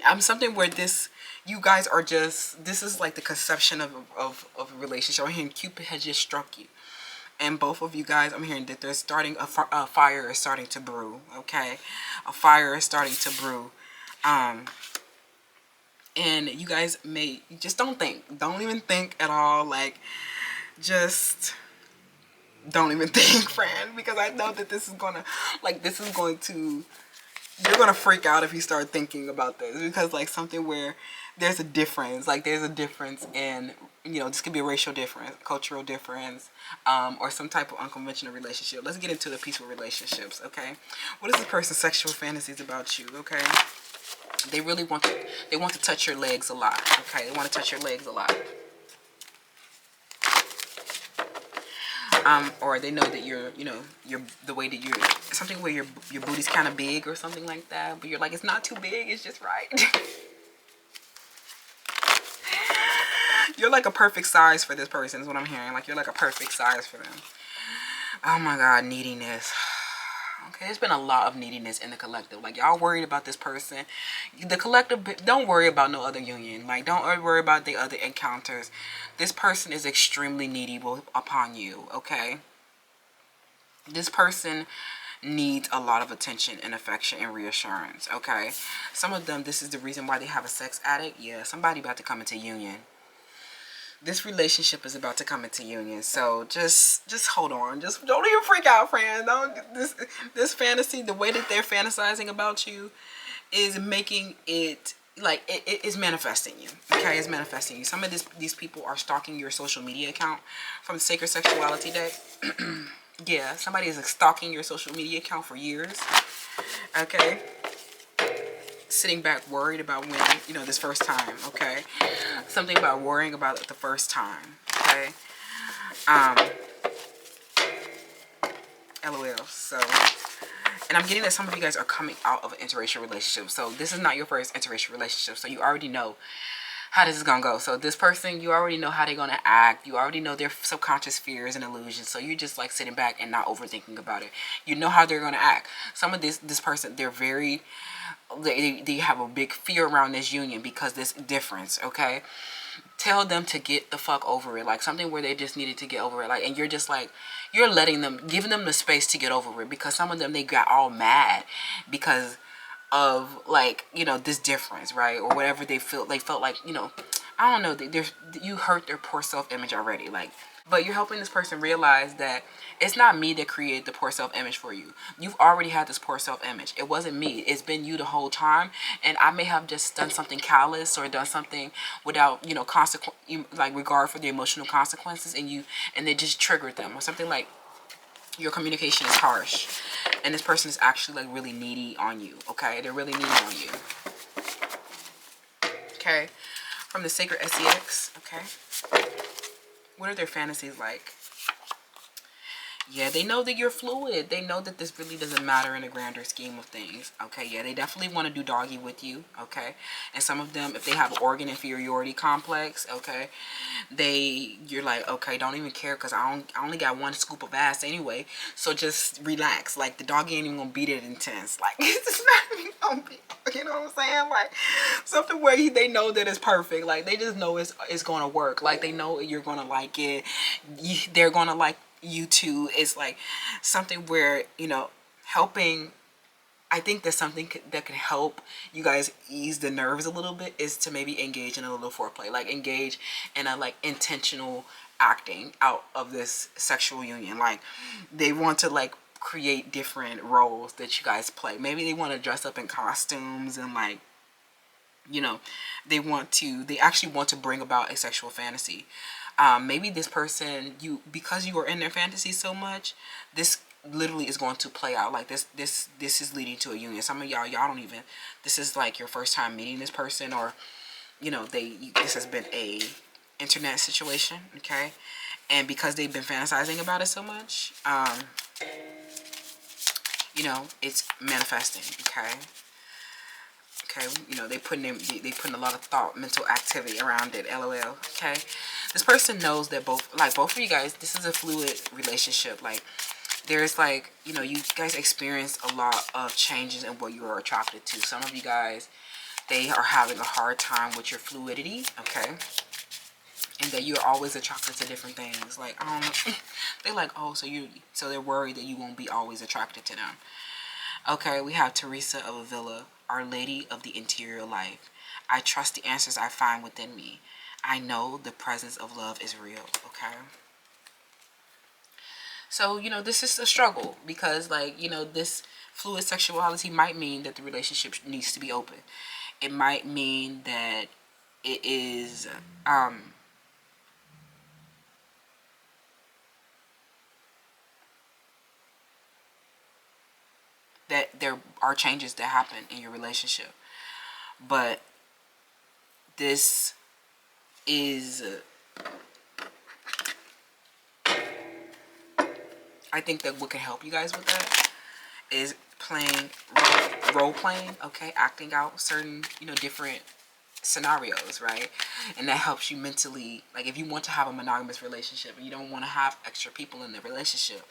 I'm something where this, you guys are just, this is like the conception of a relationship. I'm hearing Cupid has just struck you. And both of you guys, I'm hearing that there's starting, a fire is starting to brew. Okay, a fire is starting to brew. And you guys may, just don't think. Don't even think at all. Like, just don't even think, friend. Because I know that this is going to, like, this is going to, you're going to freak out if you start thinking about this. Because, like, something where there's a difference. Like, there's a difference in, you know, this could be a racial difference, cultural difference, or some type of unconventional relationship. Let's get into the peaceful relationships, okay? What is this person's sexual fantasies about you, okay? They really want to, they want to touch your legs a lot, okay? They want to touch your legs a lot. Or they know that you're, you know, you're the way that you're, something where your booty's kind of big or something like that, but you're like, it's not too big, it's just right. You're like a perfect size for this person is what I'm hearing. Like, you're like a perfect size for them. Oh my God, neediness. Okay, there's been a lot of neediness in the collective. Like, y'all worried about this person. The collective, don't worry about no other union. Like, don't worry about the other encounters. This person is extremely needy upon you, okay? This person needs a lot of attention and affection and reassurance, okay? Some of them, this is the reason why they have a sex addict. Yeah, somebody about to come into union. This relationship is about to come into union, so just hold on. Just don't even freak out, friend. Don't, this fantasy, the way that they're fantasizing about you is making it, like, it is manifesting you. Okay, it's manifesting you. Some of these people are stalking your social media account from the Sacred Sexuality Day. Yeah, somebody is stalking your social media account for years. Okay, sitting back worried about when, you know, this first time, okay? Something about worrying about it the first time, okay? LOL. So, and I'm getting that some of you guys are coming out of an interracial relationship. So this is not your first interracial relationship. So you already know how this is gonna go. So this person, you already know how they're gonna act. You already know their subconscious fears and illusions. So you're just like sitting back and not overthinking about it. You know how they're gonna act. Some of this person, they're very, they have a big fear around this union because this difference, okay? Tell them to get the fuck over it. Like, something where they just needed to get over it. Like, and you're just like, you're letting them, giving them the space to get over it, because some of them, they got all mad because of, like, you know, this difference, right? Or whatever they felt like, you know, I don't know, you hurt their poor self-image already. Like, but you're helping this person realize that it's not me that created the poor self-image for you. You've already had this poor self-image. It wasn't me. It's been you the whole time. And I may have just done something callous or done something without, you know, like regard for the emotional consequences, and they just triggered them, or something like your communication is harsh. And this person is actually like really needy on you, okay? They're really needy on you. Okay? From the Sacred SEX, okay? What are their fantasies like? Yeah, they know that you're fluid. They know that this really doesn't matter in the grander scheme of things. Okay, yeah, they definitely want to do doggy with you. Okay, and some of them, if they have organ inferiority complex, okay, you're like, okay, don't even care, because I only got one scoop of ass anyway. So just relax. Like, the doggy ain't even gonna be that intense. Like, it's not even gonna be. You know what I'm saying? Like, something where they know that it's perfect. Like, they just know it's gonna work. Like, they know you're gonna like it. They're gonna like you too. Is like something where, you know, helping. I think there's something that can help you guys ease the nerves a little bit, is to maybe engage in a little foreplay, like engage in a like intentional acting out of this sexual union. Like, they want to like create different roles that you guys play. Maybe they want to dress up in costumes and like, you know, they actually want to bring about a sexual fantasy. Maybe this person, because you are in their fantasy so much, this literally is going to play out like this is leading to a union. Some of y'all don't even, this is like your first time meeting this person, or you know, this has been a internet situation, okay? And because they've been fantasizing about it so much, you know, it's manifesting, okay? Okay, you know, they putting a lot of thought, mental activity around it, LOL, okay? This person knows that both of you guys, this is a fluid relationship. Like, there's like, you know, you guys experience a lot of changes in what you are attracted to. Some of you guys, they are having a hard time with your fluidity, okay? And that you're always attracted to different things. Like, I don't know. They're like, oh, so they're worried that you won't be always attracted to them. Okay, we have Teresa of Avila, Our Lady of the Interior Life. I trust the answers I find within me. I know the presence of love is real, okay? So, you know, this is a struggle because, like, you know, this fluid sexuality might mean that the relationship needs to be open. It might mean that it is, that there are changes that happen in your relationship. But this is, I think that what can help you guys with that is playing, role playing, okay? Acting out certain, you know, different scenarios, right? And that helps you mentally. Like, if you want to have a monogamous relationship and you don't want to have extra people in the relationship,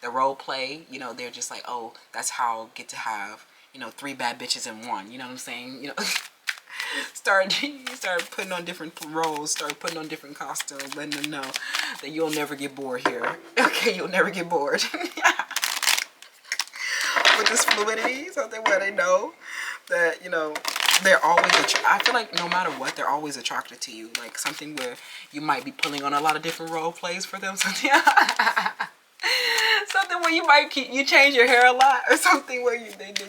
the role play, you know, they're just like, oh, that's how I'll get to have, you know, 3 bad bitches in one, you know what I'm saying? You know, start putting on different roles, start putting on different costumes, letting them know that you'll never get bored here. Okay, you'll never get bored. With this fluidity, something where they know that, you know, they're always, I feel like no matter what, they're always attracted to you. Like, something where you might be pulling on a lot of different role plays for them. Something, something where you change your hair a lot, or something where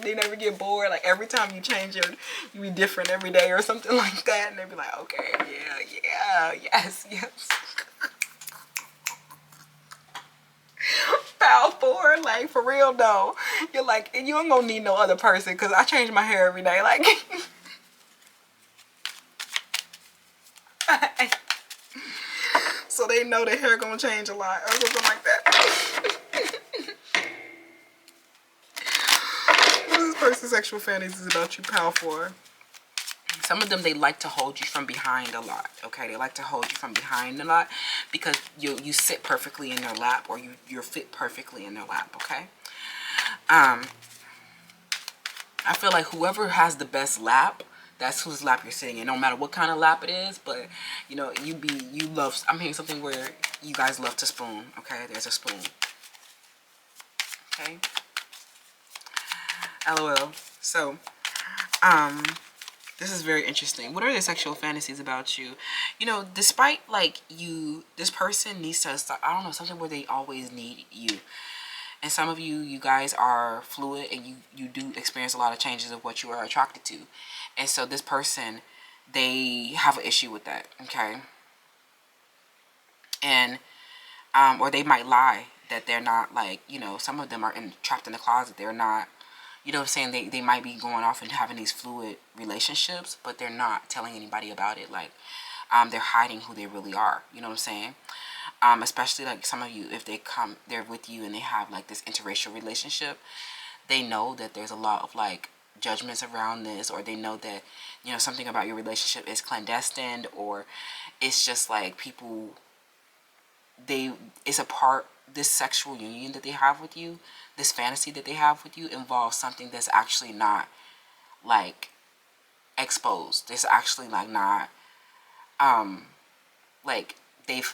they never get bored. Like, every time you change you be different every day or something like that. And they be like, okay, yeah, yes. Power forward, like, for real though. You're like, you ain't gonna need no other person because I change my hair every day. Like, so they know their hair gonna change a lot or something like that. What is this person's sexual fantasies about you? Power forward. Some of them, they like to hold you from behind a lot, okay? They like to hold you from behind a lot because you sit perfectly in their lap, or you're fit perfectly in their lap, okay? I feel like whoever has the best lap, that's whose lap you're sitting in, no matter what kind of lap it is. But, you know, I'm hearing something where you guys love to spoon, okay? There's a spoon, okay? LOL. So, this is very interesting. What are their sexual fantasies about you? You know, despite, like, this person needs to start, I don't know, something where they always need you. And some of you guys are fluid, and you do experience a lot of changes of what you are attracted to. And so this person, they have an issue with that, okay? And, or they might lie that they're not, like, you know, some of them are trapped in the closet. They're not, you know what I'm saying? They might be going off and having these fluid relationships, but they're not telling anybody about it. Like, they're hiding who they really are. You know what I'm saying? Especially, like, some of you, if they're with you and they have, like, this interracial relationship, they know that there's a lot of, like, judgments around this, or they know that, you know, something about your relationship is clandestine, or it's just, like, people, this sexual union that they have with you, this fantasy that they have with you, involves something that's actually not, like, exposed. It's actually, like, not, like, they've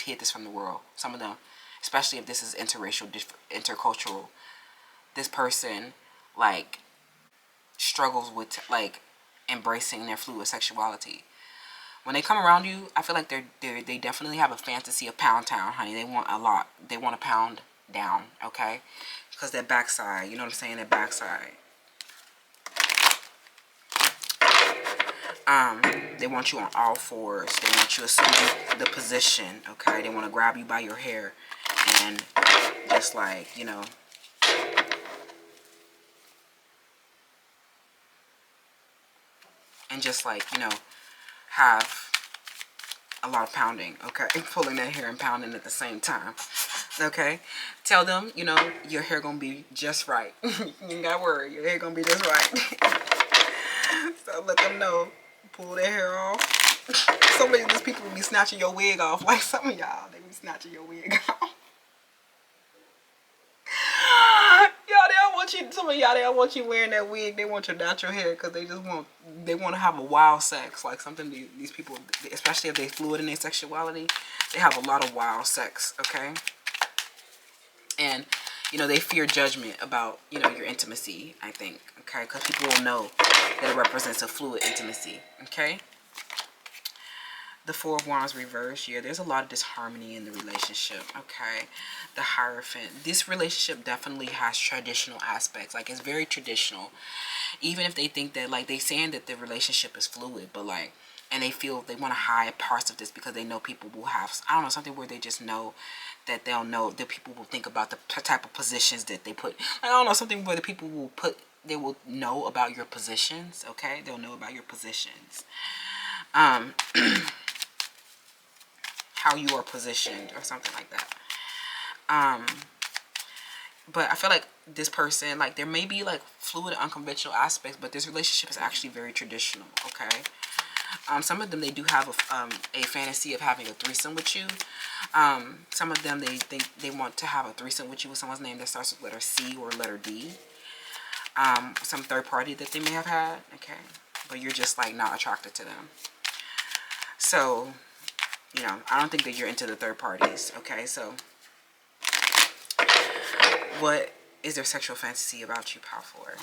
hid this from the world. Some of them, especially if this is interracial, intercultural, this person, like, struggles with, like, embracing their fluid sexuality. When they come around you, I feel like they definitely have a fantasy of Pound Town, honey. They want a lot. They want a pound. down, okay? Because that backside, you know what I'm saying, that backside. They want you on all fours. They want you assuming the position, okay? They want to grab you by your hair and just like, you know, and just like, you know, have a lot of pounding, okay? Pulling that hair and pounding at the same time, okay? Tell them, you know, your hair gonna be just right. You ain't gotta worry, your hair gonna be just right. So let them know. Pull their hair off. So many of these people will be snatching your wig off. Like some of y'all, they be snatching your wig off. Y'all, they don't want you. Some of y'all, they don't want you wearing that wig. They want your natural hair because they just want. They want to have a wild sex, like something these people, especially if they fluid in their sexuality, they have a lot of wild sex. Okay, and you know they fear judgment about your intimacy. I think okay because people will know that it represents a fluid intimacy. Okay. The Four of Wands reverse, yeah, there's a lot of disharmony in the relationship, okay? The Hierophant. This relationship definitely has traditional aspects. Like, it's very traditional. Even if they think that, like, they saying that the relationship is fluid, but, like, and they feel they want to hide parts of this because they know people will have, I don't know, something where they just know that they'll know that people will think about the type of positions that they put. I don't know, something where the people will put, they will know about your positions, okay? They'll know about your positions. How you are positioned or something like that. But I feel like this person, like there may be like fluid unconventional aspects, but this relationship is actually very traditional, okay? Some of them, they do have a fantasy of having a threesome with you. Some of them, they think they want to have a threesome with you with someone's name that starts with letter C or letter D. Some third party that they may have had, okay? But you're just like not attracted to them. So, you know, I don't think that you're into the third parties, okay? So, what is their sexual fantasy about you, pile four?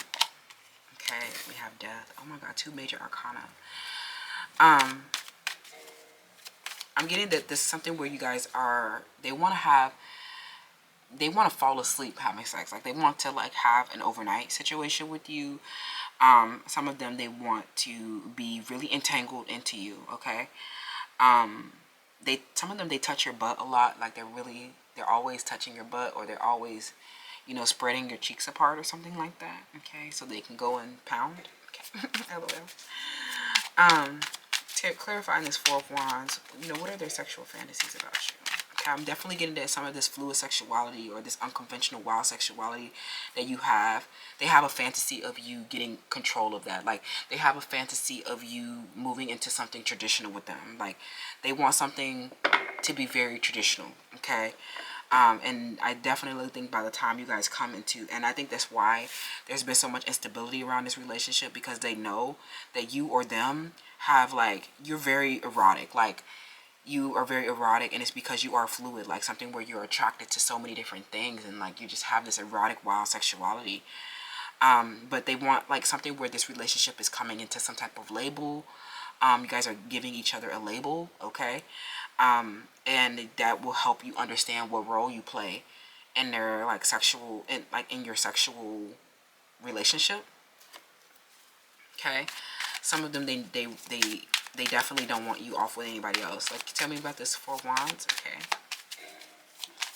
Okay, we have death. Oh my god, 2 major arcana. I'm getting that this is something where you guys are, they want to fall asleep having sex. Like, they want to, like, have an overnight situation with you. Some of them, they want to be really entangled into you, okay? Some of them, they touch your butt a lot. Like, they're always touching your butt, or they're always, you know, spreading your cheeks apart or something like that, okay? So they can go and pound, okay? LOL. Clarifying this Four of Wands, you know, what are their sexual fantasies about you? Okay, I'm definitely getting that some of this fluid sexuality or this unconventional wild sexuality that you have, they have a fantasy of you getting control of that. Like, they have a fantasy of you moving into something traditional with them. Like, they want something to be very traditional, okay? And I definitely think by the time you guys come into, and I think that's why there's been so much instability around this relationship, because they know that you or them have, like, you're very erotic. Like, you are very erotic, and it's because you are fluid, like something where you're attracted to so many different things, and like you just have this erotic wild sexuality. But they want like something where this relationship is coming into some type of label. You guys are giving each other a label, okay? And that will help you understand what role you play in their like sexual, in your sexual relationship, okay? Some of them, they definitely don't want you off with anybody else. Like, tell me about this Four of Wands, okay?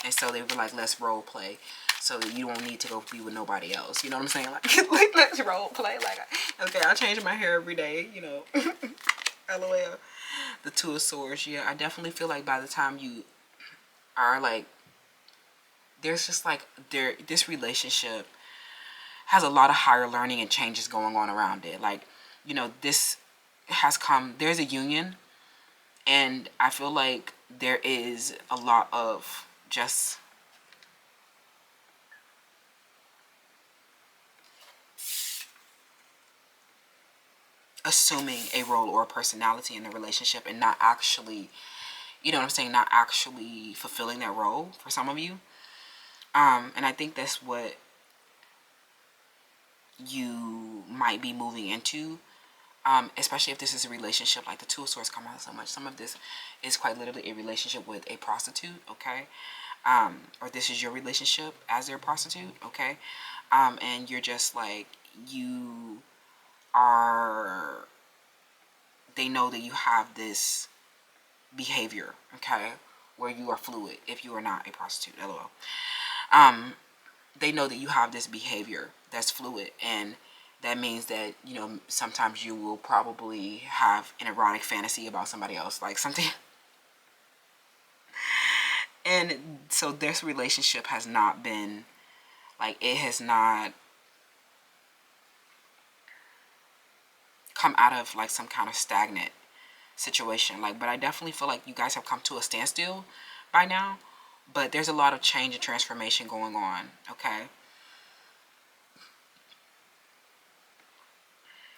And so they were like, let's role play so that you don't need to go be with nobody else. You know what I'm saying? Like, let's role play. Like, okay, I change my hair every day, you know. LOL. The Two of Swords, yeah. I definitely feel like by the time you are like, there's just like, this relationship has a lot of higher learning and changes going on around it. Like, you know, this has come, there's a union, and I feel like there is a lot of just assuming a role or a personality in the relationship and not actually, you know what I'm saying, not actually fulfilling that role for some of you. And I think that's what you might be moving into. Especially if this is a relationship, like the Two of Swords come out so much. Some of this is quite literally a relationship with a prostitute, okay? or this is your relationship as their prostitute, okay? And you're just like, you are, they know that you have this behavior, okay, where you are fluid if you are not a prostitute, lol. They know that you have this behavior that's fluid, and that means that, you know, sometimes you will probably have an erotic fantasy about somebody else, like something. And so this relationship has not been, like, it has not come out of like some kind of stagnant situation. Like, but I definitely feel like you guys have come to a standstill by now, but there's a lot of change and transformation going on, okay?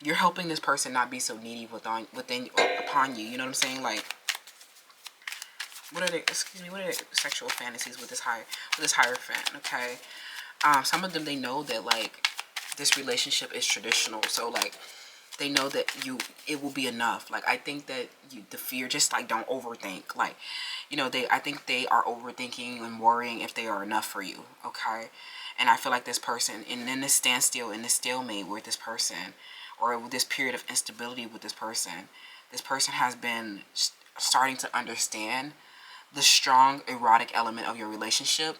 You're helping this person not be so needy within upon you, you know what I'm saying? Like, what are they, excuse me, what are their sexual fantasies with this hierophant, okay? Some of them, they know that like this relationship is traditional, so like they know that it will be enough. Like, I think that the fear, just like, don't overthink. Like, you know, I think they are overthinking and worrying if they are enough for you, okay? And I feel like this person, and in this standstill, in this stalemate with this person, or with this period of instability with this person has been starting to understand the strong erotic element of your relationship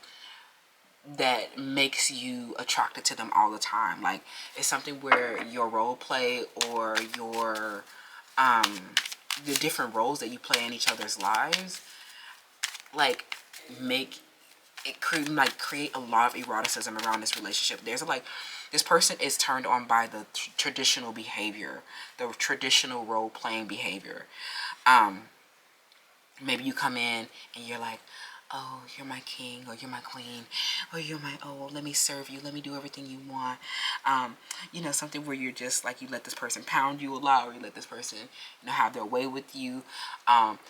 that makes you attracted to them all the time. Like, it's something where your role play, or your the different roles that you play in each other's lives, like, make it create a lot of eroticism around this relationship. There's like, this person is turned on by the traditional behavior, the traditional role playing behavior. Maybe you come in and you're like, oh, you're my king, or you're my queen, or you're my, oh, let me serve you, let me do everything you want. You know, something where you're just like, you let this person pound you a lot, or you let this person, you know, have their way with you.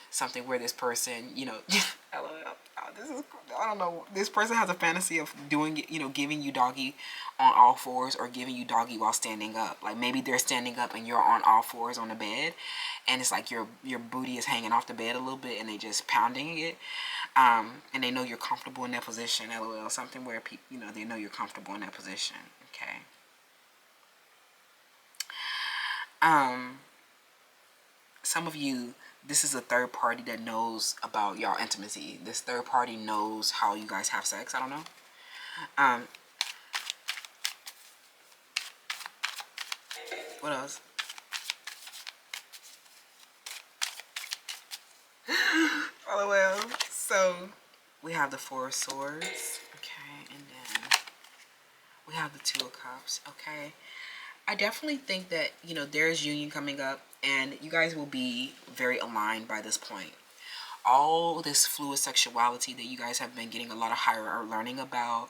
Something where this person, you know, this is, I don't know, this person has a fantasy of doing, you know, giving you doggy on all fours, or giving you doggy while standing up. Like, maybe they're standing up and you're on all fours on the bed, and it's like your booty is hanging off the bed a little bit, and they just pounding it. And they know you're comfortable in that position, lol. Something where people, you know, they know you're comfortable in that position, okay? Some of you, this is a third party that knows about y'all intimacy. This third party knows how you guys have sex. I don't know. What else? LOL. So we have the Four of Swords, okay, and then we have the Two of Cups, okay. I definitely think that, you know, there's union coming up, and you guys will be very aligned by this point. All this fluid sexuality that you guys have been getting a lot of higher learning about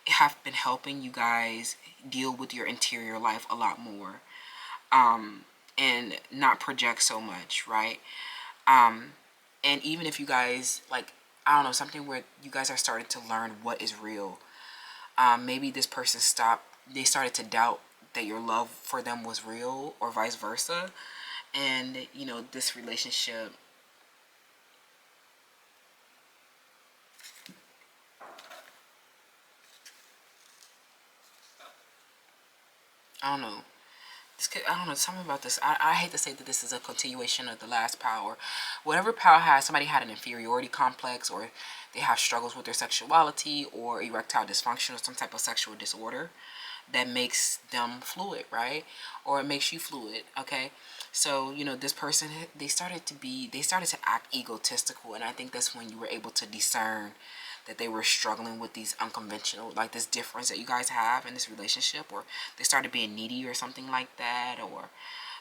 have been helping you guys deal with your interior life a lot more, and not project so much, right? And even if you guys, like, I don't know, something where you guys are starting to learn what is real. Maybe this person they started to doubt that your love for them was real, or vice versa. And, you know, this relationship, I don't know. I don't know, something about this. I hate to say that this is a continuation of the last power. Whatever power has, somebody had an inferiority complex, or they have struggles with their sexuality, or erectile dysfunction, or some type of sexual disorder that makes them fluid, right? Or it makes you fluid, okay? So, you know, this person, they started to act egotistical, and I think that's when you were able to discern that they were struggling with these unconventional, like this difference that you guys have in this relationship, or they started being needy or something like that, or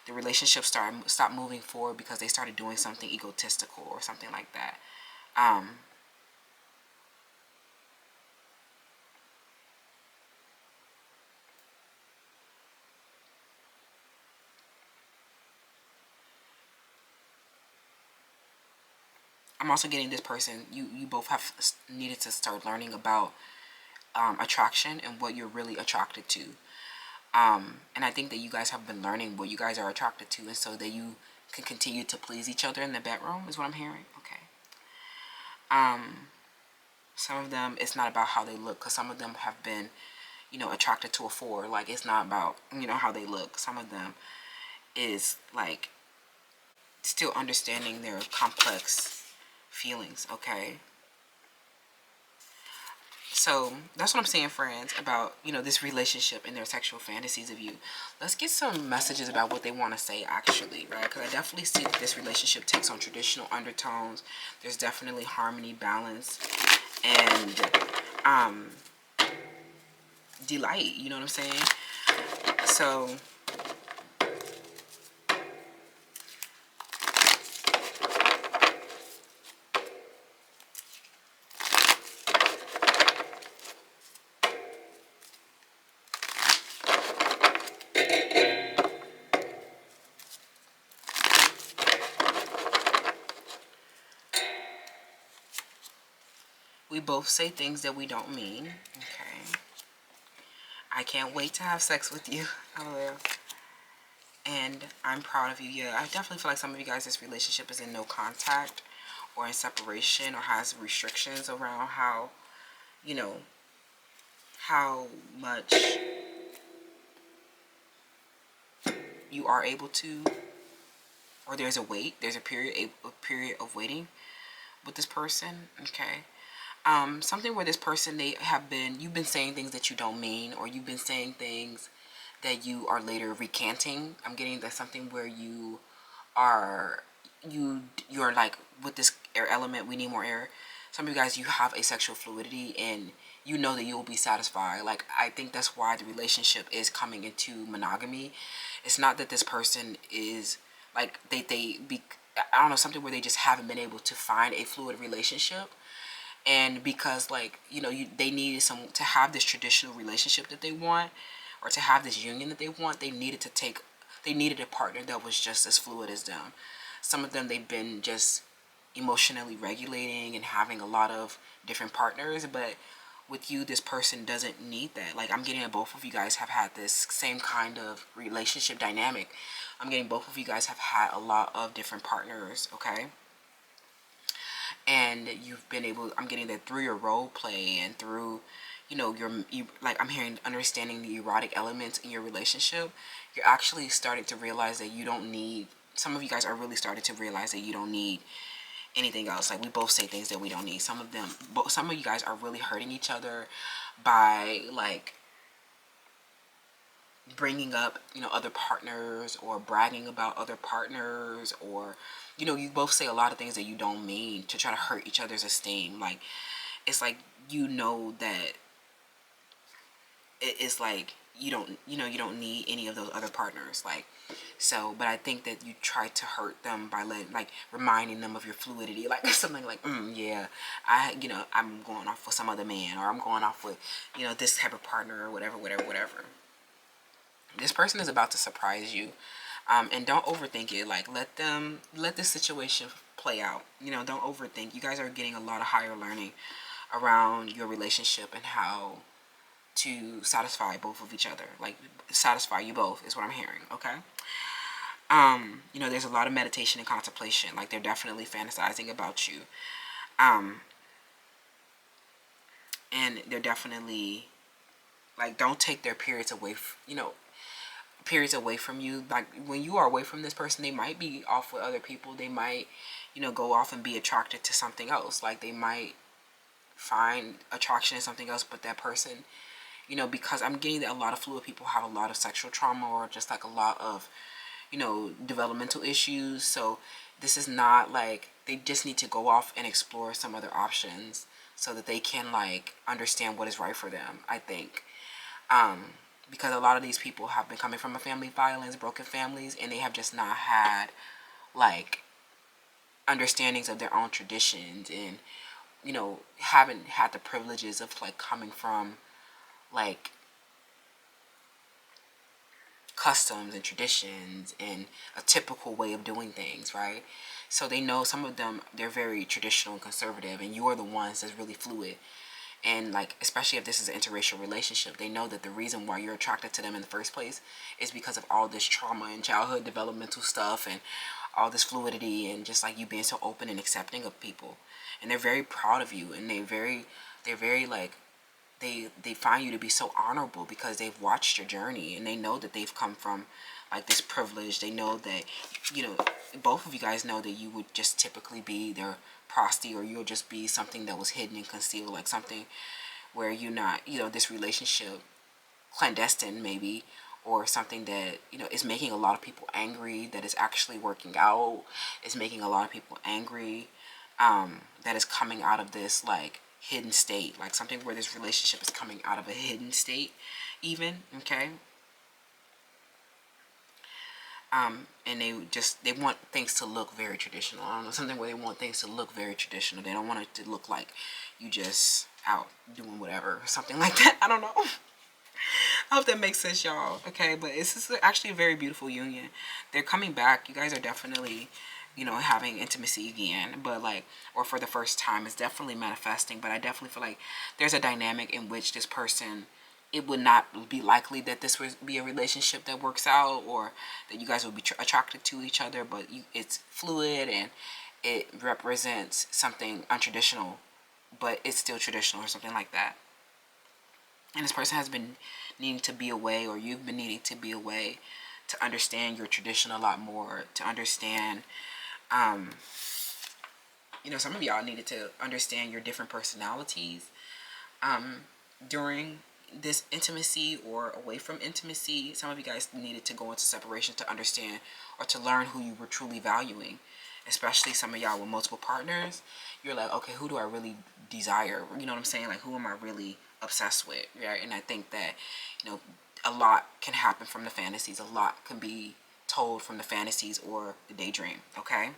the relationship stopped moving forward because they started doing something egotistical or something like that. I'm also getting this person, you both have needed to start learning about attraction and what you're really attracted to. And I think that you guys have been learning what you guys are attracted to, and so that you can continue to please each other in the bedroom is what I'm hearing. Okay. Some of them, it's not about how they look, because some of them have been, you know, attracted to a 4. Like, it's not about, you know, how they look. Some of them is like still understanding their complex feelings, okay? So that's what I'm saying, friends, about, you know, this relationship and their sexual fantasies of you. Let's get some messages about what they want to say, actually, right? Because I definitely see that this relationship takes on traditional undertones. There's definitely harmony, balance, and delight. You know what I'm saying? So we both say things that we don't mean. Okay. I can't wait to have sex with you. LOL. And I'm proud of you. Yeah, I definitely feel like some of you guys, this relationship is in no contact or in separation or has restrictions around how, you know, how much you are able to, or there's a wait, there's a period of waiting with this person. Okay. Something where this person, you've been saying things that you don't mean, or you've been saying things that you are later recanting. I'm getting that something where you're like, with this air element, we need more air. Some of you guys, you have a sexual fluidity and you know that you will be satisfied. Like, I think that's why the relationship is coming into monogamy. It's not that this person is like, I don't know, something where they just haven't been able to find a fluid relationship. And because, like, you know, they needed to have this traditional relationship that they want, or to have this union that they want, they needed a partner that was just as fluid as them. Some of them, they've been just emotionally regulating and having a lot of different partners, but with you, this person doesn't need that. Like, I'm getting that both of you guys have had this same kind of relationship dynamic. I'm getting both of you guys have had a lot of different partners, okay? And you've been able, I'm getting that through your role play and through, you know, like, I'm hearing understanding the erotic elements in your relationship, you're actually starting to realize that you don't need, some of you guys are really starting to realize that you don't need anything else. Like, we both say things that we don't need. Some of you guys are really hurting each other by, like, bringing up, you know, other partners, or bragging about other partners, or, you know, you both say a lot of things that you don't mean to try to hurt each other's esteem. Like, it's like, you know, that it's like, you don't need any of those other partners. Like, so, but I think that you try to hurt them by reminding them of your fluidity, like something like, yeah, I'm going off with some other man, or I'm going off with, you know, this type of partner, or whatever. This person is about to surprise you, and don't overthink it. Like, let this situation play out. You know, don't overthink. You guys are getting a lot of higher learning around your relationship and how to satisfy both of each other. Like, satisfy you both is what I'm hearing, okay? You know, there's a lot of meditation and contemplation. Like, they're definitely fantasizing about you. And they're definitely, like, don't take their periods away from you. Like, when you are away from this person, they might be off with other people. They might, you know, go off and be attracted to something else. Like, they might find attraction in something else, but that person, you know, because I'm getting that a lot of fluid people have a lot of sexual trauma, or just like a lot of, you know, developmental issues. So this is not like, they just need to go off and explore some other options so that they can, like, understand what is right for them, I think. Because a lot of these people have been coming from a family of violence, broken families, and they have just not had, like, understandings of their own traditions, and, you know, haven't had the privileges of, like, coming from, like, customs and traditions and a typical way of doing things, right? So they know, some of them, they're very traditional and conservative, and you are the ones that's really fluid. And, like, especially if this is an interracial relationship, they know that the reason why you're attracted to them in the first place is because of all this trauma and childhood developmental stuff and all this fluidity, and just like you being so open and accepting of people. And they're very proud of you, and they very they're very like, they find you to be so honorable because they've watched your journey and they know that they've come from like this privilege. They know that, you know, both of you guys know that you would just typically be their prosty, or you'll just be something that was hidden and concealed, like something where you're not, you know, this relationship clandestine maybe, or something that, you know, is making a lot of people angry, that is actually working out, is making a lot of people angry, that is coming out of this like hidden state, like something where this relationship is coming out of a hidden state even, okay? And they want things to look very traditional. I don't know, something where they want things to look very traditional. They don't want it to look like you just out doing whatever or something like that. I don't know. I hope that makes sense, y'all. Okay, but this is actually a very beautiful union. They're coming back. You guys are definitely, you know, having intimacy again, but like, or for the first time. It's definitely manifesting, but I definitely feel like there's a dynamic in which this person, it would not be likely that this would be a relationship that works out, or that you guys will be attracted to each other, but it's fluid and it represents something untraditional, but it's still traditional or something like that. And this person has been needing to be away, or you've been needing to be away, to understand your tradition a lot more, to understand, you know, some of y'all needed to understand your different personalities during this intimacy or away from intimacy. Some of you guys needed to go into separation to understand or to learn who you were truly valuing. Especially some of y'all with multiple partners. You're like, okay, who do I really desire? You know what I'm saying? Like, who am I really obsessed with, right? And I think that, you know, a lot can happen from the fantasies. A lot can be told from the fantasies or the daydream, okay?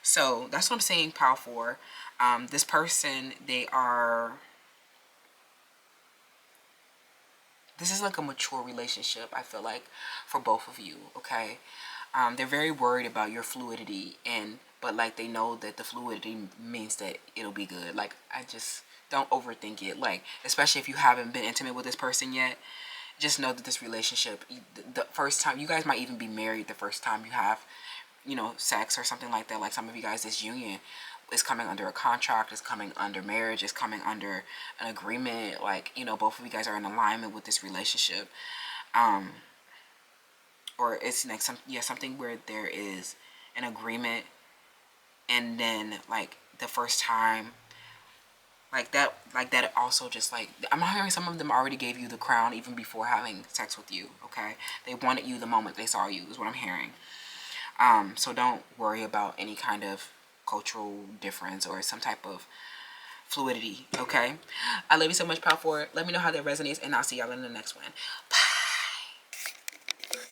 So that's what I'm saying, Pile 4. This person, this is like a mature relationship, I feel like, for both of you, okay? They're very worried about your fluidity, but like they know that the fluidity means that it'll be good. Like, I just don't overthink it. Like, especially if you haven't been intimate with this person yet, just know that this relationship, the first time, you guys might even be married the first time you have, you know, sex or something like that. Like some of you guys, this union is coming under a contract, is coming under marriage, is coming under an agreement. Like, you know, both of you guys are in alignment with this relationship. Or it's like something where there is an agreement, and then like the first time, like that also, just like, I'm hearing some of them already gave you the crown even before having sex with you, okay? They wanted you the moment they saw you, is what I'm hearing. So don't worry about any kind of cultural difference or some type of fluidity, okay? I love you so much, Pal 4. Let me know how that resonates, and I'll see y'all in the next one. Bye.